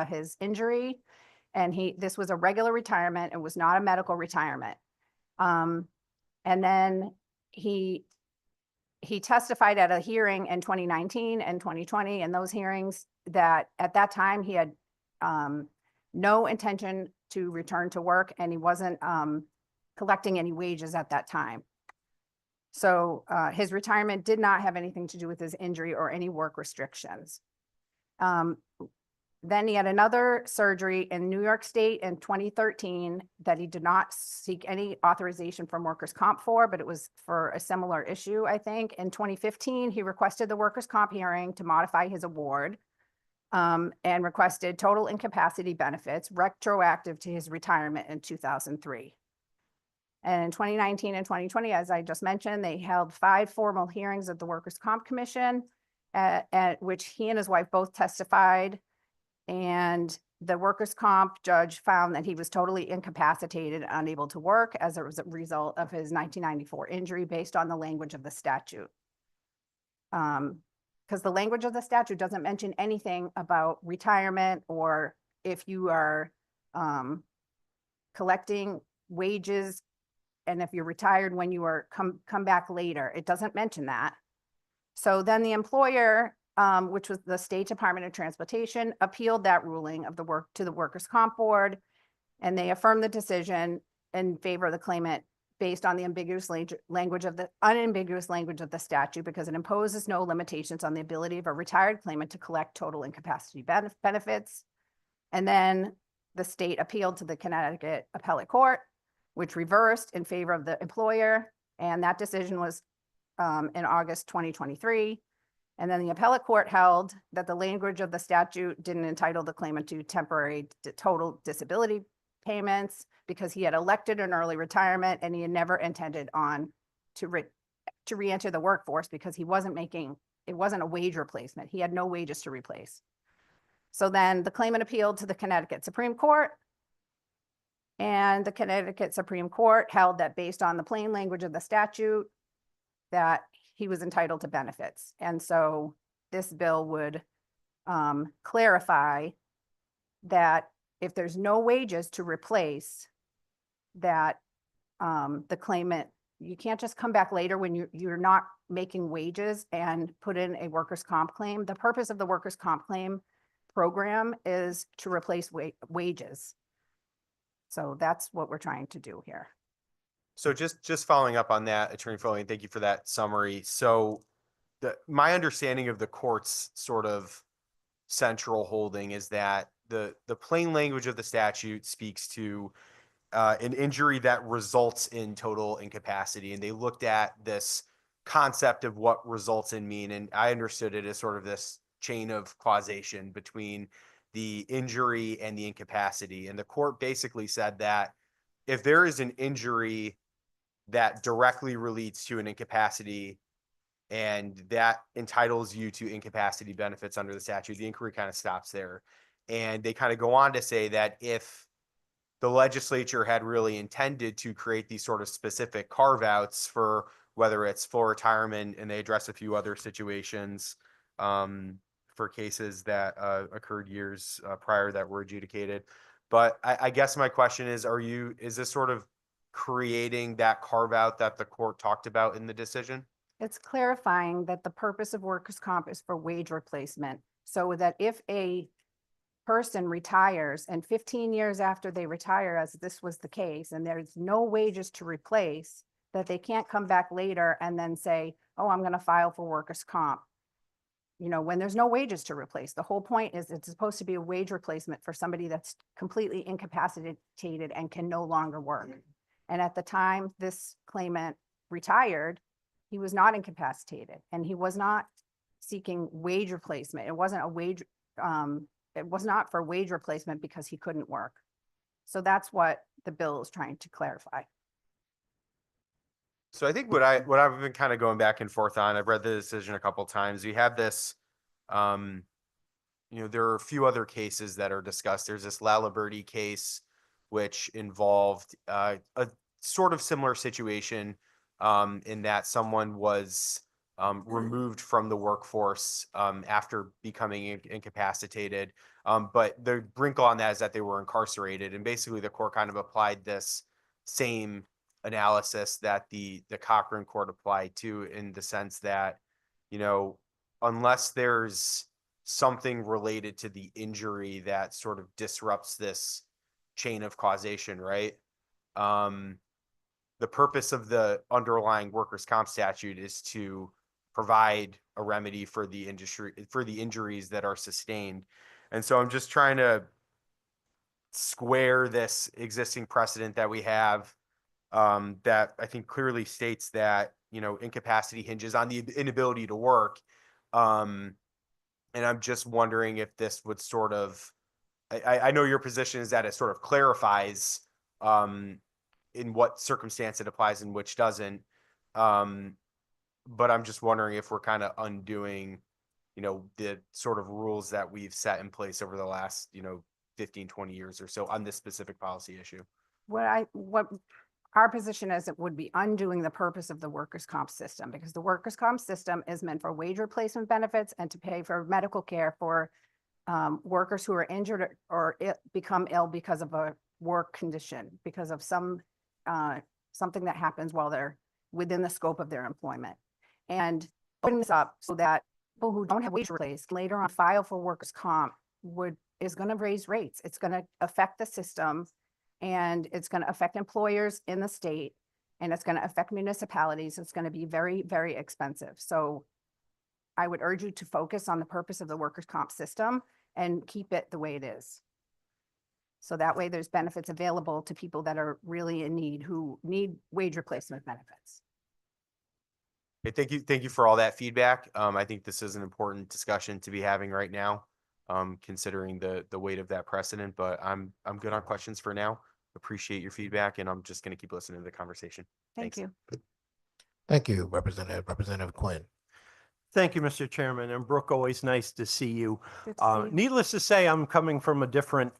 his injury. And this was a regular retirement. It was not a medical retirement. And then he testified at a hearing in 2019 and 2020, and those hearings that at that time he had no intention to return to work, and he wasn't collecting any wages at that time. So his retirement did not have anything to do with his injury or any work restrictions. Then he had another surgery in New York State in 2013 that he did not seek any authorization from workers' comp for, but it was for a similar issue, I think. In 2015, he requested the workers' comp hearing to modify his award, and requested total incapacity benefits retroactive to his retirement in 2003. And in 2019 and 2020, as I just mentioned, they held 5 formal hearings at the Workers' Comp Commission, at which he and his wife both testified. And the workers' comp judge found that he was totally incapacitated, unable to work as a result of his 1994 injury based on the language of the statute. Because the language of the statute doesn't mention anything about retirement or if you are collecting wages, and if you're retired when you are come back later. It doesn't mention that. So then the employer, which was the State Department of Transportation, appealed that ruling of to the Workers' Comp Board, and they affirmed the decision in favor of the claimant based on the unambiguous language of the statute, because it imposes no limitations on the ability of a retired claimant to collect total incapacity benefits. And then the state appealed to the Connecticut Appellate Court, which reversed in favor of the employer, and that decision was in August 2023. And then the appellate court held that the language of the statute didn't entitle the claimant to temporary total disability payments because he had elected an early retirement and he had never intended on to re-enter the workforce because it wasn't a wage replacement. He had no wages to replace. So then the claimant appealed to the Connecticut Supreme Court, and the Connecticut Supreme Court held that based on the plain language of the statute, that he was entitled to benefits. And so this bill would clarify that if there's no wages to replace, that the claimant, you can't just come back later when you're not making wages and put in a workers' comp claim. The purpose of the workers' comp claim program is to replace wages. So that's what we're trying to do here. So just following up on that, Attorney Foley, thank you for that summary. So my understanding of the court's sort of central holding is that the plain language of the statute speaks to an injury that results in total incapacity. And they looked at this concept of what results in mean. And I understood it as sort of this chain of causation between the injury and the incapacity. And the court basically said that if there is an injury that directly relates to an incapacity and that entitles you to incapacity benefits under the statute, the inquiry kind of stops there. And they kind of go on to say that if the legislature had really intended to create these sort of specific carve outs for whether it's full retirement, and they address a few other situations for cases that occurred years prior that were adjudicated. But I guess my question is, is this sort of creating that carve out that the court talked about in the decision? It's clarifying that the purpose of workers' comp is for wage replacement. So that if a person retires and 15 years after they retire, as this was the case, and there's no wages to replace, that they can't come back later and then say, oh, I'm going to file for workers' comp. You know, when there's no wages to replace. The whole point is it's supposed to be a wage replacement for somebody that's completely incapacitated and can no longer work. And at the time this claimant retired, he was not incapacitated and he was not seeking wage replacement. It wasn't a wage, it was not for wage replacement because he couldn't work. So that's what the bill is trying to clarify. So I think what I've been kind of going back and forth on, I've read the decision a couple of times. We have this, you know, there are a few other cases that are discussed. There's this liability case, which involved a sort of similar situation in that someone was removed from the workforce after becoming incapacitated. But the wrinkle on that is that they were incarcerated. And basically the court kind of applied this same analysis that the Cochran court applied to, in the sense that, you know, unless there's something related to the injury that sort of disrupts this chain of causation, right? The purpose of the underlying workers' comp statute is to provide a remedy for the industry, for the injuries that are sustained. And so I'm just trying to square this existing precedent that we have, that I think clearly states that, you know, incapacity hinges on the inability to work. And I'm just wondering if this would sort of, I know your position is that it sort of clarifies in what circumstance it applies and which doesn't. But I'm just wondering if we're kind of undoing, you know, the sort of rules that we've set in place over the last, you know, 15, 20 years or so on this specific policy issue. What our position is, it would be undoing the purpose of the workers' comp system, because the workers' comp system is meant for wage replacement benefits and to pay for medical care for workers who are injured or become ill because of a work condition, because of something that happens while they're within the scope of their employment. And putting this up so that people who don't have wage replaced later on file for workers' comp is going to raise rates. It's going to affect the system, and it's going to affect employers in the state, and it's going to affect municipalities. It's going to be very, very expensive. So I would urge you to focus on the purpose of the workers' comp system and keep it the way it is. So that way there's benefits available to people that are really in need, who need wage replacement benefits. Okay, thank you for all that feedback. I think this is an important discussion to be having right now, considering the weight of that precedent, but I'm good on questions for now. Appreciate your feedback, and I'm just going to keep listening to the conversation. Thank you. Thank you, Representative Quinn. Thank you, Mr. Chairman. And Brooke, always nice to see you. Good to see you. Needless to say, I'm coming from a different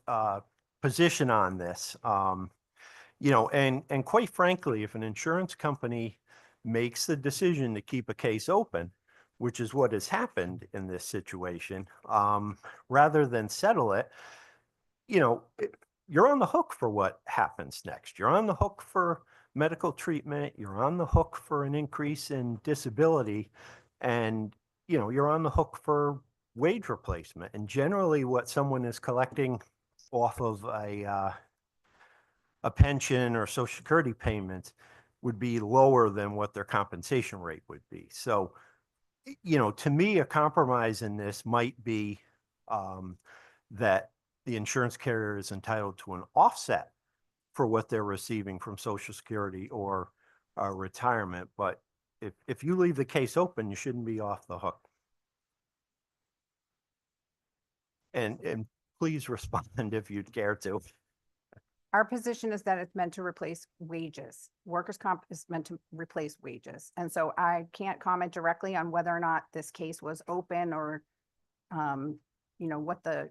position on this. You know, and quite frankly, if an insurance company makes the decision to keep a case open, which is what has happened in this situation, rather than settle it, you know, you're on the hook for what happens next. You're on the hook for medical treatment. You're on the hook for an increase in disability, and, you know, you're on the hook for wage replacement. And generally what someone is collecting off of a pension or Social Security payment would be lower than what their compensation rate would be. So, you know, to me, a compromise in this might be that the insurance carrier is entitled to an offset for what they're receiving from Social Security or retirement. But if you leave the case open, you shouldn't be off the hook. And please respond if you'd care to. Our position is that it's meant to replace wages. Workers' comp is meant to replace wages. And so I can't comment directly on whether or not this case was open or, you know, what the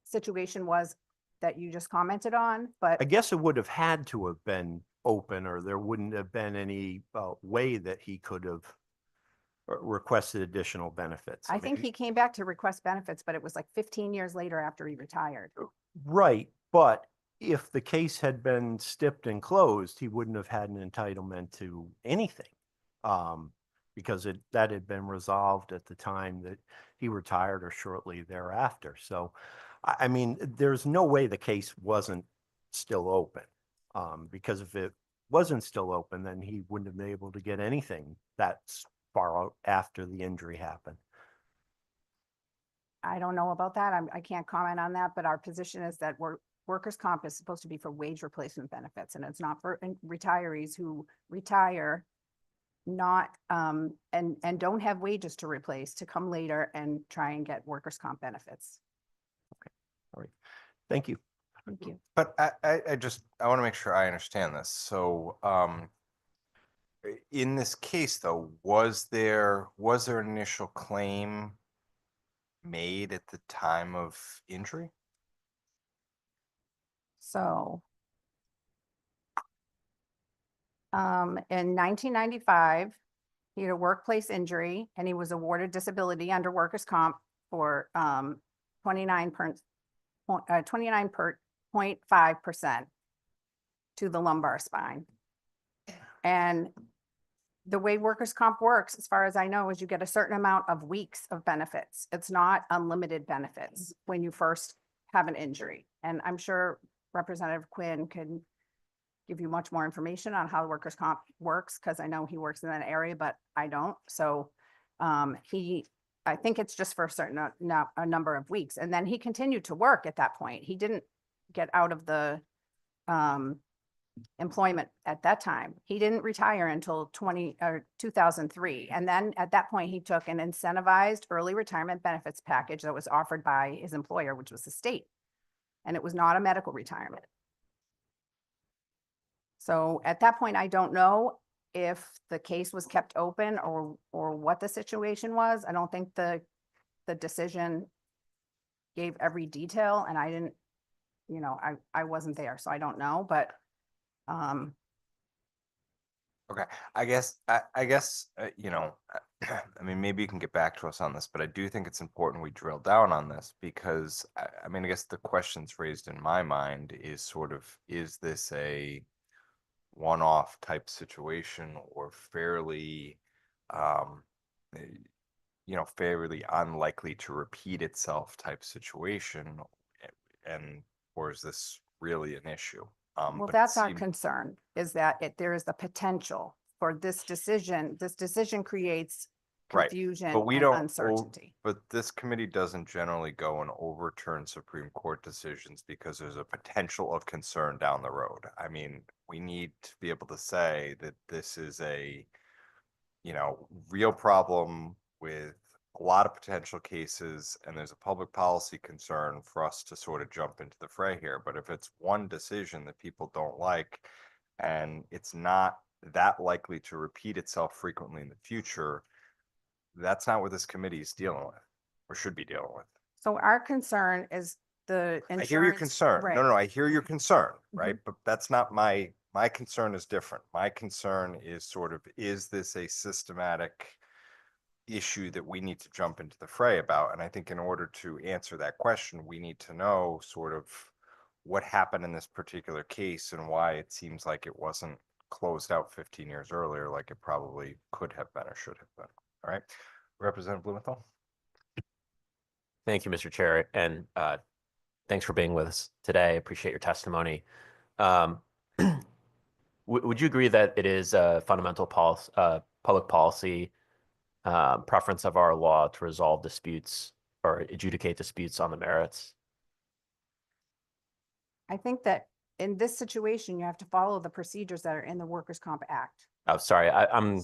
situation was that you just commented on, but I guess it would have had to have been open, or there wouldn't have been any way that he could have requested additional benefits. I think he came back to request benefits, but it was like 15 years later after he retired. Right, but if the case had been stipped and closed, he wouldn't have had an entitlement to anything, because that had been resolved at the time that he retired or shortly thereafter. So, I mean, there's no way the case wasn't still open. Because if it wasn't still open, then he wouldn't have been able to get anything that far out after the injury happened. I don't know about that. I can't comment on that, but our position is that workers' comp is supposed to be for wage replacement benefits, and it's not for retirees who retire not and don't have wages to replace to come later and try and get workers' comp benefits. All right. Thank you. Thank you. But I want to make sure I understand this. So, in this case though, was there an initial claim made at the time of injury? So, in 1995, he had a workplace injury and he was awarded disability under workers' comp for 29.5% to the lumbar spine. And the way workers' comp works, as far as I know, is you get a certain amount of weeks of benefits. It's not unlimited benefits when you first have an injury. And I'm sure Representative Quinn can give you much more information on how workers' comp works, because I know he works in that area, but I don't. So I think it's just for a certain a number of weeks. And then he continued to work at that point. He didn't get out of the employment at that time. He didn't retire until 2003. And then at that point, he took an incentivized early retirement benefits package that was offered by his employer, which was the state. And it was not a medical retirement. So at that point, I don't know if the case was kept open or what the situation was. I don't think the decision gave every detail, and I didn't, I wasn't there, so I don't know, but Okay, I guess, I mean, maybe you can get back to us on this, but I do think it's important we drill down on this because, I mean, I guess the questions raised in my mind is sort of, is this a one-off type situation or fairly, fairly unlikely to repeat itself type situation? Or is this really an issue? well, that's our concern, is that there is the potential for this decision. This decision creates confusion but we and don't, uncertainty. But this committee doesn't generally go and overturn Supreme Court decisions because there's a potential of concern down the road. I mean, we need to be able to say that this is a, real problem with a lot of potential cases, and there's a public policy concern for us to sort of jump into the fray here. But if it's one decision that people don't like, and it's not that likely to repeat itself frequently in the future, that's not what this committee is dealing with or should be dealing with. So our concern is the insurance. I hear your concern. Right. No, I hear your concern, right? But that's not my concern is different. My concern is sort of, is this a systematic issue that we need to jump into the fray about? And I think in order to answer that question, we need to know sort of what happened in this particular case and why it seems like it wasn't closed out 15 years earlier, like it probably could have been or should have been. All right, Representative Blumenthal. Thank you, Mr. Chair, and thanks for being with us today. I appreciate your testimony. Would you agree that it is a fundamental public policy preference of our law to resolve disputes or adjudicate disputes on the merits? I think that in this situation, you have to follow the procedures that are in the Workers' Comp Act. Oh, sorry, I'm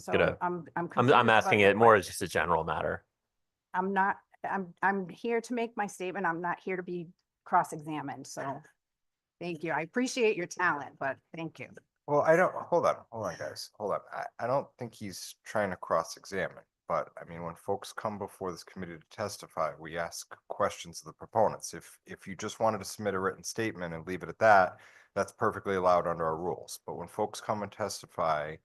asking it more as just a general matter. I'm here to make my statement. I'm not here to be cross-examined. So thank you. I appreciate your talent, but thank you. Well, hold on, guys, hold on. I don't think he's trying to cross-examine, but I mean, when folks come before this committee to testify, we ask questions of the proponents. If you just wanted to submit a written statement and leave it at that, that's perfectly allowed under our rules. But when folks come and testify,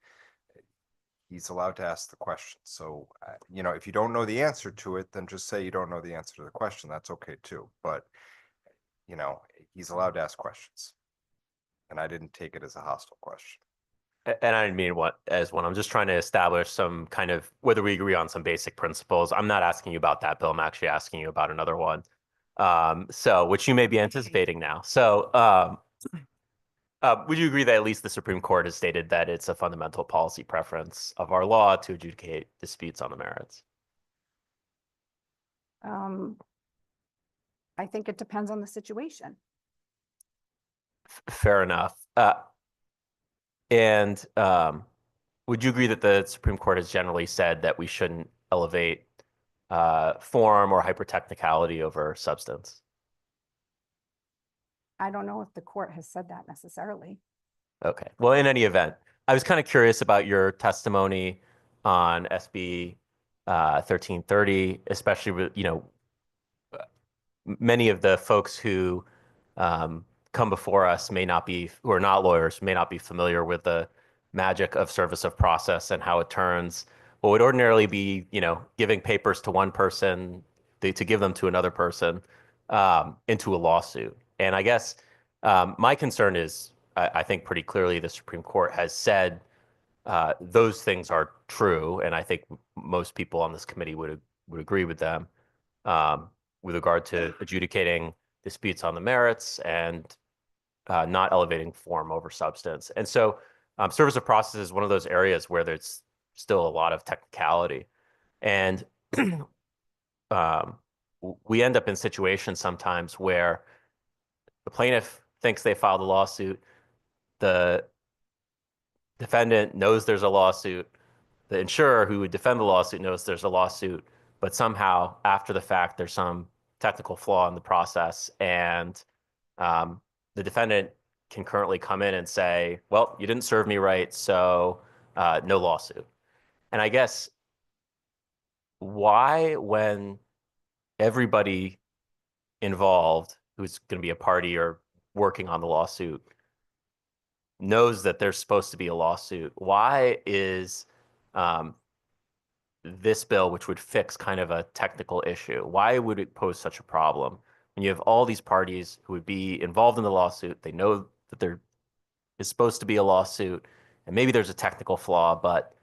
he's allowed to ask the question. So, if you don't know the answer to it, then just say you don't know the answer to the question. That's okay too. But, he's allowed to ask questions. And I didn't take it as a hostile question. And I didn't mean what as one. I'm just trying to establish some kind of whether we agree on some basic principles. I'm not asking you about that, Bill. I'm actually asking you about another one. So which you may be anticipating now. So would you agree that at least the Supreme Court has stated that it's a fundamental policy preference of our law to adjudicate disputes on the merits? I think it depends on the situation. Fair enough. And would you agree that the Supreme Court has generally said that we shouldn't elevate form or hypertechnicality over substance? I don't know if the court has said that necessarily. Okay. Well, in any event, I was kind of curious about your testimony on SB 1330, especially with, many of the folks who come before us who are not lawyers, may not be familiar with the magic of service of process and how it turns what would ordinarily be, giving papers to one person to give them to another person into a lawsuit. And I guess my concern is, I think pretty clearly the Supreme Court has said those things are true, and I think most people on this committee would agree with them with regard to adjudicating disputes on the merits and not elevating form over substance. And so service of process is one of those areas where there's still a lot of technicality. And we end up in situations sometimes where the plaintiff thinks they filed a lawsuit, the defendant knows there's a lawsuit, the insurer who would defend the lawsuit knows there's a lawsuit, but somehow after the fact, there's some technical flaw in the process, and the defendant can currently come in and say, well, you didn't serve me right, so no lawsuit. And I guess why, when everybody involved who's going to be a party or working on the lawsuit knows that there's supposed to be a lawsuit, why is this bill, which would fix kind of a technical issue, why would it pose such a problem? When you have all these parties who would be involved in the lawsuit, they know that there is supposed to be a lawsuit, and maybe there's a technical flaw, but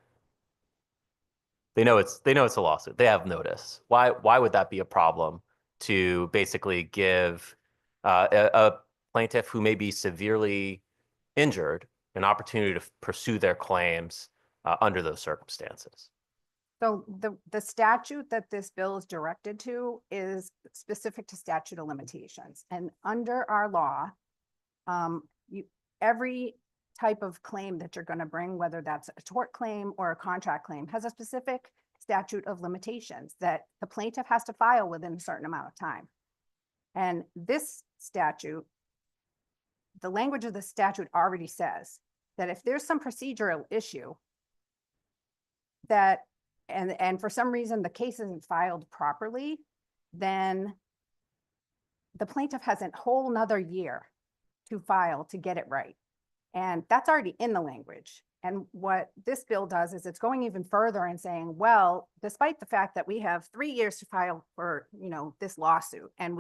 they know it's a lawsuit. They have notice. Why would that be a problem to basically give a plaintiff who may be severely injured an opportunity to pursue their claims under those circumstances? So the statute that this bill is directed to is specific to statute of limitations. And under our law, every type of claim that you're going to bring, whether that's a tort claim or a contract claim, has a specific statute of limitations that the plaintiff has to file within a certain amount of time. And this statute, the language of the statute already says that if there's some procedural issue that, and for some reason the case isn't filed properly, then the plaintiff has a whole nother year to file to get it right. And that's already in the language. And what this bill does is it's going even further and saying, well, despite the fact that we have 3 years to file for, this lawsuit, and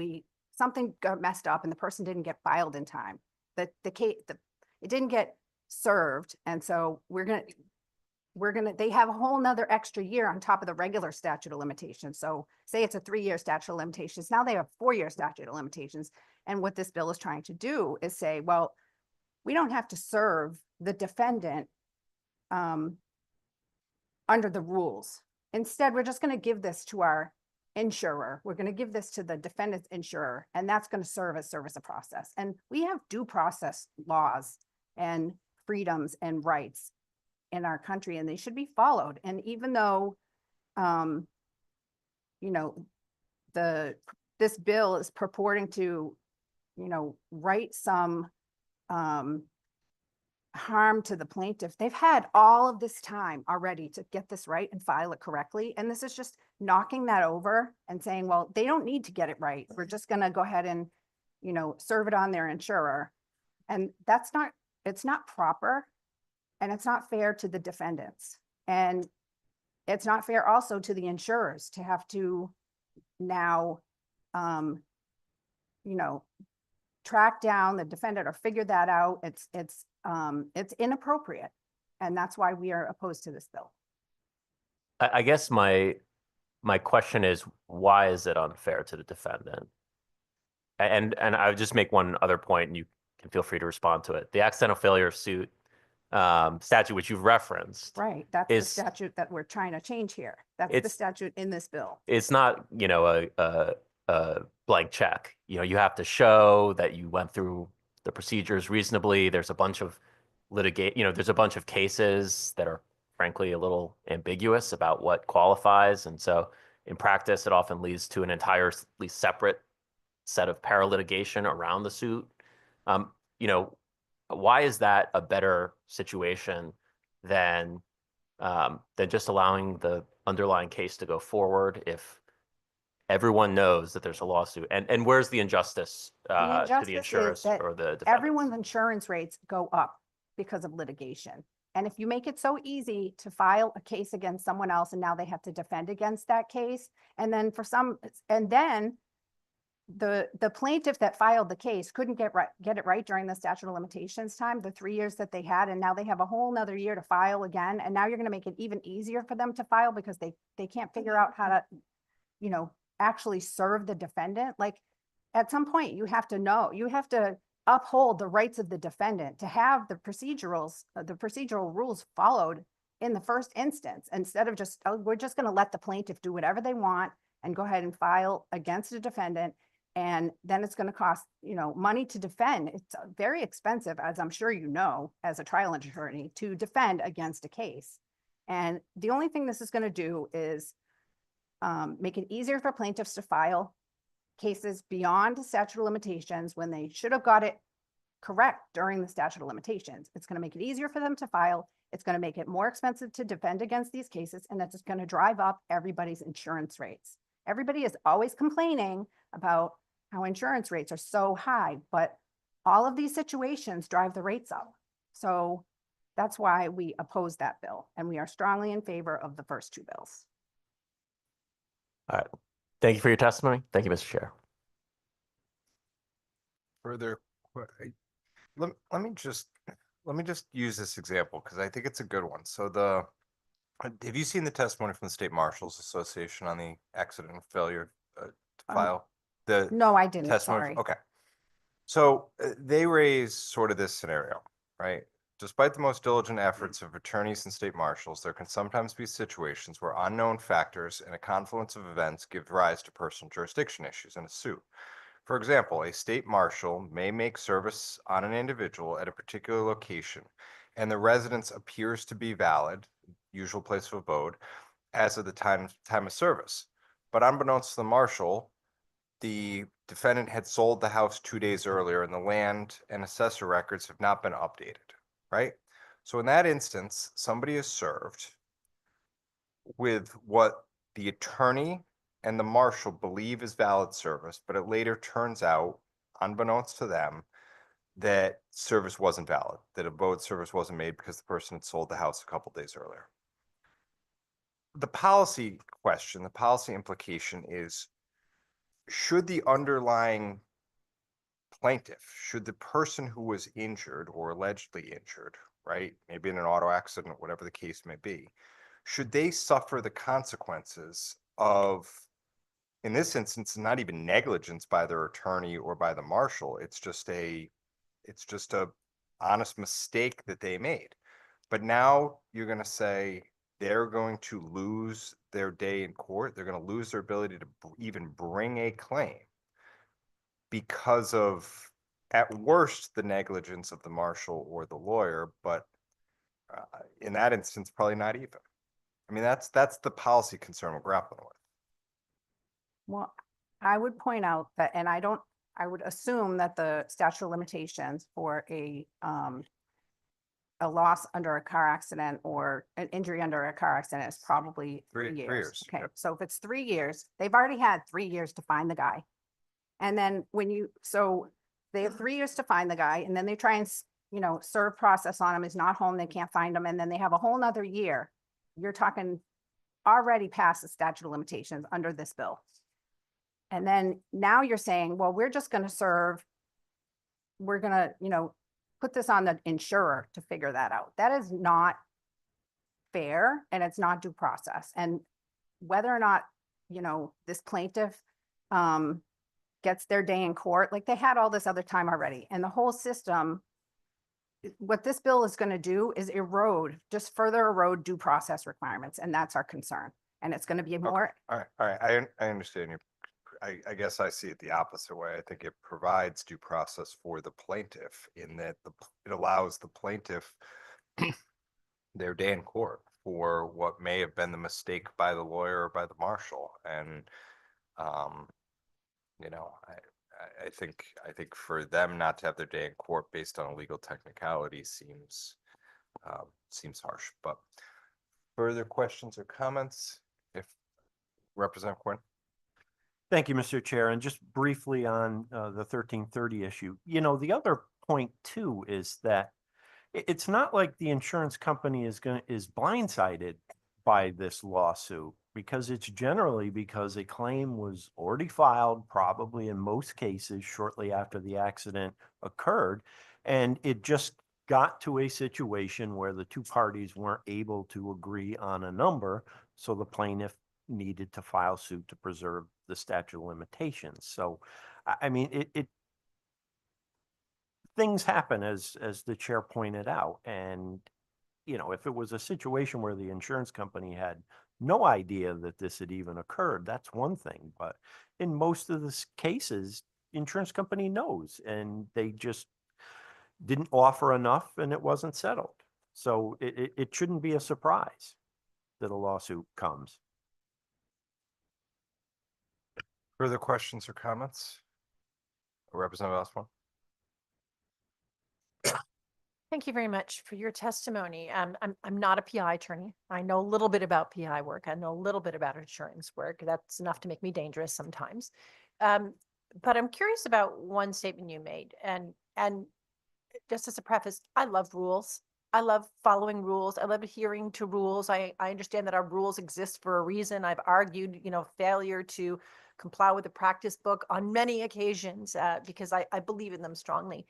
something got messed up and the person didn't get filed in time, it didn't get served. And so they have a whole nother extra year on top of the regular statute of limitations. So say it's a 3-year statute of limitations. Now they have 4-year statute of limitations. And what this bill is trying to do is say, well, we don't have to serve the defendant under the rules. Instead, we're just going to give this to our insurer. We're going to give this to the defendant's insurer, and that's going to serve as service of process. And we have due process laws and freedoms and rights in our country, and they should be followed. And even though, this bill is purporting to, right some harm to the plaintiff, they've had all of this time already to get this right and file it correctly. And this is just knocking that over and saying, well, they don't need to get it right. We're just going to go ahead and, serve it on their insurer. And it's not proper, and it's not fair to the defendants. And it's not fair also to the insurers to have to now, track down the defendant or figure that out. It's inappropriate. And that's why we are opposed to this bill. I guess my question is, why is it unfair to the defendant? And I would just make one other point, and you can feel free to respond to it. The accidental failure of suit statute, which you've referenced, Right. That's the is statute that we're trying to change here. That's the it's statute in this bill. it's not, a blank check. You have to show that you went through the procedures reasonably. There's a bunch of there's a bunch of cases that are frankly a little ambiguous about what qualifies. And so in practice, it often leads to an entirely separate set of paralitigation around the suit. Why is that a better situation than just allowing the underlying case to go forward if everyone knows that there's a lawsuit? And where's the injustice to the injustice is insurers that or the defendants? Everyone's insurance rates go up because of litigation. And if you make it so easy to file a case against someone else and now they have to defend against that case, and then the plaintiff that filed the case couldn't get it right during the statute of limitations time, the 3 years that they had, and now they have a whole nother year to file again. And now you're going to make it even easier for them to file because they can't figure out how to, actually serve the defendant. Like, at some point you have to uphold the rights of the defendant to have the procedural rules followed in the first instance, instead of just, we're just going to let the plaintiff do whatever they want and go ahead and file against a defendant. And then it's going to cost, money to defend. It's very expensive, as I'm sure you know, as a trial attorney, to defend against a case. And the only thing this is going to do is make it easier for plaintiffs to file cases beyond the statute of limitations when they should have got it correct during the statute of limitations. It's going to make it easier for them to file. It's going to make it more expensive to defend against these cases, and that's just going to drive up everybody's insurance rates. Everybody is always complaining about how insurance rates are so high, but all of these situations drive the rates up. So that's why we oppose that bill, and we are strongly in favor of the first two bills. All right. Thank you for your testimony. Thank you, Mr. Chair. Further, let me just use this example because I think it's a good one. So have you seen the testimony from the State Marshals Association on the accident and failure to file? No, I didn't. Testimony. Sorry. Okay. So they raise sort of this scenario, right? Despite the most diligent efforts of attorneys and state marshals, there can sometimes be situations where unknown factors and a confluence of events give rise to personal jurisdiction issues in a suit. For example, a state marshal may make service on an individual at a particular location, and the residence appears to be valid, usual place of abode, as of the time of service. But unbeknownst to the marshal, the defendant had sold the house 2 days earlier, and the land and assessor records have not been updated. Right? So in that instance, somebody is served with what the attorney and the marshal believe is valid service, but it later turns out, unbeknownst to them, that service wasn't valid, that abode service wasn't made because the person had sold the house a couple days earlier. The policy question, the policy implication is, should the underlying plaintiff, should the person who was injured or allegedly injured, right, maybe in an auto accident, whatever the case may be, should they suffer the consequences of, in this instance, not even negligence by their attorney or by the marshal, it's just a honest mistake that they made. But now you're going to say they're going to lose their day in court, they're going to lose their ability to even bring a claim because of, at worst, the negligence of the marshal or the lawyer, but in that instance, probably not even. I mean, that's the policy concern we're grappling with. Well, I would point out that, and I would assume that the statute of limitations for a loss under a car accident or an injury under a car accident is probably 3 years. 3 years. Okay, Yep. so if it's 3 years, they've already had 3 years to find the guy. And then so they have 3 years to find the guy, and then they try and, serve process on him. He's not home, they can't find him. And then they have a whole nother year. You're talking already past the statute of limitations under this bill. And then now you're saying, well, we're going to, put this on the insurer to figure that out. That is not fair and it's not due process. And whether or not, this plaintiff gets their day in court, like they had all this other time already, and the whole system, what this bill is going to do is just further erode due process requirements. And that's our concern. And it's going to be more. All right. I understand you. I guess I see it the opposite way. I think it provides due process for the plaintiff in that it allows the plaintiff their day in court for what may have been the mistake by the lawyer or by the marshal. And, I think for them not to have their day in court based on a legal technicality seems harsh. But further questions or comments? If Representative Quinn. Thank you, Mr. Chair. And just briefly on the 1330 issue, the other point too is that it's not like the insurance company is blindsided by this lawsuit, because it's generally because a claim was already filed, probably in most cases shortly after the accident occurred, and it just got to a situation where the two parties weren't able to agree on a number, so the plaintiff needed to file suit to preserve the statute of limitations. So, I mean, things happen as the chair pointed out. And, if it was a situation where the insurance company had no idea that this had even occurred, that's one thing. But in most of the cases, the insurance company knows, and they just didn't offer enough and it wasn't settled. So it shouldn't be a surprise that a lawsuit comes. Further questions or comments? Representative Osborne. Thank you very much for your testimony. I'm not a PI attorney. I know a little bit about PI work. I know a little bit about insurance work. That's enough to make me dangerous sometimes. But I'm curious about one statement you made. And just as a preface, I love rules. I love following rules. I love adhering to rules. I understand that our rules exist for a reason. I've argued, failure to comply with the practice book on many occasions because I believe in them strongly.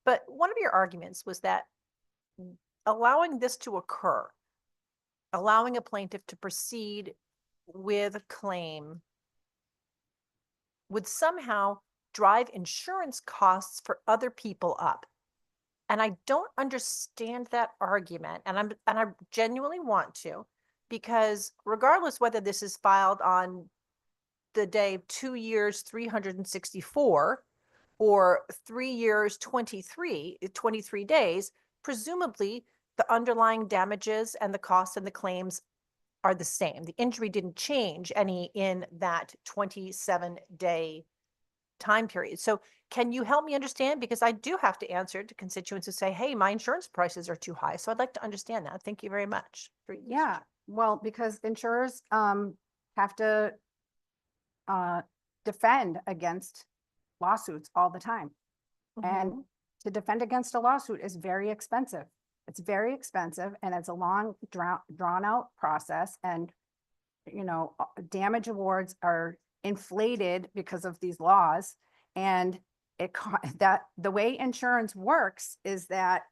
But one of your arguments was that allowing this to occur, allowing a plaintiff to proceed with a claim, would somehow drive insurance costs for other people up. And I don't understand that argument. And I genuinely want to, because regardless whether this is filed on the day 2 years, 364, or 3 years, 23 days, presumably the underlying damages and the costs and the claims are the same. The injury didn't change any in that 27-day time period. So can you help me understand? Because I do have to answer to constituents who say, hey, my insurance prices are too high. So I'd like to understand that. Thank you very much. Yeah, well, because insurers have to defend against lawsuits all the time. And to defend against a lawsuit is very expensive. It's very expensive, and it's a long drawn out process. And, damage awards are inflated because of these laws. And the way insurance works is that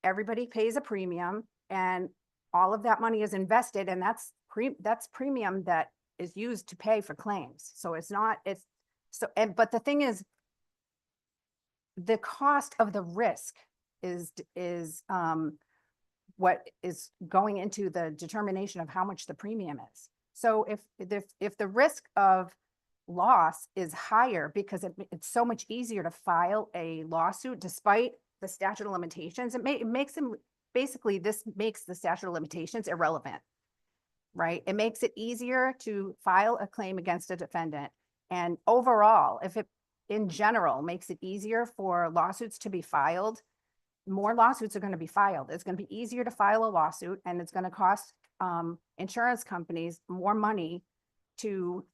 everybody pays a premium, and all of that money is invested, and that's premium that is used to pay for claims. So but the thing is, the cost of the risk is what is going into the determination of how much the premium is. So if the risk of loss is higher because it's so much easier to file a lawsuit despite the statute of limitations, this makes the statute of limitations irrelevant, right? It makes it easier to file a claim against a defendant. And overall, if it in general makes it easier for lawsuits to be filed, more lawsuits are going to be filed. It's going to be easier to file a lawsuit, and it's going to cost insurance companies more money to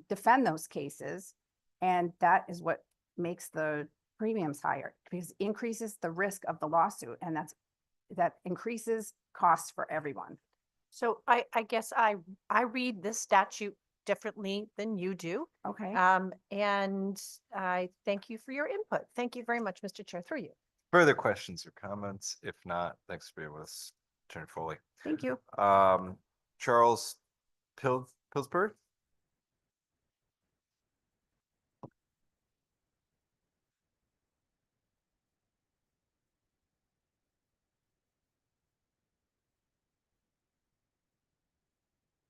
defend those cases. And that is what makes the premiums higher, because it increases the risk of the lawsuit, and that increases costs for everyone. So I guess I read this statute differently than you do. Okay. And I thank you for your input. Thank you very much, Mr. Chair, through you. Further questions or comments? If not, thanks for being with us Attorney Foley. Thank you. Charles Pillsbury.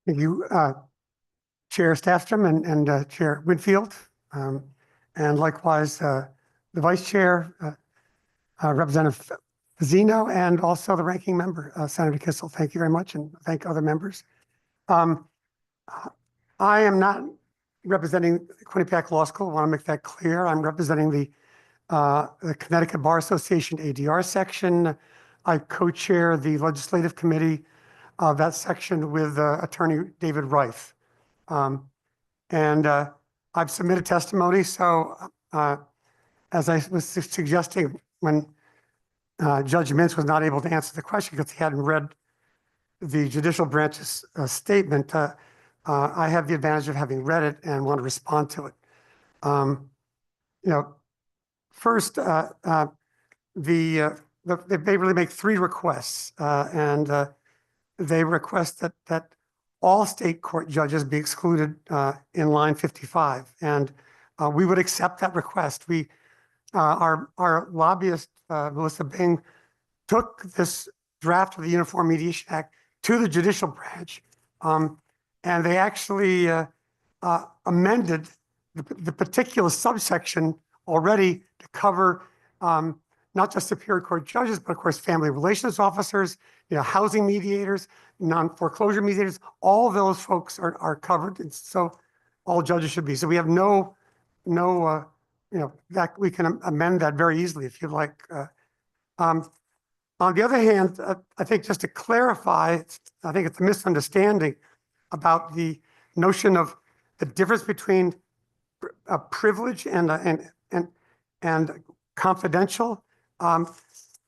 Thank you, Chair Staffstrom and Chair Winfield, and likewise the Vice Chair, Representative Fazzino, and also the Ranking Member, Senator Kissel. Thank you very much, and thank other members. I am not representing Quinnipiac Law School. I want to make that clear. I'm representing the Connecticut Bar Association ADR section. I co-chair the Legislative Committee of that section with Attorney David Reif. And I've submitted testimony. So as I was suggesting when Judge Mintz was not able to answer the question because he hadn't read the judicial branch's statement, I have the advantage of having read it and want to respond to it. First, they really make three requests, and they request that all state court judges be excluded in line 55, and we would accept that request. Our lobbyist, Melissa Bing, took this draft of the Uniform Mediation Act to the judicial branch, and they actually amended the particular subsection already to cover not just Superior Court judges, but of course, family relations officers, housing mediators, non-foreclosure mediators, all of those folks are covered. And so all judges should be. So we have that we can amend that very easily if you'd like. On the other hand, I think just to clarify, I think it's a misunderstanding about the notion of the difference between a privilege and confidential.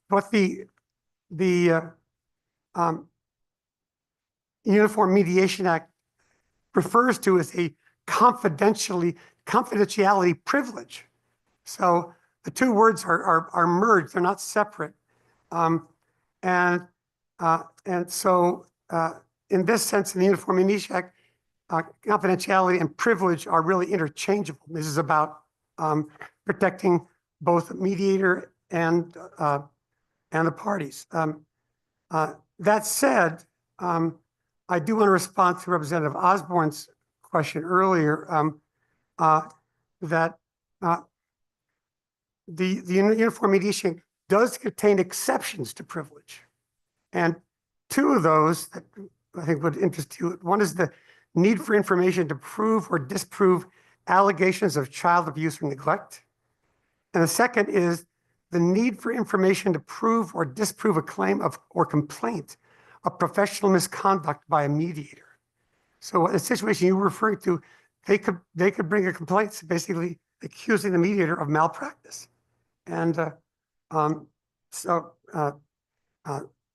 What the Uniform Mediation Act refers to as a confidentiality privilege. So the two words are merged; they're not separate. And so in this sense, in the Uniform Mediation Act, confidentiality and privilege are really interchangeable. This is about protecting both the mediator and the parties. That said, I do want to respond to Representative Osborne's question earlier that the Uniform Mediation Act does contain exceptions to privilege. And two of those that I think would interest you, one is the need for information to prove or disprove allegations of child abuse or neglect. And the second is the need for information to prove or disprove a claim of or complaint of professional misconduct by a mediator. So the situation you were referring to, they could bring a complaint basically accusing the mediator of malpractice. And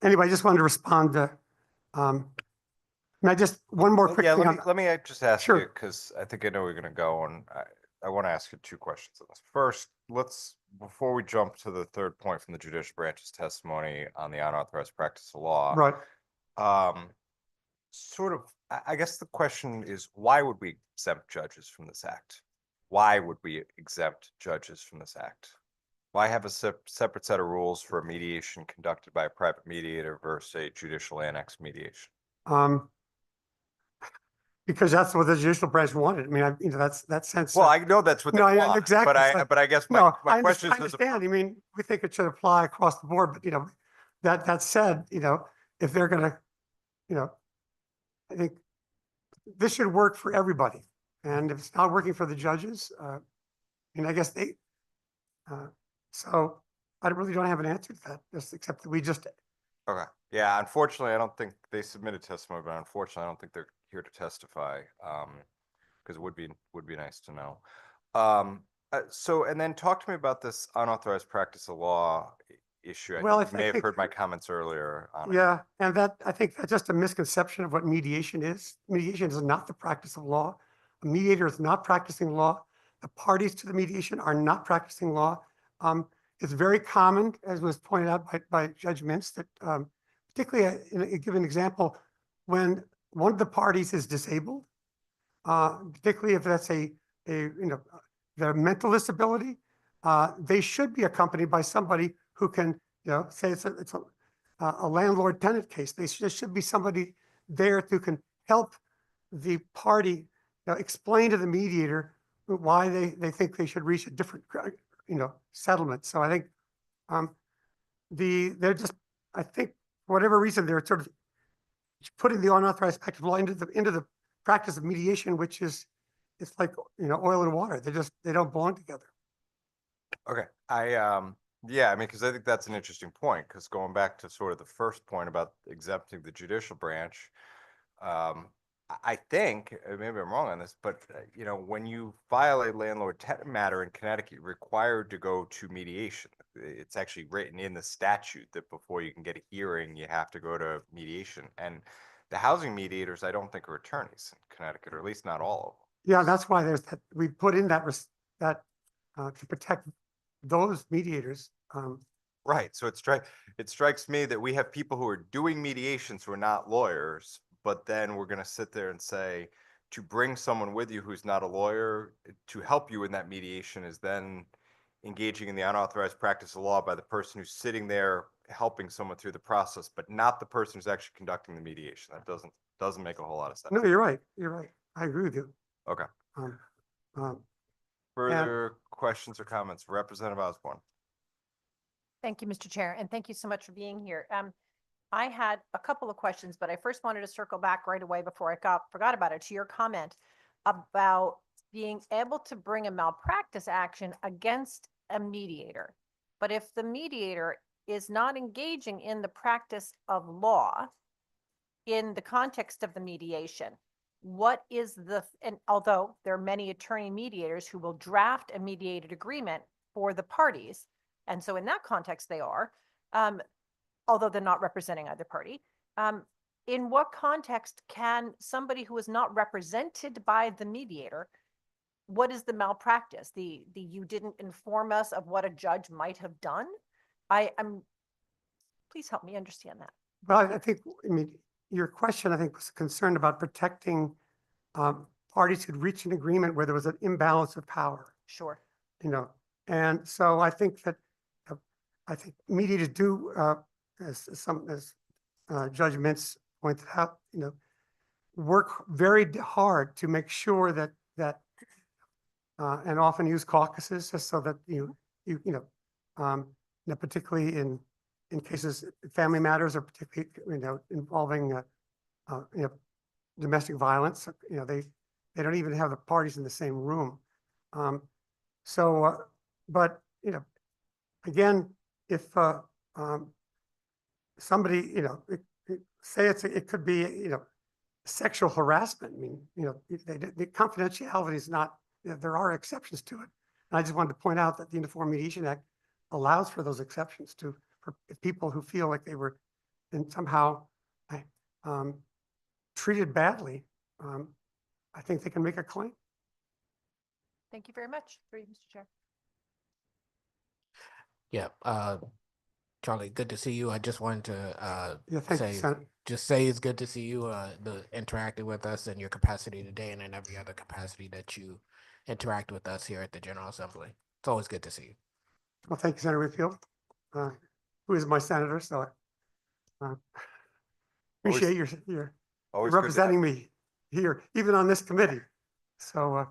anyway, I just wanted to respond to, and I just, one more quick thing. Let me just ask you, because I think I know we're going to go, and I want to ask you two questions on this. First, before we jump to the third point from the judicial branch's testimony on the unauthorized practice of law, right? I guess the question is, why would we exempt judges from this act? Why would we exempt judges from this act? Why have a separate set of rules for a mediation conducted by a private mediator versus a judicial annex mediation? Because that's what the judicial branch wanted. I mean, that's that sense. Well, I know that's what they want, exactly. But I guess my question is, I understand. I mean, we think it should apply across the board, but that said, if they're going to, I think this should work for everybody. And if it's not working for the judges, I guess so I really don't have an answer to that, except that we just. Okay. Yeah. Unfortunately, I don't think they submitted testimony, but unfortunately, I don't think they're here to testify, because it would be nice to know. And then talk to me about this unauthorized practice of law issue. You may have heard my comments earlier on it. Yeah, and I think that's just a misconception of what mediation is. Mediation is not the practice of law. A mediator is not practicing law. The parties to the mediation are not practicing law. It's very common, as was pointed out by Judge Mintz, that particularly, give an example, when one of the parties is disabled, particularly if that's their mental disability, they should be accompanied by somebody who can, say it's a landlord-tenant case. There should be somebody there who can help the party, explain to the mediator why they think they should reach a different, settlement. So I think they're just, I think, for whatever reason, they're sort of putting the unauthorized practice law into the practice of mediation, which is, it's like, oil and water. They don't belong together. Okay, yeah, I mean, because I think that's an interesting point, because going back to sort of the first point about exempting the judicial branch, I think, maybe I'm wrong on this, but when you file a landlord-tenant matter in Connecticut, you're required to go to mediation. It's actually written in the statute that before you can get a hearing, you have to go to mediation. And the housing mediators, I don't think are attorneys in Connecticut, or at least not all of them. Yeah, that's why there's that, we put in that to protect those mediators. Right. So it strikes me that we have people who are doing mediations who are not lawyers, but then we're going to sit there and say to bring someone with you who's not a lawyer to help you in that mediation is then engaging in the unauthorized practice of law by the person who's sitting there helping someone through the process, but not the person who's actually conducting the mediation. That doesn't make a whole lot of sense. No, you're right. You're right. I agree with you. Okay. Um, Further questions or comments? Representative Osborne. Thank you, Mr. Chair, and thank you so much for being here. I had a couple of questions, but I first wanted to circle back right away before I forgot about it to your comment about being able to bring a malpractice action against a mediator. But if the mediator is not engaging in the practice of law in the context of the mediation, what is and although there are many attorney mediators who will draft a mediated agreement for the parties, and so in that context they are, although they're not representing either party, in what context can somebody who is not represented by the mediator, what is the malpractice? The you didn't inform us of what a judge might have done? Please help me understand that. Well, I think, your question, I think, was concerned about protecting parties who'd reached an agreement where there was an imbalance of power. Sure. And so I think that mediators do, as Judge Mintz pointed out, work very hard to make sure that and often use caucuses just so that particularly in cases, family matters, or particularly involving domestic violence, they don't even have the parties in the same room. But again, if somebody, say it could be sexual harassment. The confidentiality is not. There are exceptions to it. And I just wanted to point out that the Uniform Mediation Act allows for those exceptions for people who feel like they were somehow treated badly. I think they can make a claim. Thank you very much. Through you, Mr. Chair. Yeah, Charlie, good to see you. I just wanted to thank you, Senator. just say it's good to see you interacting with us in your capacity today and in every other capacity that you interact with us here at the General Assembly. It's always good to see you. Well, thank you, Senator Whitfield, who is my senator. So I appreciate your representing me here, even on this committee. So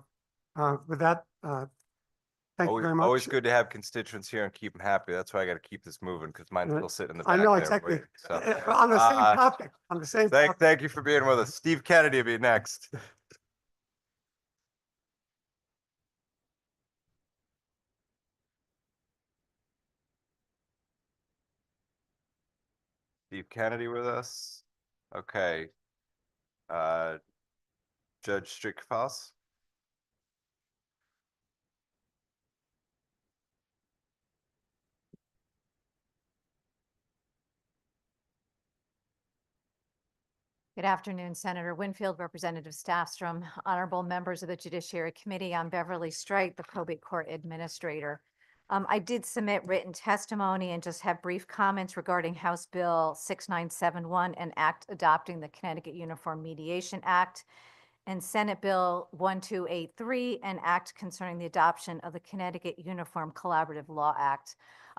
with that, thank you very much. Always good to have constituents here and keep them happy. That's why I got to keep this moving, because mine's still sitting in the back. I know, there exactly. waiting, so. On the same topic. On the same topic. Thank you for being with us. Steve Kennedy will be next. Steve Kennedy with us. Okay. Judge Strickfass. Good afternoon, Senator Winfield, Representative Staffstrom, honorable members of the Judiciary Committee. I'm Beverly Strite, the Probate Court Administrator. I did submit written testimony and just have brief comments regarding House Bill 6971, an act adopting the Connecticut Uniform Mediation Act, and Senate Bill 1283, an act concerning the adoption of the Connecticut Uniform Collaborative Law Act.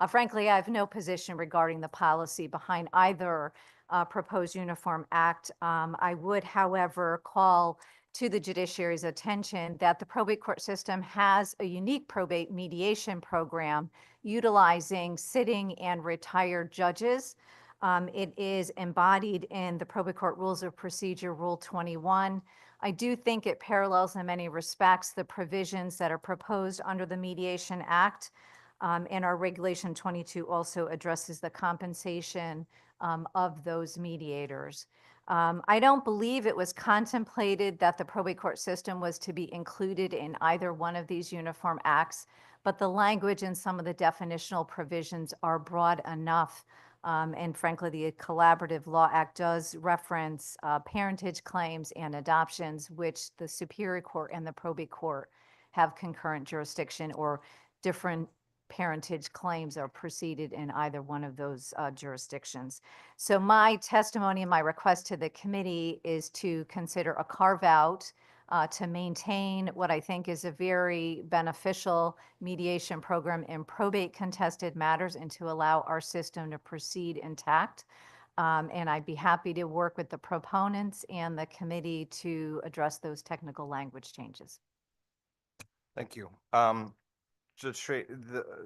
Frankly, I have no position regarding the policy behind either proposed uniform act. I would, however, call to the judiciary's attention that the probate court system has a unique probate mediation program utilizing sitting and retired judges. It is embodied in the probate court rules of procedure, Rule 21. I do think it parallels in many respects the provisions that are proposed under the Mediation Act. And our Regulation 22 also addresses the compensation of those mediators. I don't believe it was contemplated that the probate court system was to be included in either one of these uniform acts, but the language and some of the definitional provisions are broad enough. And frankly, the Collaborative Law Act does reference parentage claims and adoptions, which the Superior Court and the Probate Court have concurrent jurisdiction, or different parentage claims are proceeded in either one of those jurisdictions. So my testimony and my request to the committee is to consider a carve-out to maintain what I think is a very beneficial mediation program in probate contested matters, and to allow our system to proceed intact. And I'd be happy to work with the proponents and the committee to address those technical language changes. Thank you. Judge Straight,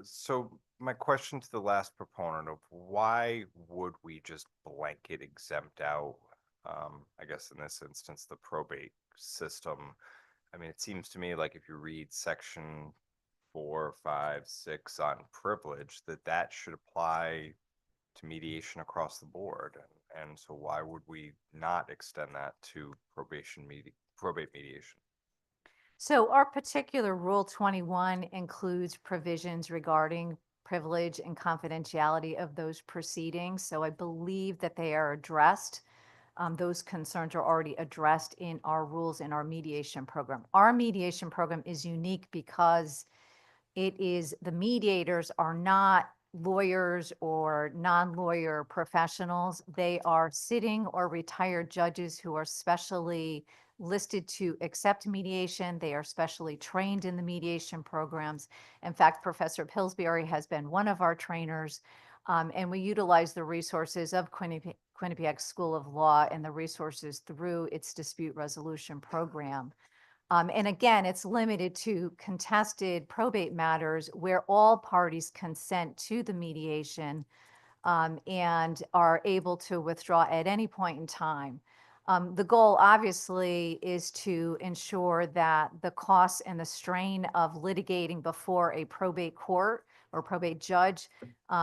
so my question to the last proponent of why would we just blanket exempt out, I guess in this instance, the probate system? I mean, it seems to me like if you read section 4, 5, 6 on privilege, that should apply to mediation across the board. And so why would we not extend that to probate mediation? So our particular Rule 21 includes provisions regarding privilege and confidentiality of those proceedings. So I believe that they are addressed. Those concerns are already addressed in our rules in our mediation program. Our mediation program is unique because the mediators are not lawyers or non-lawyer professionals. They are sitting or retired judges who are specially listed to accept mediation. They are specially trained in the mediation programs. In fact, Professor Pillsbury has been one of our trainers, and we utilize the resources of Quinnipiac School of Law and the resources through its dispute resolution program. And again, it's limited to contested probate matters where all parties consent to the mediation and are able to withdraw at any point in time. The goal, obviously, is to ensure that the costs and the strain of litigating before a probate court or probate judge,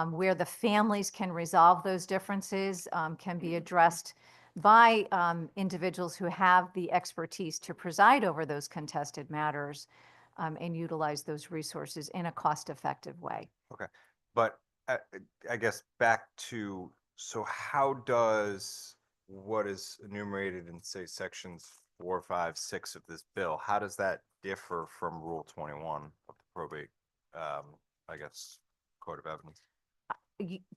where the families can resolve those differences, can be addressed by individuals who have the expertise to preside over those contested matters and utilize those resources in a cost-effective way. Okay, but I guess back to, so how does what is enumerated in, say, sections 4, 5, 6 of this bill, how does that differ from Rule 21 of the probate, I guess, Code of Evidence?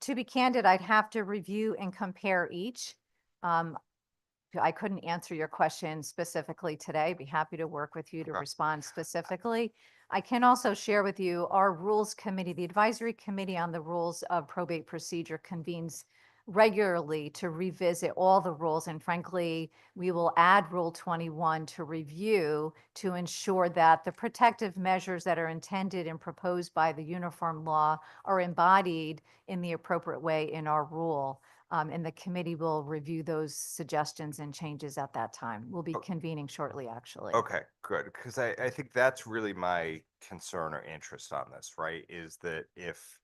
To be candid, I'd have to review and compare each. I couldn't answer your question specifically today. Be happy to work with you to respond specifically. I can also share with you our Rules Committee, the Advisory Committee on the Rules of Probate Procedure, convenes regularly to revisit all the rules. And frankly, we will add Rule 21 to review to ensure that the protective measures that are intended and proposed by the uniform law are embodied in the appropriate way in our rule. And the committee will review those suggestions and changes at that time. We'll be convening shortly, actually. Okay, good. Because I think that's really my concern or interest on this, right? Is that if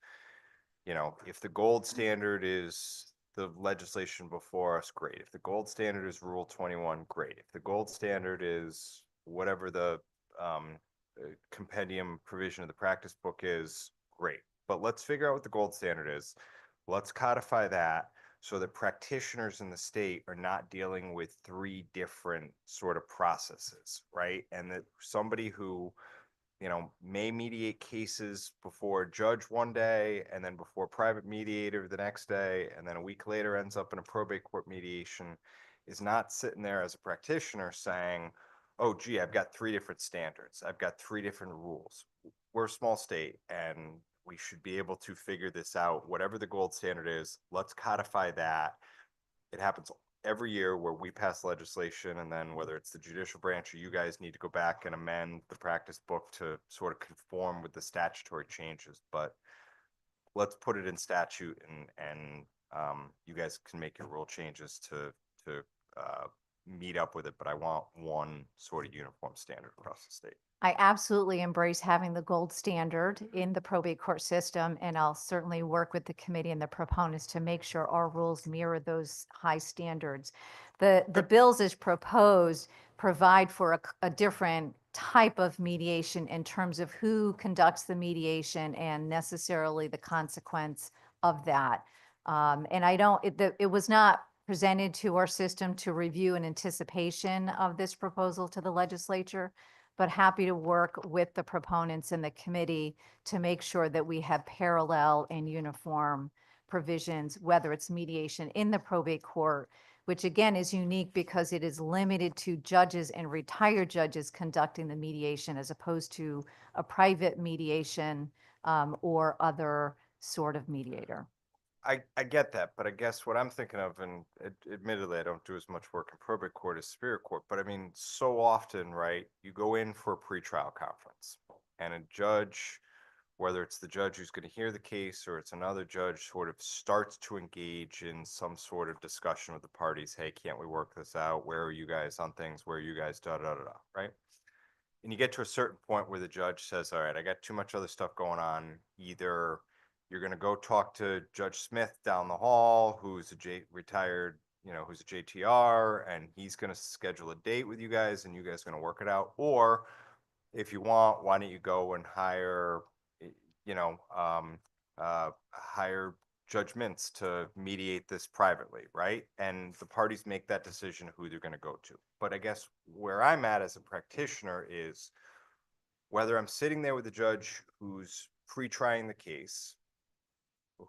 the gold standard is the legislation before us, great. If the gold standard is Rule 21, great. If the gold standard is whatever the compendium provision of the practice book is, great. But let's figure out what the gold standard is. Let's codify that so that practitioners in the state are not dealing with 3 different sort of processes, right? And that somebody who may mediate cases before a judge one day and then before a private mediator the next day, and then a week later ends up in a probate court mediation, is not sitting there as a practitioner saying, oh, gee, I've got 3 different standards. I've got 3 different rules. We're a small state and we should be able to figure this out. Whatever the gold standard is, let's codify that. It happens every year where we pass legislation, and then whether it's the judicial branch or you guys need to go back and amend the practice book to sort of conform with the statutory changes. But let's put it in statute, and you guys can make your rule changes to meet up with it. But I want one sort of uniform standard across the state. I absolutely embrace having the gold standard in the probate court system, and I'll certainly work with the committee and the proponents to make sure our rules mirror those high standards. The bills as proposed provide for a different type of mediation in terms of who conducts the mediation and necessarily the consequence of that. And it was not presented to our system to review in anticipation of this proposal to the legislature, but happy to work with the proponents in the committee to make sure that we have parallel and uniform provisions, whether it's mediation in the probate court, which again is unique because it is limited to judges and retired judges conducting the mediation as opposed to a private mediation or other sort of mediator. I get that, but I guess what I'm thinking of, and admittedly, I don't do as much work in probate court as superior court, but I mean, so often, right, you go in for a pretrial conference and a judge, whether it's the judge who's going to hear the case or it's another judge, sort of starts to engage in some sort of discussion with the parties. Hey, can't we work this out? Where are you guys on things? Where are you guys, right? And you get to a certain point where the judge says, all right, I got too much other stuff going on. Either you're going to go talk to Judge Smith down the hall, who's retired, who's a JTR, and he's going to schedule a date with you guys, and you guys are going to work it out. Or if you want, why don't you go and hire Judge Mintz to mediate this privately, right? And the parties make that decision who they're going to go to. But I guess where I'm at as a practitioner is whether I'm sitting there with a judge who's pre-trying the case,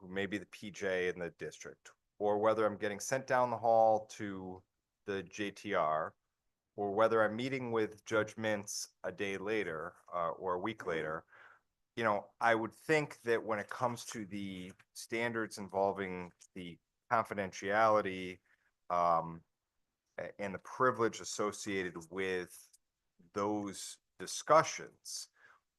who may be the PJ in the district, or whether I'm getting sent down the hall to the JTR, or whether I'm meeting with Judge Mintz a day later or a week later, I would think that when it comes to the standards involving the confidentiality and the privilege associated with those discussions,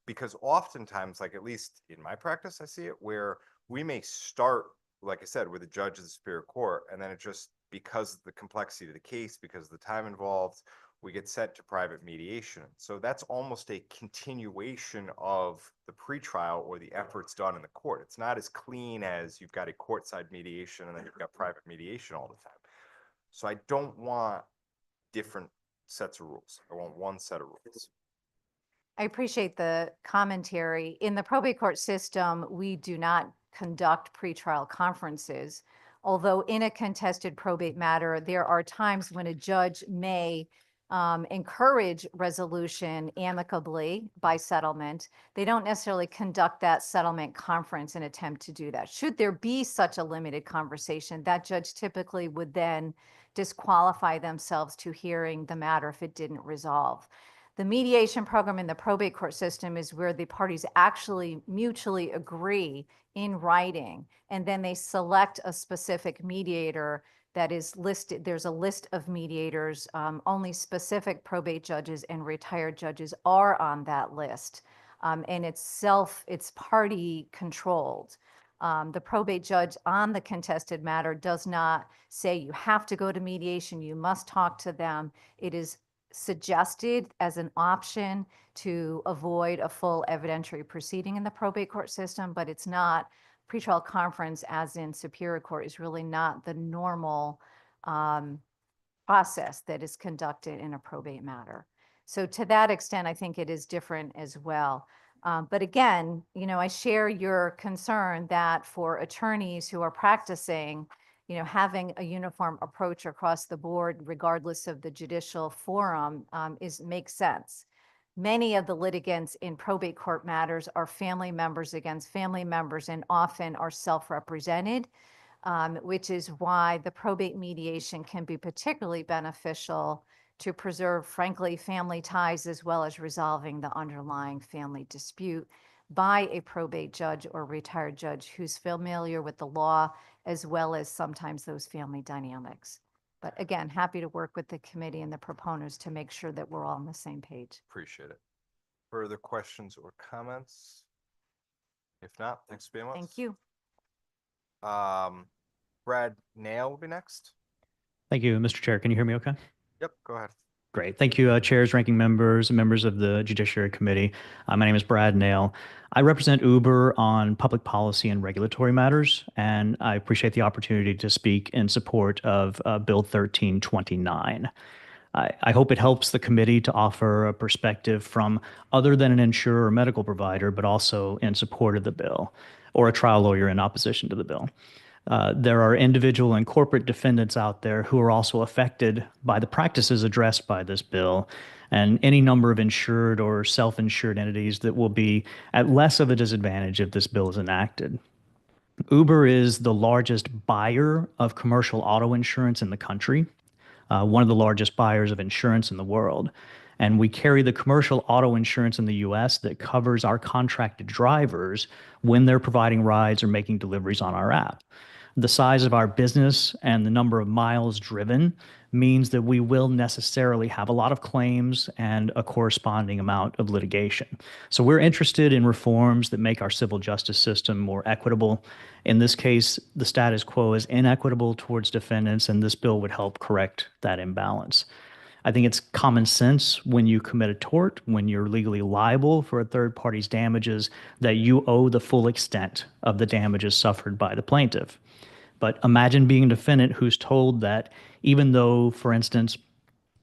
because oftentimes, like at least in my practice, I see it where we may start, like I said, with a judge of the superior court, and then it just, because of the complexity of the case, because of the time involved, we get sent to private mediation. So that's almost a continuation of the pretrial or the efforts done in the court. It's not as clean as you've got a courtside mediation and then you've got private mediation all the time. So I don't want different sets of rules. I want one set of rules. I appreciate the commentary. In the probate court system, we do not conduct pretrial conferences. Although in a contested probate matter, there are times when a judge may encourage resolution amicably by settlement. They don't necessarily conduct that settlement conference and attempt to do that. Should there be such a limited conversation, that judge typically would then disqualify themselves to hearing the matter if it didn't resolve. The mediation program in the probate court system is where the parties actually mutually agree in writing, and then they select a specific mediator that is listed. There's a list of mediators. Only specific probate judges and retired judges are on that list. And it's party controlled. The probate judge on the contested matter does not say you have to go to mediation, you must talk to them. It is suggested as an option to avoid a full evidentiary proceeding in the probate court system, but it's not. Pretrial conference, as in superior court, is really not the normal process that is conducted in a probate matter. So to that extent, I think it is different as well. But again, I share your concern that for attorneys who are practicing, having a uniform approach across the board, regardless of the judicial forum, makes sense. Many of the litigants in probate court matters are family members against family members and often are self-represented, which is why the probate mediation can be particularly beneficial to preserve, frankly, family ties as well as resolving the underlying family dispute by a probate judge or retired judge who's familiar with the law as well as sometimes those family dynamics. But again, happy to work with the committee and the proponents to make sure that we're all on the same page. Appreciate it. Further questions or comments? If not, thanks very much. Thank you. Brad Nail will be next. Thank you, Mr. Chair. Can you hear me okay? Yep, go ahead. Great. Thank you, chairs, ranking members, and members of the Judiciary Committee. My name is Brad Nail. I represent Uber on public policy and regulatory matters, and I appreciate the opportunity to speak in support of Bill 1329. I hope it helps the committee to offer a perspective from other than an insurer or medical provider, but also in support of the bill, or a trial lawyer in opposition to the bill. There are individual and corporate defendants out there who are also affected by the practices addressed by this bill, and any number of insured or self-insured entities that will be at less of a disadvantage if this bill is enacted. Uber is the largest buyer of commercial auto insurance in the country, one of the largest buyers of insurance in the world. And we carry the commercial auto insurance in the US that covers our contracted drivers when they're providing rides or making deliveries on our app. The size of our business and the number of miles driven means that we will necessarily have a lot of claims and a corresponding amount of litigation. So we're interested in reforms that make our civil justice system more equitable. In this case, the status quo is inequitable towards defendants, and this bill would help correct that imbalance. I think it's common sense when you commit a tort, when you're legally liable for a third party's damages, that you owe the full extent of the damages suffered by the plaintiff. But imagine being a defendant who's told that even though, for instance,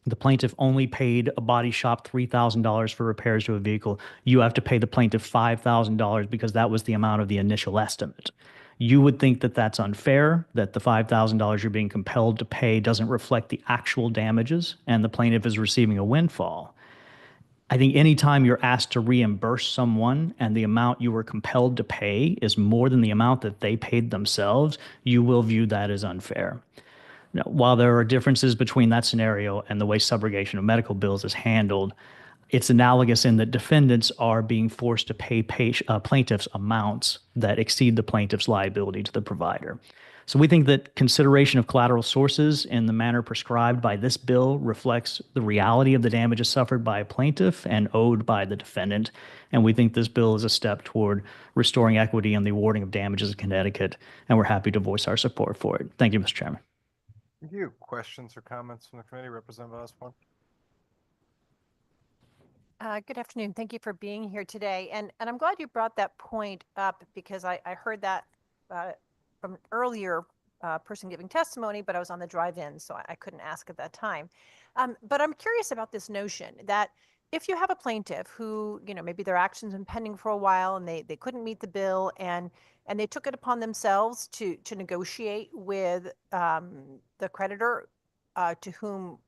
the plaintiff only paid a body shop $3,000 for repairs to a vehicle, you have to pay the plaintiff $5,000 because that was the amount of the initial estimate. You would think that that's unfair, that the $5,000 you're being compelled to pay doesn't reflect the actual damages and the plaintiff is receiving a windfall. I think anytime you're asked to reimburse someone and the amount you were compelled to pay is more than the amount that they paid themselves, you will view that as unfair. Now, while there are differences between that scenario and the way subrogation of medical bills is handled, it's analogous in that defendants are being forced to pay plaintiffs amounts that exceed the plaintiff's liability to the provider. So we think that consideration of collateral sources in the manner prescribed by this bill reflects the reality of the damages suffered by a plaintiff and owed by the defendant. And we think this bill is a step toward restoring equity and the awarding of damages in Connecticut. And we're happy to voice our support for it. Thank you, Mr. Chairman. Thank you. Questions or comments from the committee? Representative Osborne. Good afternoon. Thank you for being here today. And I'm glad you brought that point up because I heard that from an earlier person giving testimony, but I was on the drive-in, so I couldn't ask at that time. But I'm curious about this notion that if you have a plaintiff who, maybe their actions been pending for a while and they couldn't meet the bill and they took it upon themselves to negotiate with the creditor to whom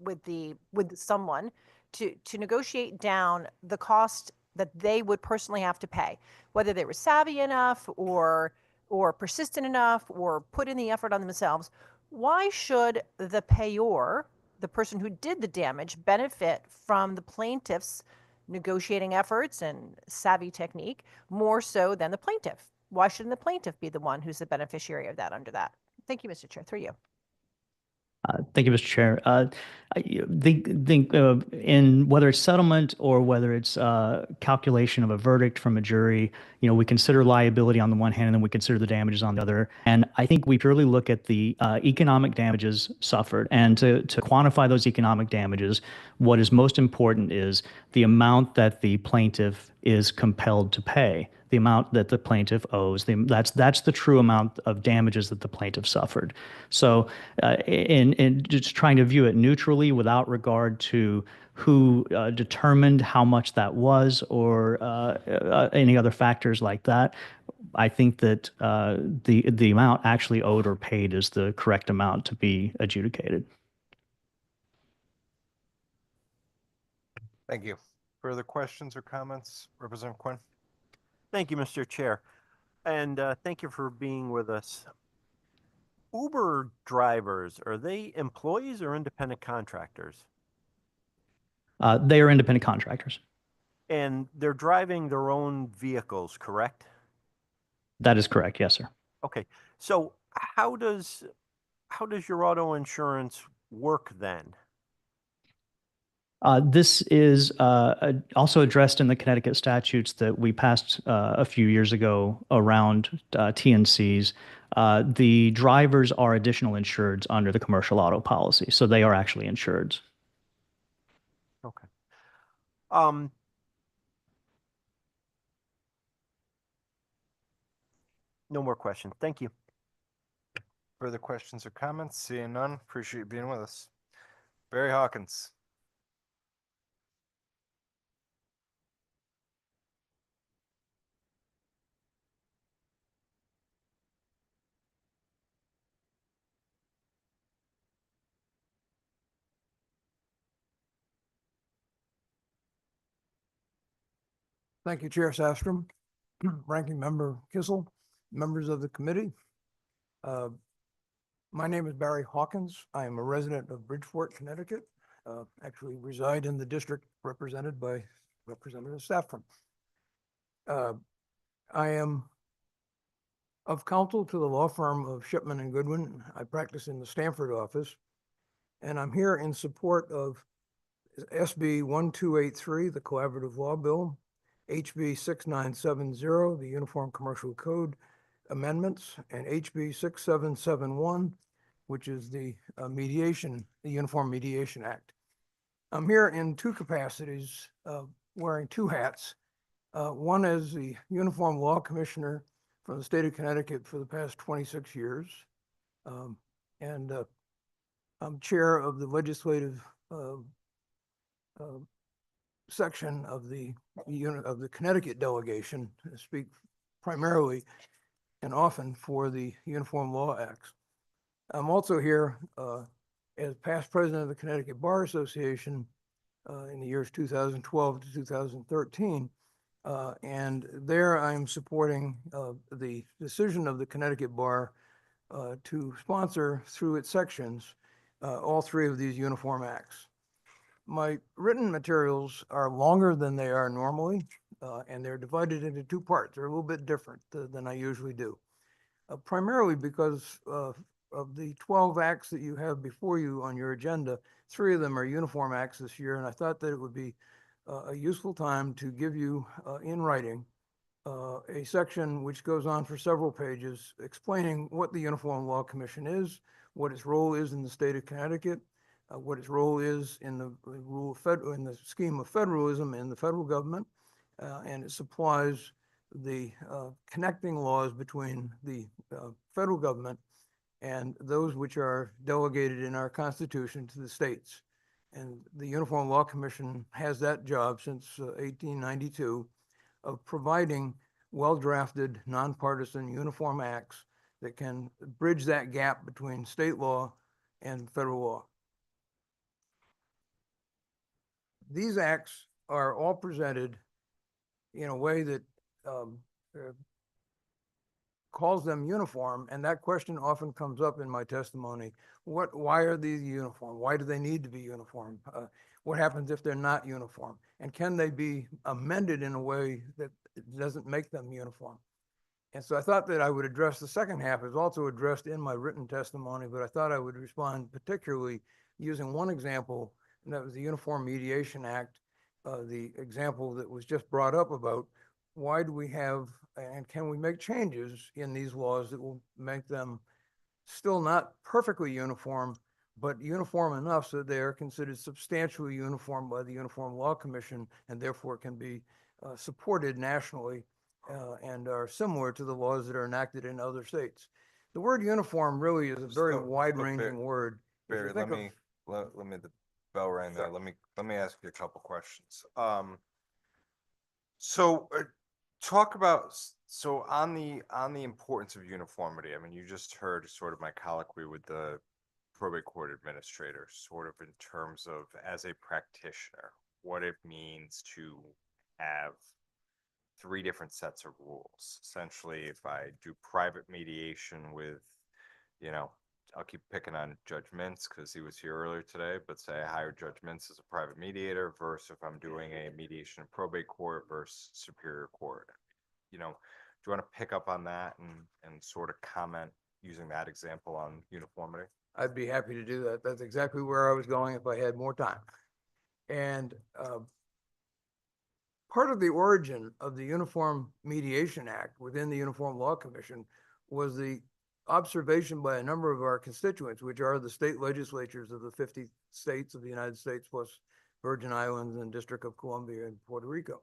with someone to negotiate down the cost that they would personally have to pay, whether they were savvy enough or persistent enough or put in the effort on themselves. Why should the payor, the person who did the damage, benefit from the plaintiff's negotiating efforts and savvy technique more so than the plaintiff? Why shouldn't the plaintiff be the one who's the beneficiary of that under that? Thank you, Mr. Chair. Through you. Thank you, Mr. Chair. I think in whether it's settlement or whether it's calculation of a verdict from a jury, we consider liability on the one hand and then we consider the damages on the other. And I think we purely look at the economic damages suffered. And to quantify those economic damages, what is most important is the amount that the plaintiff is compelled to pay, the amount that the plaintiff owes. That's the true amount of damages that the plaintiff suffered. So in just trying to view it neutrally without regard to who determined how much that was or any other factors like that, I think that the amount actually owed or paid is the correct amount to be adjudicated. Thank you. Further questions or comments, Representative Quinn? Thank you, Mr. Chair. And thank you for being with us. Uber drivers, are they employees or independent contractors? They are independent contractors. And they're driving their own vehicles, correct? That is correct. Yes, sir. Okay. So how does your auto insurance work then? This is also addressed in the Connecticut statutes that we passed a few years ago around TNCs. The drivers are additional insureds under the commercial auto policy, so they are actually insureds. Okay. No more questions. Thank you. Further questions or comments? Seeing none, appreciate you being with us. Barry Hawkins. Thank you, Chair Safstrom, Ranking Member Kissel, members of the committee. My name is Barry Hawkins. I am a resident of Bridgeport, Connecticut. Actually reside in the district represented by Representative Safstrom. I am of counsel to the law firm of Shipman and Goodwin. I practice in the Stamford office, and I'm here in support of SB 1283, the Collaborative Law Bill, HB 6970, the Uniform Commercial Code amendments, and HB 6771, which is the Uniform Mediation Act. I'm here in two capacities, wearing two hats. One is the Uniform Law Commissioner for the state of Connecticut for the past 26 years. And I'm chair of the legislative section of the Connecticut delegation, to speak primarily and often for the Uniform Law Acts. I'm also here as past president of the Connecticut Bar Association in the years 2012 to 2013. And there I'm supporting the decision of the Connecticut Bar to sponsor through its sections all three of these uniform acts. My written materials are longer than they are normally, and they're divided into two parts. They're a little bit different than I usually do, primarily because of the 12 acts that you have before you on your agenda. 3 of them are uniform acts this year, and I thought that it would be a useful time to give you in writing a section which goes on for several pages explaining what the Uniform Law Commission is, what its role is in the state of Connecticut, what its role is in the in the scheme of federalism in the federal government, and it supplies the connecting laws between the federal government and those which are delegated in our Constitution to the states. And the Uniform Law Commission has that job since 1892 of providing well-drafted, nonpartisan uniform acts that can bridge that gap between state law and federal law. These acts are all presented in a way that calls them uniform, and that question often comes up in my testimony. Why are these uniform? Why do they need to be uniform? What happens if they're not uniform? And can they be amended in a way that doesn't make them uniform? And so I thought that I would address the second half, is also addressed in my written testimony, but I thought I would respond particularly using one example, and that was the Uniform Mediation Act, the example that was just brought up about why do we have, and can we make changes in these laws that will make them still not perfectly uniform, but uniform enough so that they are considered substantially uniform by the Uniform Law Commission, and therefore can be supported nationally and are similar to the laws that are enacted in other states. The word uniform really is a very wide-ranging word. Barry, let me the bell rang there. Let me ask you a couple questions. Talk about on the importance of uniformity. I mean, you just heard sort of my colloquy with the probate court administrator, sort of in terms of as a practitioner, what it means to have three different sets of rules. Essentially, if I do private mediation with, you know, I'll keep picking on Judge Mintz because he was here earlier today, but say I hire Judge Mintz as a private mediator versus if I'm doing a mediation in probate court versus superior court. You know, do you want to pick up on that and sort of comment using that example on uniformity? I'd be happy to do that. That's exactly where I was going if I had more time. And part of the origin of the Uniform Mediation Act within the Uniform Law Commission was the observation by a number of our constituents, which are the state legislatures of the 50 states of the United States, plus Virgin Islands and District of Columbia and Puerto Rico.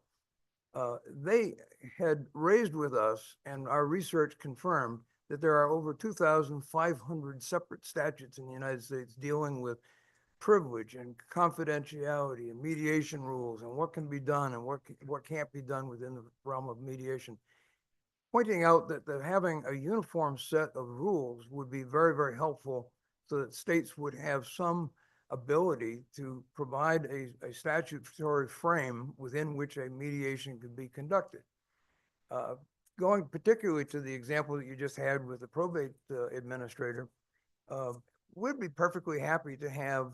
They had raised with us, and our research confirmed, that there are over 2,500 separate statutes in the United States dealing with privilege and confidentiality and mediation rules and what can be done and what can't be done within the realm of mediation, pointing out that having a uniform set of rules would be very, very helpful so that states would have some ability to provide a statutory frame within which a mediation could be conducted. Going particularly to the example that you just had with the probate administrator, we'd be perfectly happy to have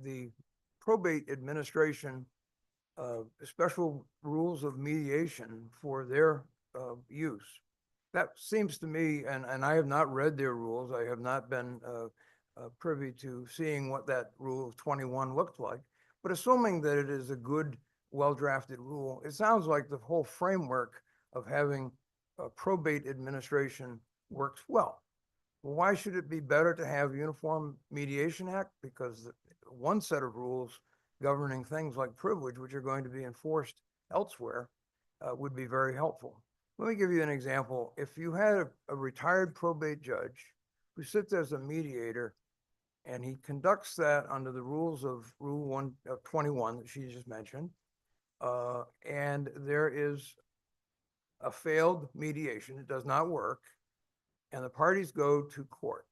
the probate administration special rules of mediation for their use. That seems to me, and I have not read their rules, I have not been privy to seeing what that rule of 21 looked like, but assuming that it is a good, well-drafted rule, it sounds like the whole framework of having a probate administration works well. Why should it be better to have Uniform Mediation Act? Because one set of rules governing things like privilege, which are going to be enforced elsewhere, would be very helpful. Let me give you an example. If you had a retired probate judge who sits as a mediator and he conducts that under the rules of Rule 21 that she just mentioned, and there is a failed mediation, it does not work, and the parties go to court.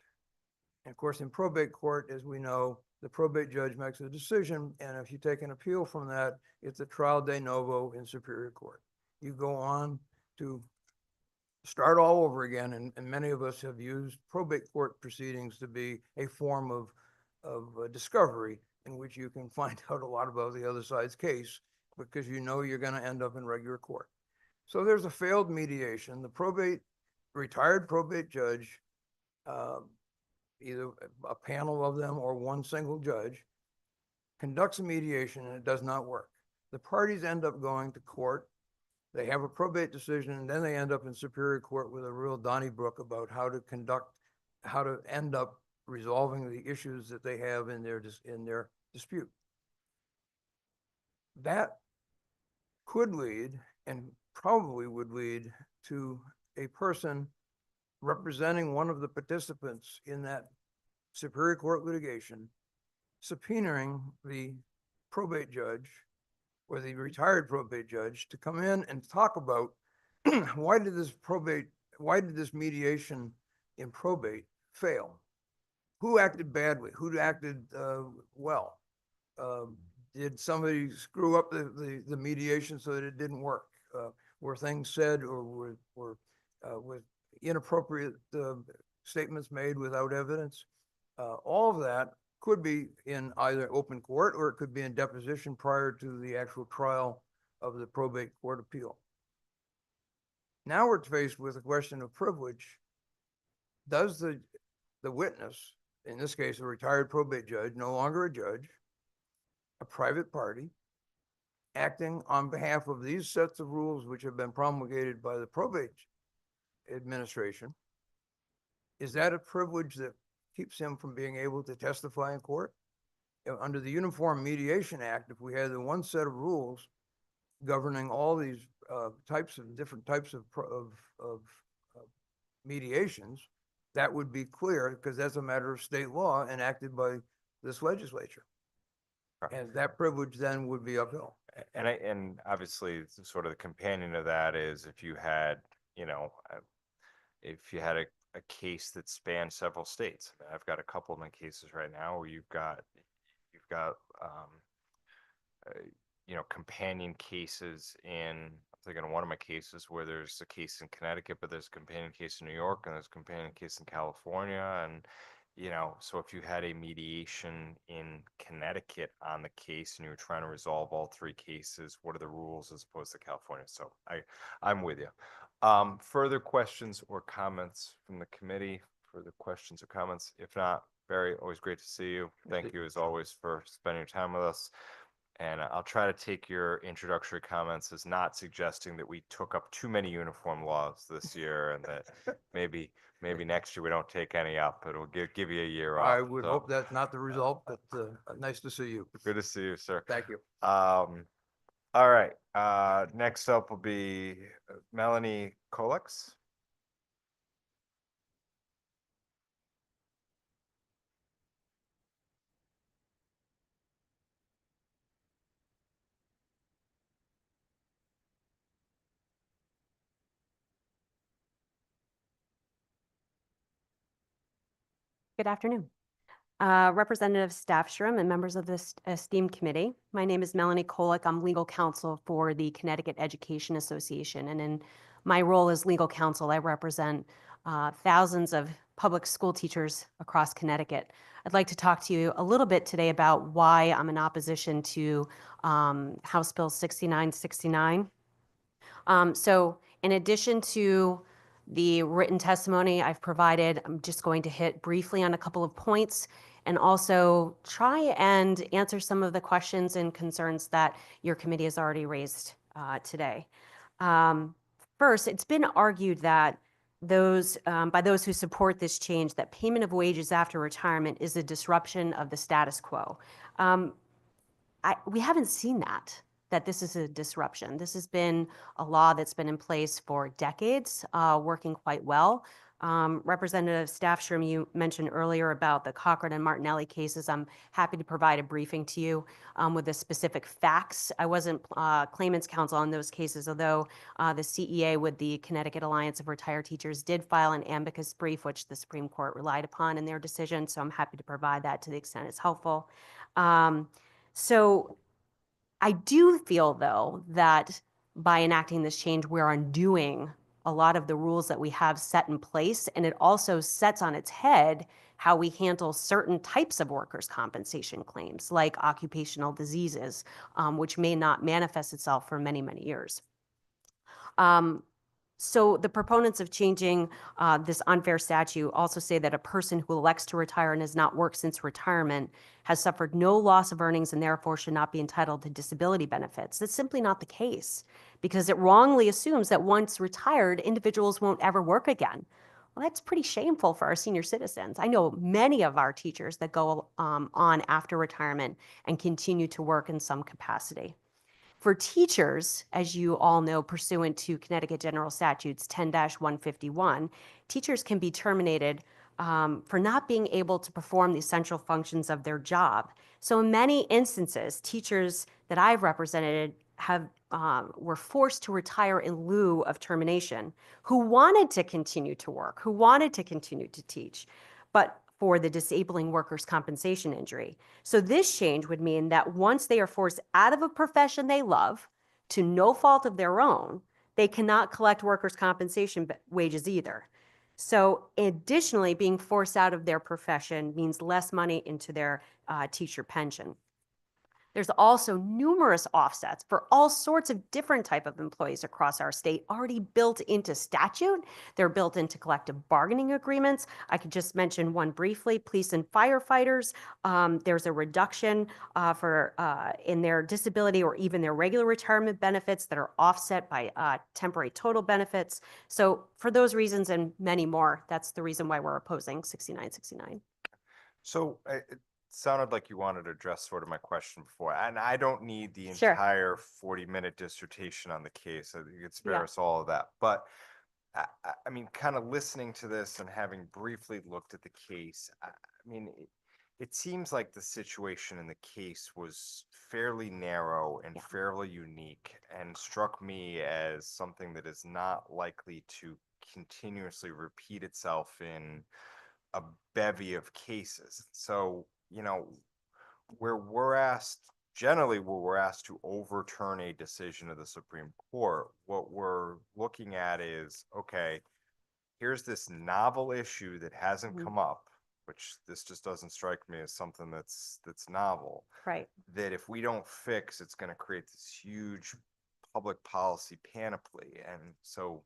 And of course, in probate court, as we know, the probate judge makes a decision, and if you take an appeal from that, it's a trial de novo in superior court. You go on to start all over again, and many of us have used probate court proceedings to be a form of discovery in which you can find out a lot about the other side's case because you know you're going to end up in regular court. So there's a failed mediation. The retired probate judge, either a panel of them or one single judge, conducts a mediation and it does not work. The parties end up going to court. They have a probate decision, and then they end up in superior court with a real Donnybrook about how to end up resolving the issues that they have in their dispute. That could lead, and probably would lead, to a person representing one of the participants in that superior court litigation subpoenaing the probate judge or the retired probate judge to come in and talk about why did this mediation in probate fail? Who acted badly? Who acted well? Did somebody screw up the mediation so that it didn't work? Were things said or were with inappropriate statements made without evidence? All of that could be in either open court or it could be in deposition prior to the actual trial of the probate court appeal. Now we're faced with a question of privilege. Does the witness, in this case a retired probate judge, no longer a judge, a private party, acting on behalf of these sets of rules which have been promulgated by the probate administration, is that a privilege that keeps him from being able to testify in court? Under the Uniform Mediation Act, if we had the one set of rules governing all these different types of mediations, that would be clear because that's a matter of state law enacted by this legislature. And that privilege then would be uphill. And obviously sort of the companion of that is if you had, a case that spans several states. I've got a couple of my cases right now where you've got you know, companion cases I'm thinking of one of my cases where there's a case in Connecticut, but there's a companion case in New York and there's a companion case in California. And, you know, so if you had a mediation in Connecticut on the case and you were trying to resolve all three cases, what are the rules as opposed to California? So I'm with you. Further questions or comments from the committee? Further questions or comments? If not, Barry, always great to see you. Thank you as always for spending your time with us. And I'll try to take your introductory comments as not suggesting that we took up too many uniform laws this year and that maybe next year we don't take any up. It'll give you a year off. I would So, hope that's not the result, but nice to see you. good to see you, sir. Thank you. All right. Next up will be Melanie Kolex. Good afternoon. Representative Staffstrom and members of this esteemed committee. My name is Melanie Kolick. I'm legal counsel for the Connecticut Education Association. And in my role as legal counsel, I represent thousands of public school teachers across Connecticut. I'd like to talk to you a little bit today about why I'm in opposition to House Bill 6969. So in addition to the written testimony I've provided, I'm just going to hit briefly on a couple of points and also try and answer some of the questions and concerns that your committee has already raised today. First, it's been argued that by those who support this change, that payment of wages after retirement is a disruption of the status quo. We haven't seen that this is a disruption. This has been a law that's been in place for decades, working quite well. Representative Staffstrom, you mentioned earlier about the Cochran and Martinelli cases. I'm happy to provide a briefing to you with the specific facts. I wasn't claimants counsel on those cases, although the CEA with the Connecticut Alliance of Retired Teachers did file an amicus brief, which the Supreme Court relied upon in their decision. So I'm happy to provide that to the extent it's helpful. So I do feel, though, that by enacting this change, we're undoing a lot of the rules that we have set in place, and it also sets on its head how we handle certain types of workers' compensation claims, like occupational diseases, which may not manifest itself for many, many years. So the proponents of changing this unfair statute also say that a person who elects to retire and has not worked since retirement has suffered no loss of earnings and therefore should not be entitled to disability benefits. That's simply not the case, because it wrongly assumes that once retired, individuals won't ever work again. Well, that's pretty shameful for our senior citizens. I know many of our teachers that go on after retirement and continue to work in some capacity. For teachers, as you all know, pursuant to Connecticut General Statutes 10-151, teachers can be terminated for not being able to perform the essential functions of their job. So in many instances, teachers that I've represented were forced to retire in lieu of termination, who wanted to continue to work, who wanted to continue to teach, but for the disabling workers' compensation injury. So this change would mean that once they are forced out of a profession they love, to no fault of their own, they cannot collect workers' compensation wages either. So additionally, being forced out of their profession means less money into their teacher pension. There's also numerous offsets for all sorts of different type of employees across our state already built into statute. They're built into collective bargaining agreements. I could just mention one briefly, police and firefighters. There's a reduction in their disability or even their regular retirement benefits that are offset by temporary total benefits. So for those reasons and many more, that's the reason why we're opposing 6969. So it sounded like you wanted to address sort of my question before, and I don't need the Sure. entire 40-minute dissertation on the case. I think you could spare Yeah. us all of that. But I mean, kind of listening to this and having briefly looked at the case, I mean, it seems like the situation in the case was fairly narrow and fairly unique and struck me as something that is not likely to continuously repeat itself in a bevy of cases. So, you know, where we're asked generally where we're asked to overturn a decision of the Supreme Court, what we're looking at is, okay, here's this novel issue that hasn't come up, which this just doesn't strike me as something that's novel. Right. That if we don't fix, it's going to create this huge public policy panoply. And so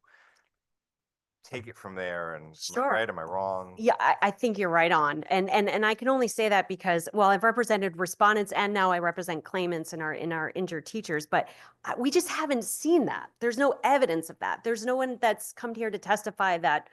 take it from there. And am I Sure. right? Am I wrong? Yeah, I think you're right on. And I can only say that because, well, I've represented respondents and now I represent claimants in our injured teachers, but we just haven't seen that. There's no evidence of that. There's no one that's come here to testify that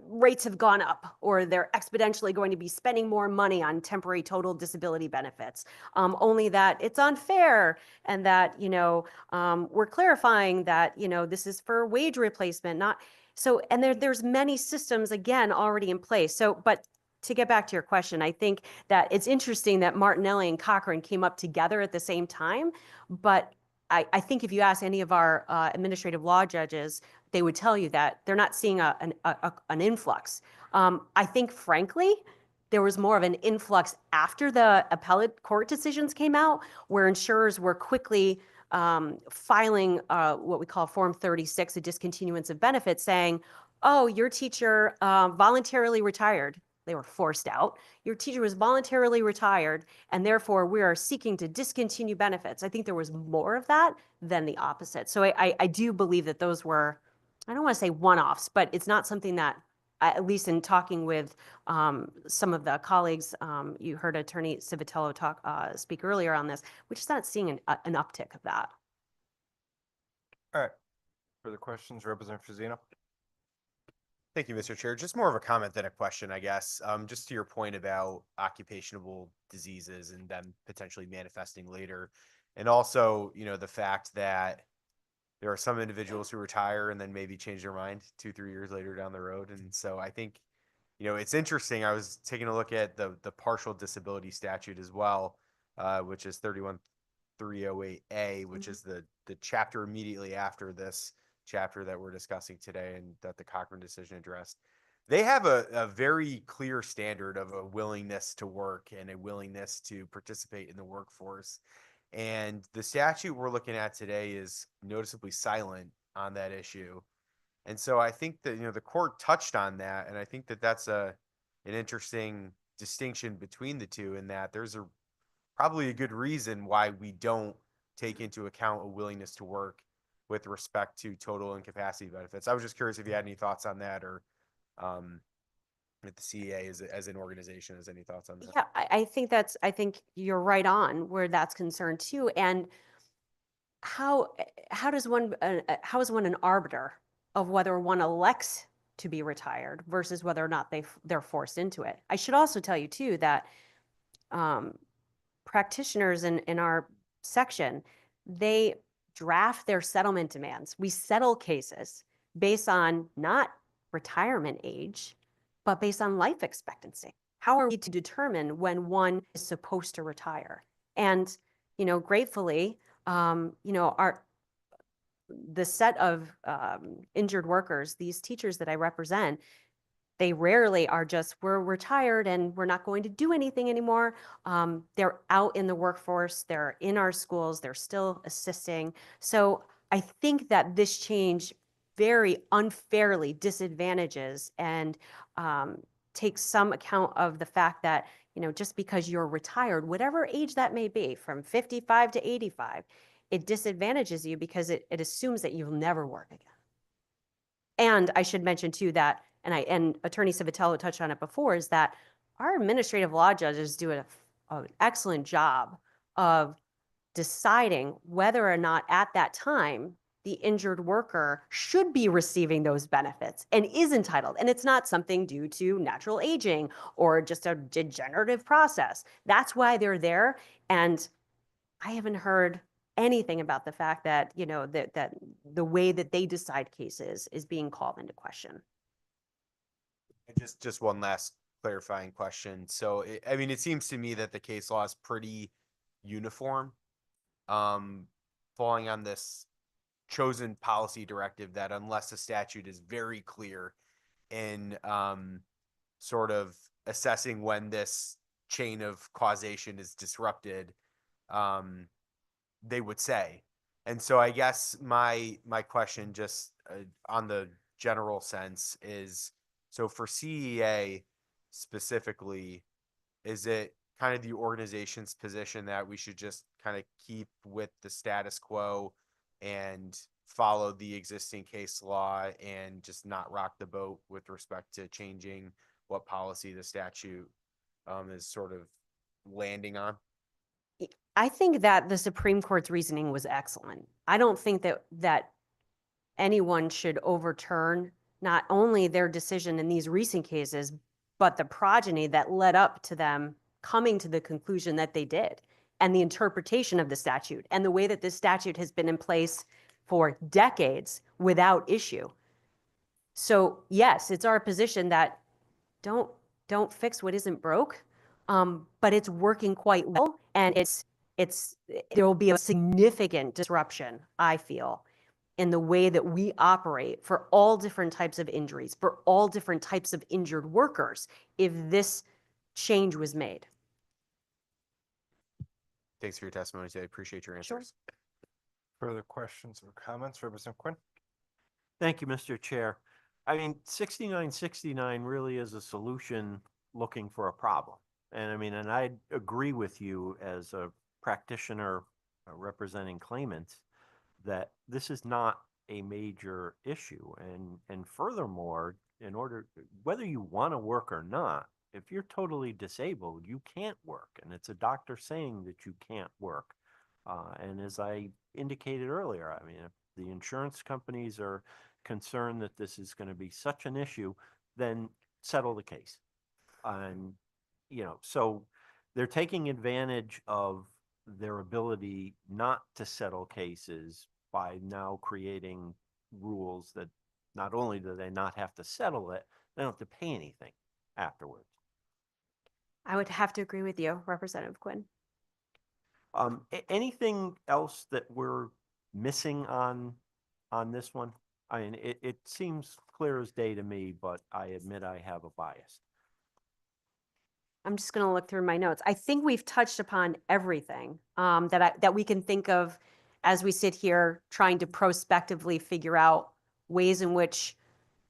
rates have gone up or they're exponentially going to be spending more money on temporary total disability benefits. Only that it's unfair and that, we're clarifying that, this is for wage replacement, not. So, and there's many systems, again, already in place. So, but to get back to your question, I think that it's interesting that Martinelli and Cochran came up together at the same time. But I think if you ask any of our administrative law judges, they would tell you that they're not seeing an influx. I think, frankly, there was more of an influx after the appellate court decisions came out, where insurers were quickly filing what we call Form 36, a discontinuance of benefits, saying, oh, your teacher voluntarily retired. They were forced out. Your teacher was voluntarily retired, and therefore we are seeking to discontinue benefits. I think there was more of that than the opposite. So I do believe that those were, I don't want to say one-offs, but it's not something that, at least in talking with some of the colleagues, you heard Attorney Civitello speak earlier on this, we're just not seeing an uptick of that. All right. Further questions, Representative Fazino? Thank you, Mr. Chair. Just more of a comment than a question, I guess. Just to your point about occupational diseases and them potentially manifesting later. And also, the fact that there are some individuals who retire and then maybe change their mind 2-3 years later down the road. And so I think, it's interesting. I was taking a look at the partial disability statute as well, which is 31308A, which is the chapter immediately after this chapter that we're discussing today and that the Cochran decision addressed. They have a very clear standard of a willingness to work and a willingness to participate in the workforce. And the statute we're looking at today is noticeably silent on that issue. And so I think that, the court touched on that. And I think that that's an interesting distinction between the two, in that there's probably a good reason why we don't take into account a willingness to work with respect to total incapacity benefits. I was just curious if you had any thoughts on that, or if the CEA as an organization has any thoughts on that. Yeah, I think you're right on where that's concerned too. And how is one an arbiter of whether one elects to be retired versus whether or not they're forced into it? I should also tell you too that practitioners in our section, they draft their settlement demands. We settle cases based on not retirement age, but based on life expectancy. How are we to determine when one is supposed to retire? And, gratefully, the set of injured workers, these teachers that I represent, they rarely are just, we're retired and we're not going to do anything anymore. They're out in the workforce, they're in our schools, they're still assisting. So I think that this change very unfairly disadvantages and takes some account of the fact that, just because you're retired, whatever age that may be, from 55 to 85, it disadvantages you because it assumes that you'll never work again. And I should mention too that, and Attorney Civitello touched on it before, is that our administrative law judges do an excellent job of deciding whether or not at that time the injured worker should be receiving those benefits and is entitled. And it's not something due to natural aging or just a degenerative process. That's why they're there. And I haven't heard anything about the fact that, that the way that they decide cases is being called into question. Just one last clarifying question. So, it seems to me that the case law is pretty uniform, falling on this chosen policy directive that unless the statute is very clear in sort of assessing when this chain of causation is disrupted, they would say. And so I guess my question just on the general sense is, so for CEA specifically, is it kind of the organization's position that we should just kind of keep with the status quo and follow the existing case law and just not rock the boat with respect to changing what policy the statute is sort of landing on? I think that the Supreme Court's reasoning was excellent. I don't think that anyone should overturn not only their decision in these recent cases, but the progeny that led up to them coming to the conclusion that they did, and the interpretation of the statute, and the way that this statute has been in place for decades without issue. So yes, it's our position that don't fix what isn't broke, but it's working quite well, and there will be a significant disruption, I feel, in the way that we operate for all different types of injuries, for all different types of injured workers, if this change was made. Thanks for your testimony today. I appreciate your answers. Further questions or comments, Representative Quinn? Thank you, Mr. Chair. I mean, 6969 really is a solution looking for a problem. And I mean, and I agree with you as a practitioner representing claimants that this is not a major issue. And furthermore, in order, whether you want to work or not, if you're totally disabled, you can't work. And it's a doctor saying that you can't work. And as I indicated earlier, I mean, if the insurance companies are concerned that this is going to be such an issue, then settle the case. And, you know, so they're taking advantage of their ability not to settle cases by now creating rules that not only do they not have to settle it, they don't have to pay anything afterwards. I would have to agree with you, Representative Quinn. Anything else that we're missing on this one? I mean, it seems clear as day to me, but I admit I have a bias. I'm just going to look through my notes. I think we've touched upon everything that we can think of as we sit here trying to prospectively figure out ways in which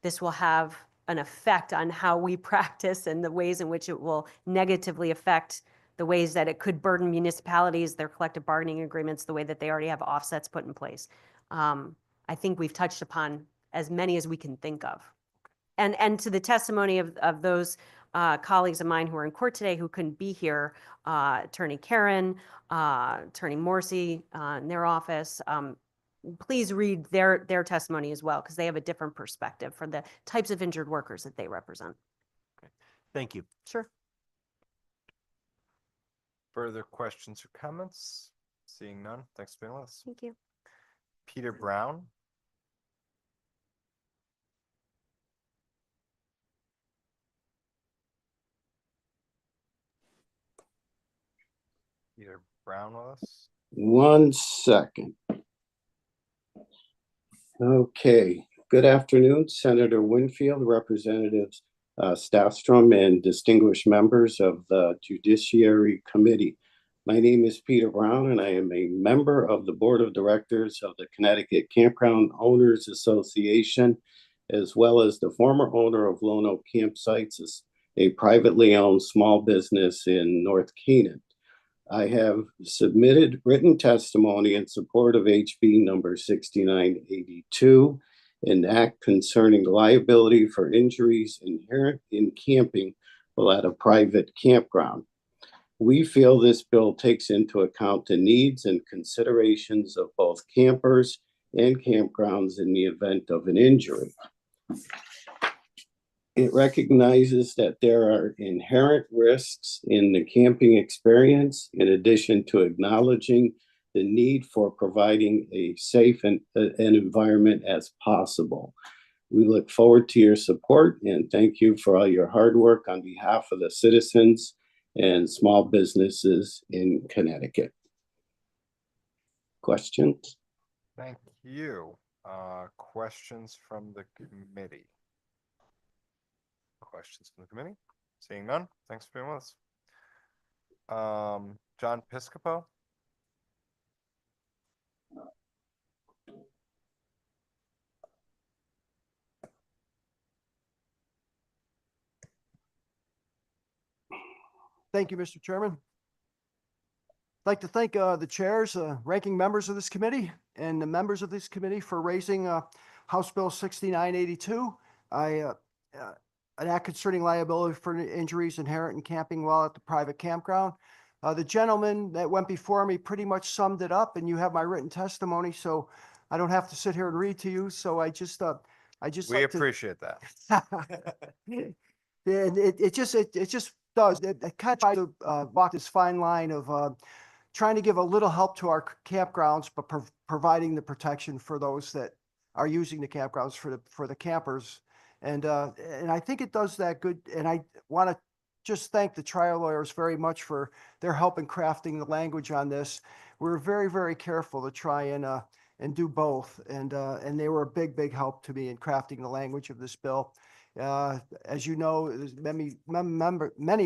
this will have an effect on how we practice, and the ways in which it will negatively affect the ways that it could burden municipalities, their collective bargaining agreements, the way that they already have offsets put in place. I think we've touched upon as many as we can think of. And to the testimony of those colleagues of mine who are in court today who couldn't be here, Attorney Karen, Attorney Morrissey in their office, please read their testimony as well, because they have a different perspective for the types of injured workers that they represent. Okay. Thank you. Sure. Further questions or comments? Seeing none, thanks for being with us. Thank you. Peter Brown. Peter Brown with us? 1 second. Okay. Good afternoon, Senator Winfield, Representatives Staffstrom, and distinguished members of the Judiciary Committee. My name is Peter Brown, and I am a member of the Board of Directors of the Connecticut Campground Owners Association, as well as the former owner of Lone Oak Campsites, a privately owned small business in North Canaan. I have submitted written testimony in support of HB number 6982, an act concerning liability for injuries inherent in camping while at a private campground. We feel this bill takes into account the needs and considerations of both campers and campgrounds in the event of an injury. It recognizes that there are inherent risks in the camping experience, in addition to acknowledging the need for providing a safe and an environment as possible. We look forward to your support, and thank you for all your hard work on behalf of the citizens and small businesses in Connecticut. Questions? Thank you. Questions from the committee? Questions from the committee? Seeing none, thanks for being with us. John Piscopo? Thank you, Mr. Chairman. I'd like to thank the chairs, ranking members of this committee, and the members of this committee for raising House Bill 6982, an act concerning liability for injuries inherent in camping while at the private campground. The gentleman that went before me pretty much summed it up, and you have my written testimony, so I don't have to sit here and read to you. So I just We appreciate that. And it just does. It kind of tries to walk this fine line of trying to give a little help to our campgrounds, but providing the protection for those that are using the campgrounds for the campers. And I think it does that good. And I want to just thank the trial lawyers very much for their help in crafting the language on this. We're very, very careful to try and do both. And they were a big, big help to me in crafting the language of this bill. As you know, many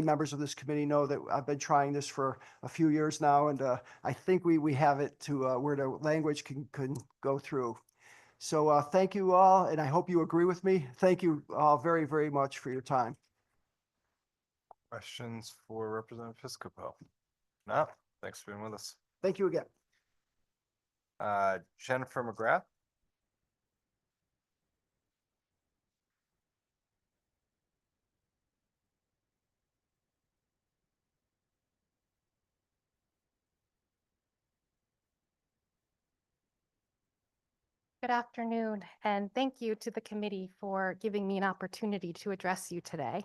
members of this committee know that I've been trying this for a few years now, and I think we have it to where the language can go through. So thank you all, and I hope you agree with me. Thank you all very, very much for your time. Questions for Representative Piscopo? No, thanks for being with us. Thank you again. Jennifer McGrath. Good afternoon, and thank you to the committee for giving me an opportunity to address you today.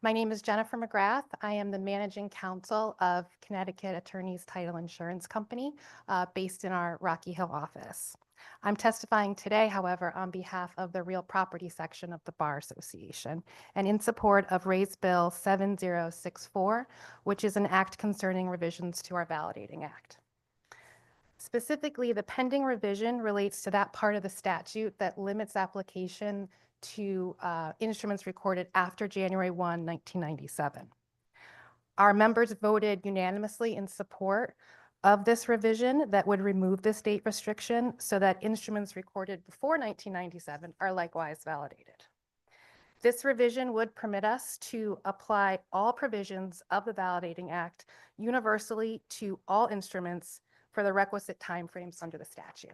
My name is Jennifer McGrath. I am the managing counsel of Connecticut Attorneys Title Insurance Company, based in our Rocky Hill office. I'm testifying today, however, on behalf of the real property section of the Bar Association and in support of Raise Bill 7064, which is an act concerning revisions to our Validating Act. Specifically, the pending revision relates to that part of the statute that limits application to instruments recorded after January 1, 1997. Our members voted unanimously in support of this revision that would remove this date restriction so that instruments recorded before 1997 are likewise validated. This revision would permit us to apply all provisions of the Validating Act universally to all instruments for the requisite timeframes under the statute.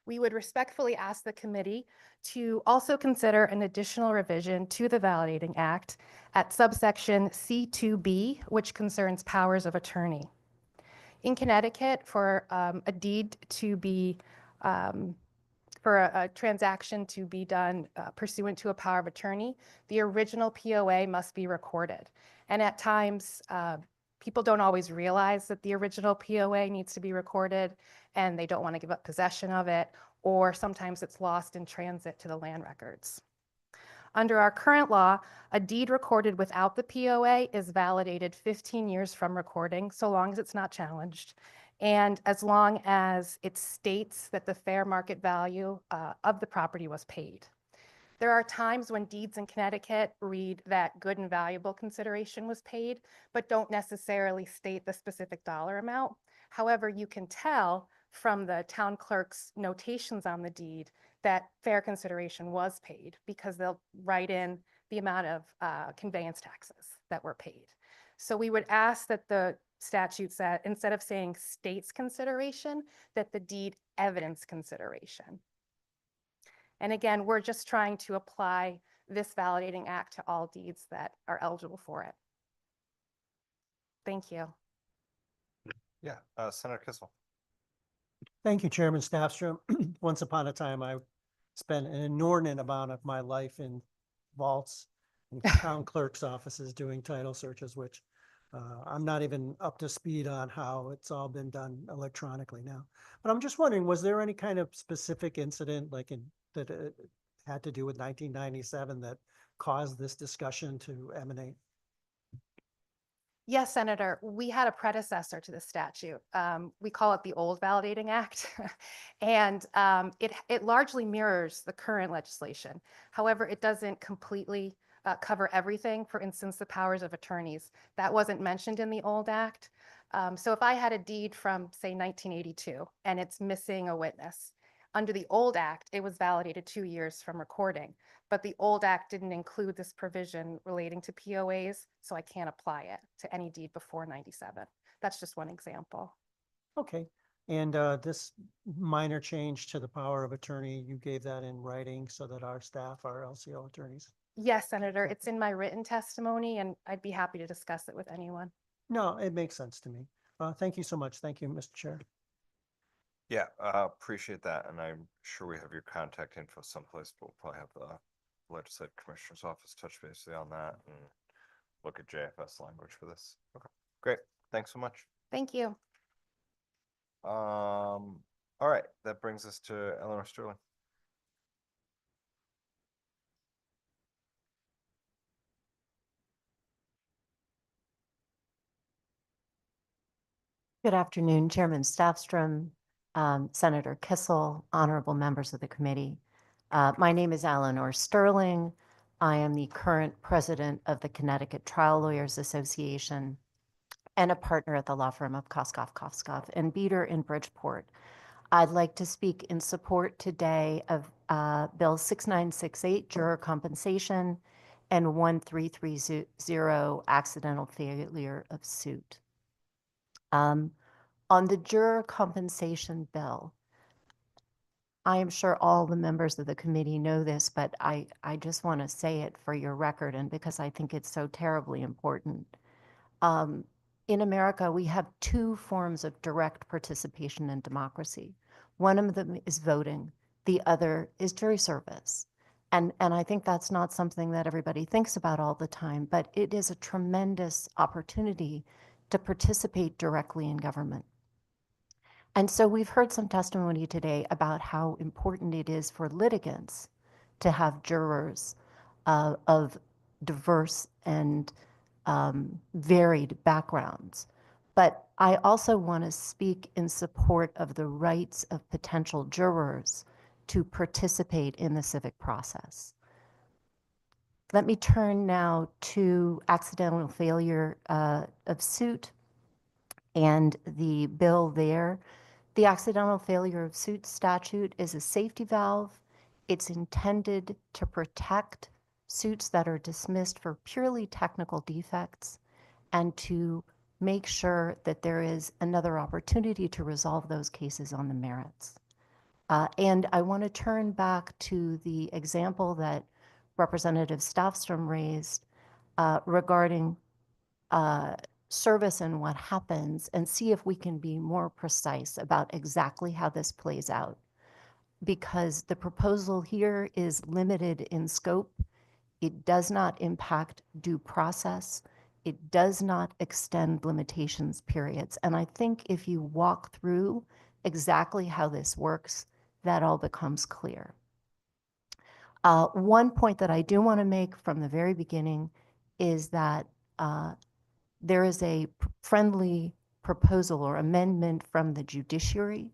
We would respectfully ask the committee to also consider an additional revision to the Validating Act at subsection C2B, which concerns powers of attorney. In Connecticut, for a deed to be, for a transaction to be done pursuant to a power of attorney, the original POA must be recorded. And at times, people don't always realize that the original POA needs to be recorded and they don't want to give up possession of it, or sometimes it's lost in transit to the land records. Under our current law, a deed recorded without the POA is validated 15 years from recording, so long as it's not challenged, and as long as it states that the fair market value of the property was paid. There are times when deeds in Connecticut read that good and valuable consideration was paid, but don't necessarily state the specific dollar amount. However, you can tell from the town clerk's notations on the deed that fair consideration was paid because they'll write in the amount of conveyance taxes that were paid. So we would ask that the statute said, instead of saying states consideration, that the deed evidence consideration. And again, we're just trying to apply this Validating Act to all deeds that are eligible for it. Thank you. Yeah, Senator Kissel. Thank you, Chairman Staffstrom. Once upon a time, I spent an inordinate amount of my life in vaults and town clerk's offices doing title searches, which I'm not even up to speed on how it's all been done electronically now. But I'm just wondering, was there any kind of specific incident like that had to do with 1997 that caused this discussion to emanate? Yes, Senator, we had a predecessor to the statute. We call it the old Validating Act, and it largely mirrors the current legislation. However, it doesn't completely cover everything. For instance, the powers of attorneys. That wasn't mentioned in the old act. So if I had a deed from, say, 1982, and it's missing a witness, under the old act, it was validated 2 years from recording. but the old act didn't include this provision relating to POAs, so I can't apply it to any deed before 97. That's just one example. Okay. And this minor change to the power of attorney, you gave that in writing so that our staff, our LCO attorneys. Yes, Senator, it's in my written testimony, and I'd be happy to discuss it with anyone. No, it makes sense to me. Thank you so much. Thank you, Mr. Chair. Yeah, appreciate that. And I'm sure we have your contact info someplace, but we'll probably have the legislative commissioner's office touch base on that and look at JFS language for this. Okay, great. Thanks so much. Thank you. All right, that brings us to Eleanor Sterling. Good afternoon, Chairman Staffstrom, Senator Kissel, honorable members of the committee. My name is Eleanor Sterling. I am the current president of the Connecticut Trial Lawyers Association and a partner at the law firm of Koskoff and Beater in Bridgeport. I'd like to speak in support today of Bill 6968, juror compensation, and 1330, accidental failure of suit. On the juror compensation bill, I am sure all the members of the committee know this, but I just want to say it for your record and because I think it's so terribly important. In America, we have two forms of direct participation in democracy. One of them is voting. The other is jury service. And I think that's not something that everybody thinks about all the time, but it is a tremendous opportunity to participate directly in government. And so we've heard some testimony today about how important it is for litigants to have jurors of diverse and varied backgrounds. But I also want to speak in support of the rights of potential jurors to participate in the civic process. Let me turn now to accidental failure of suit and the bill there. The accidental failure of suit statute is a safety valve. It's intended to protect suits that are dismissed for purely technical defects and to make sure that there is another opportunity to resolve those cases on the merits. And I want to turn back to the example that Representative Staffstrom raised regarding service and what happens and see if we can be more precise about exactly how this plays out. Because the proposal here is limited in scope. It does not impact due process. It does not extend limitations periods. And I think if you walk through exactly how this works, that all becomes clear. One point that I do want to make from the very beginning is that there is a friendly proposal or amendment from the Judiciary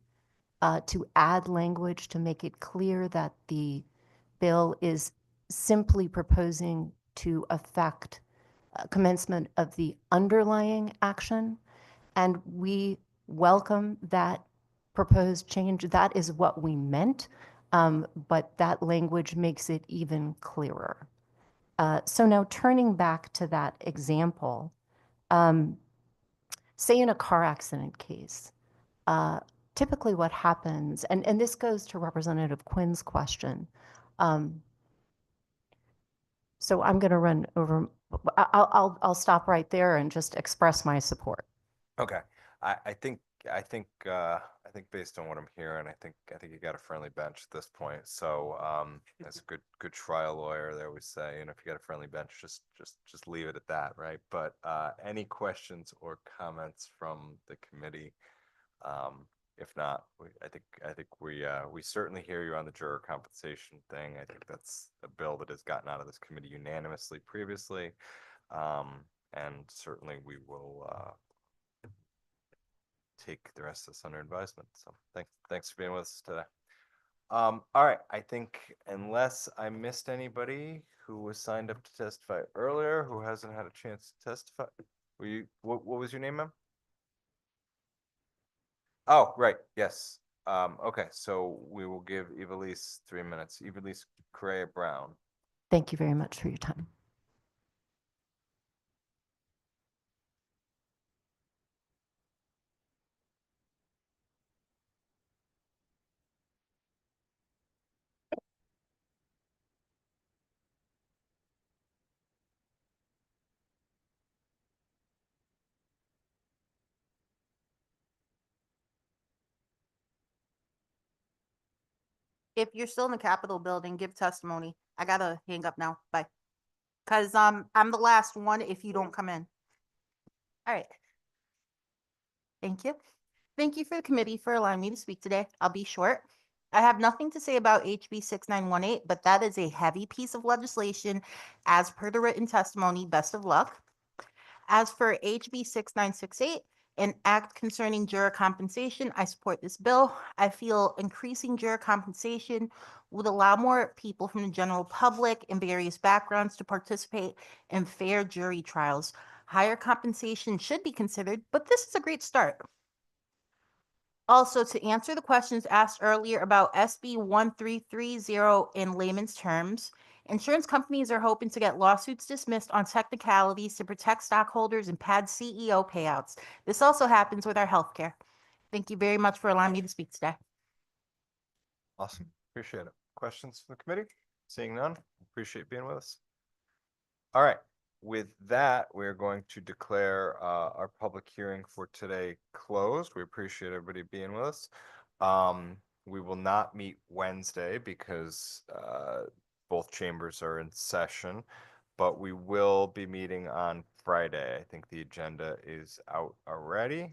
to add language to make it clear that the bill is simply proposing to affect commencement of the underlying action. And we welcome that proposed change. That is what we meant, but that language makes it even clearer. So now turning back to that example, say in a car accident case, typically what happens, and this goes to Representative Quinn's question. So I'm going to run over. I'll stop right there and just express my support. Okay, I think based on what I'm hearing, I think you got a friendly bench at this point. So as a good trial lawyer, they always say, you know, if you got a friendly bench, just leave it at that, right? But any questions or comments from the committee? If not, I think we certainly hear you on the juror compensation thing. I think that's a bill that has gotten out of this committee unanimously previously, and certainly we will take the rest of this under advisement. So thanks for being with us today. All right, I think unless I missed anybody who was signed up to testify earlier who hasn't had a chance to testify, what was your name, ma'am? Oh, right, yes. Okay, so we will give Evilise 3 minutes. Evilise Correa Brown. Thank you very much for your time. If you're still in the Capitol building, give testimony. I gotta hang up now. Bye. Cause I'm the last one if you don't come in. All right. Thank you. Thank you for the committee for allowing me to speak today. I'll be short. I have nothing to say about HB 6918, but that is a heavy piece of legislation as per the written testimony. Best of luck. As for HB 6968, an act concerning juror compensation, I support this bill. I feel increasing juror compensation would allow more people from the general public and various backgrounds to participate in fair jury trials. Higher compensation should be considered, but this is a great start. Also, to answer the questions asked earlier about SB 1330 in layman's terms, insurance companies are hoping to get lawsuits dismissed on technicalities to protect stockholders and pad CEO payouts. This also happens with our healthcare. Thank you very much for allowing me to speak today. Awesome. Appreciate it. Questions from the committee? Seeing none, appreciate being with us. All right. With that, we're going to declare our public hearing for today closed. We appreciate everybody being with us. We will not meet Wednesday because both chambers are in session, but we will be meeting on Friday. I think the agenda is out already.